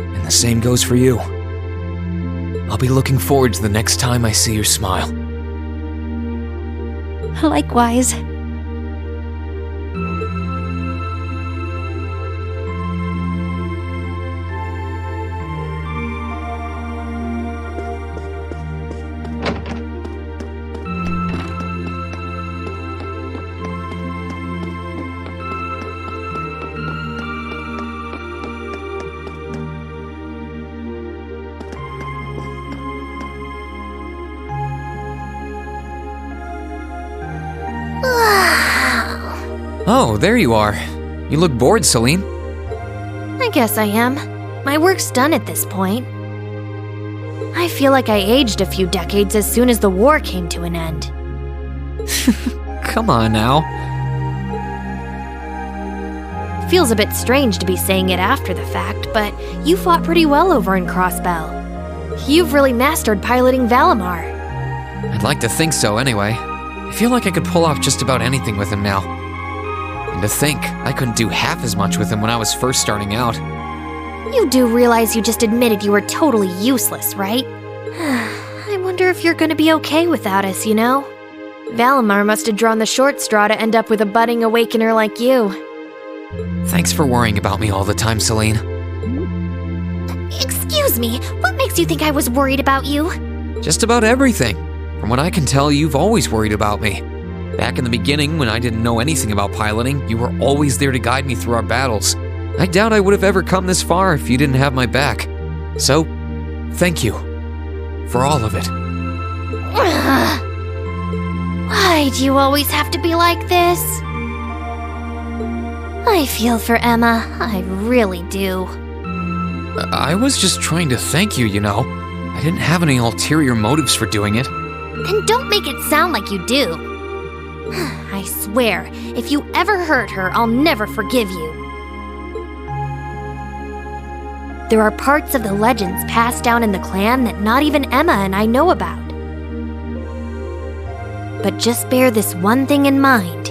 [SPEAKER 4] And the same goes for you. I'll be looking forward to the next time I see your smile.
[SPEAKER 20] Likewise.
[SPEAKER 4] Oh, there you are. You look bored, Celine.
[SPEAKER 5] I guess I am. My work's done at this point. I feel like I aged a few decades as soon as the war came to an end.
[SPEAKER 4] Come on now.
[SPEAKER 5] Feels a bit strange to be saying it after the fact, but you fought pretty well over in Crossbell. You've really mastered piloting Valimar.
[SPEAKER 4] I'd like to think so anyway. I feel like I could pull off just about anything with him now. And to think, I couldn't do half as much with him when I was first starting out.
[SPEAKER 5] You do realize you just admitted you were totally useless, right? I wonder if you're gonna be okay without us, you know? Valimar must have drawn the short straw to end up with a budding awakener like you.
[SPEAKER 4] Thanks for worrying about me all the time, Celine.
[SPEAKER 5] Excuse me, what makes you think I was worried about you?
[SPEAKER 4] Just about everything. From what I can tell, you've always worried about me. Back in the beginning, when I didn't know anything about piloting, you were always there to guide me through our battles. I doubt I would have ever come this far if you didn't have my back. So, thank you. For all of it.
[SPEAKER 5] Why do you always have to be like this? I feel for Emma, I really do.
[SPEAKER 4] I was just trying to thank you, you know. I didn't have any ulterior motives for doing it.
[SPEAKER 5] Then don't make it sound like you do. I swear, if you ever hurt her, I'll never forgive you. There are parts of the legends passed down in the clan that not even Emma and I know about. But just bear this one thing in mind.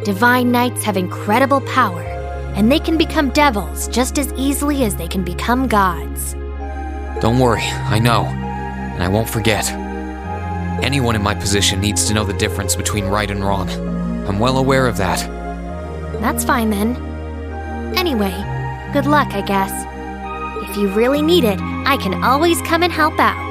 [SPEAKER 5] Divine Knights have incredible power, and they can become devils just as easily as they can become gods.
[SPEAKER 4] Don't worry, I know, and I won't forget. Anyone in my position needs to know the difference between right and wrong. I'm well aware of that.
[SPEAKER 5] That's fine then. Anyway, good luck, I guess. If you really need it, I can always come and help out.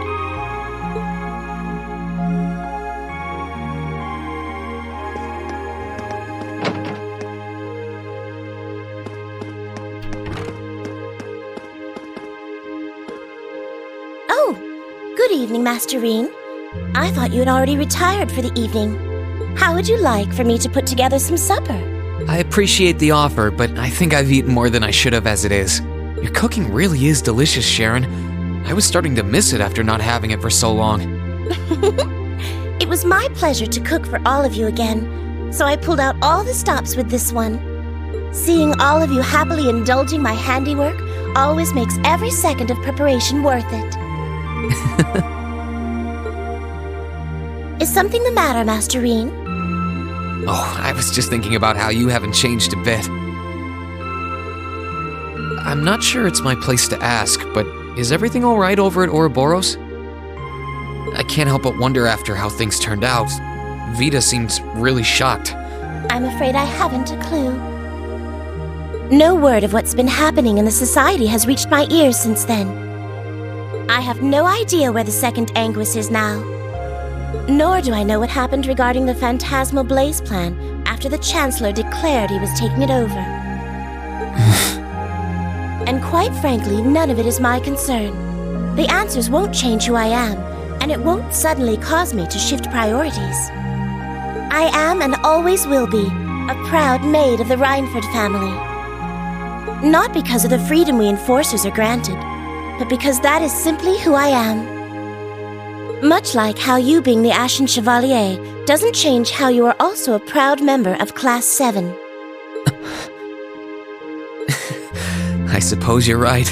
[SPEAKER 21] Good evening, Master Reen. I thought you had already retired for the evening. How would you like for me to put together some supper?
[SPEAKER 4] I appreciate the offer, but I think I've eaten more than I should have as it is. Your cooking really is delicious, Sharon. I was starting to miss it after not having it for so long.
[SPEAKER 21] It was my pleasure to cook for all of you again, so I pulled out all the stops with this one. Seeing all of you happily indulging my handiwork always makes every second of preparation worth it. Is something the matter, Master Reen?
[SPEAKER 4] Oh, I was just thinking about how you haven't changed a bit. I'm not sure it's my place to ask, but is everything all right over at Ouroboros? I can't help but wonder after how things turned out. Vita seems really shocked.
[SPEAKER 21] I'm afraid I haven't a clue. No word of what's been happening in the society has reached my ears since then. I have no idea where the second Anguis is now. Nor do I know what happened regarding the Phantasmal Blaze plan after the Chancellor declared he was taking it over. And quite frankly, none of it is my concern. The answers won't change who I am, and it won't suddenly cause me to shift priorities. I am and always will be a proud maid of the Reinford family. Not because of the freedom we enforcers are granted, but because that is simply who I am. Much like how you being the Ashen Chevalier doesn't change how you are also a proud member of Class 7.
[SPEAKER 4] I suppose you're right.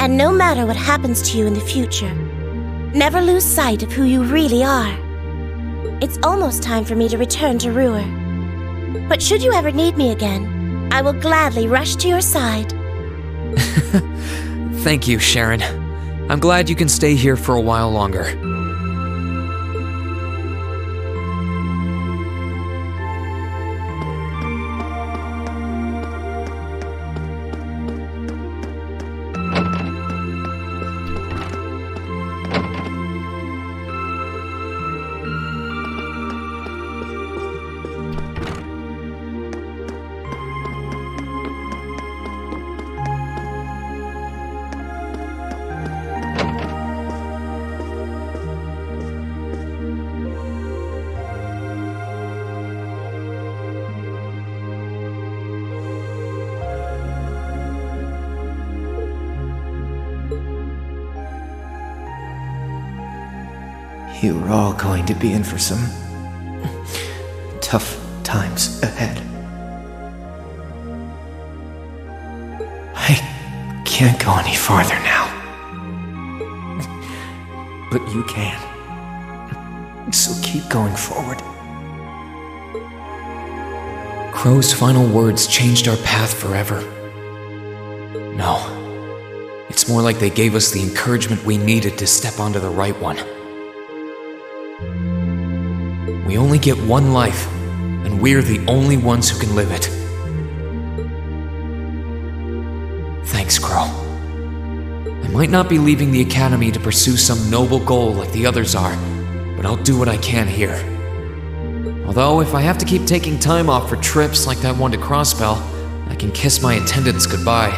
[SPEAKER 21] And no matter what happens to you in the future, never lose sight of who you really are. It's almost time for me to return to Ruhr. But should you ever need me again, I will gladly rush to your side.
[SPEAKER 4] Thank you, Sharon. I'm glad you can stay here for a while longer.
[SPEAKER 22] You are all going to be in for some tough times ahead. I can't go any farther now. But you can. So keep going forward.
[SPEAKER 4] Crow's final words changed our path forever. No. It's more like they gave us the encouragement we needed to step onto the right one. We only get one life, and we're the only ones who can live it. Thanks, Crow. I might not be leaving the Academy to pursue some noble goal like the others are, but I'll do what I can here. Although, if I have to keep taking time off for trips like that one to Crossbell, I can kiss my attendants goodbye.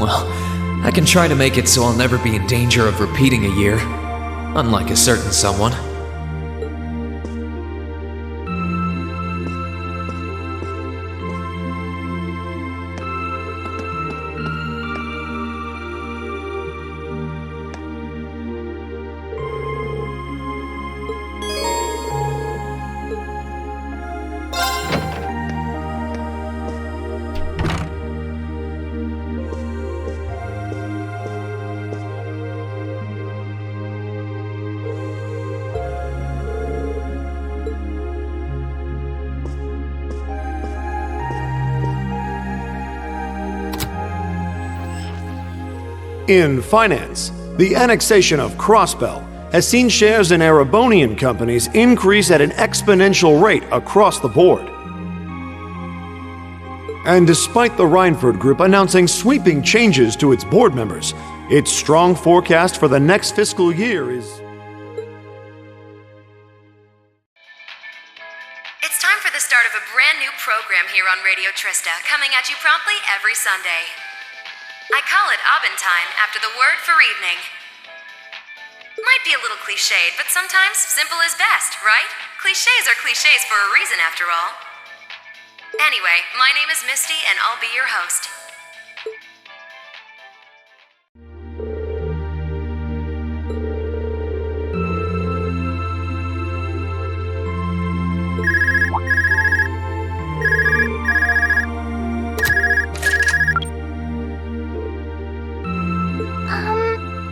[SPEAKER 4] Well, I can try to make it so I'll never be in danger of repeating a year, unlike a certain someone.
[SPEAKER 15] In finance, the annexation of Crossbell has seen shares in Erebonian companies increase at an exponential rate across the board. And despite the Reinford Group announcing sweeping changes to its board members, its strong forecast for the next fiscal year is...
[SPEAKER 23] It's time for the start of a brand new program here on Radio Trista, coming at you promptly every Sunday. I call it Aubin time after the word for evening. Might be a little cliched, but sometimes simple is best, right? Clichés are clichés for a reason, after all. Anyway, my name is Misty, and I'll be your host.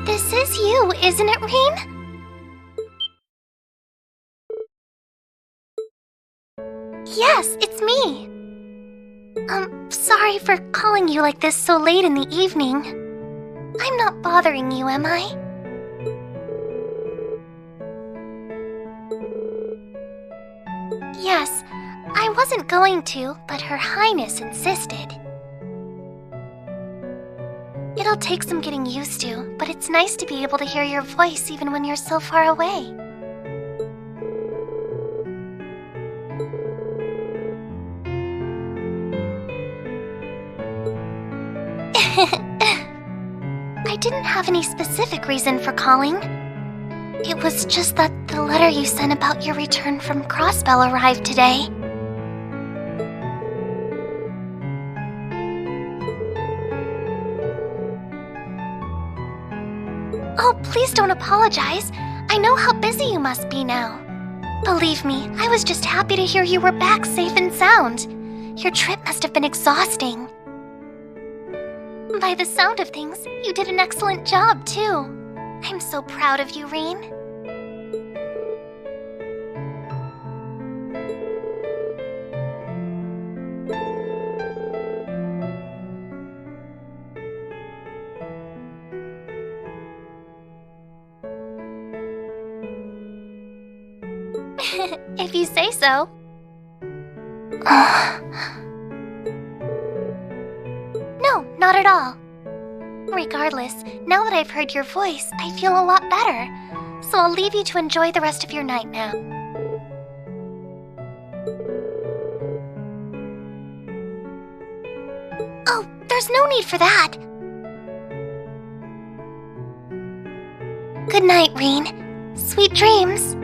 [SPEAKER 5] This is you, isn't it, Reen? Yes, it's me. Sorry for calling you like this so late in the evening. I'm not bothering you, am I? Yes, I wasn't going to, but Her Highness insisted. It'll take some getting used to, but it's nice to be able to hear your voice even when you're so far away. I didn't have any specific reason for calling. It was just that the letter you sent about your return from Crossbell arrived today. Oh, please don't apologize. I know how busy you must be now. Believe me, I was just happy to hear you were back safe and sound. Your trip must have been exhausting. By the sound of things, you did an excellent job, too. I'm so proud of you, Reen. If you say so. No, not at all. Regardless, now that I've heard your voice, I feel a lot better. So I'll leave you to enjoy the rest of your night now. Oh, there's no need for that. Good night, Reen. Sweet dreams.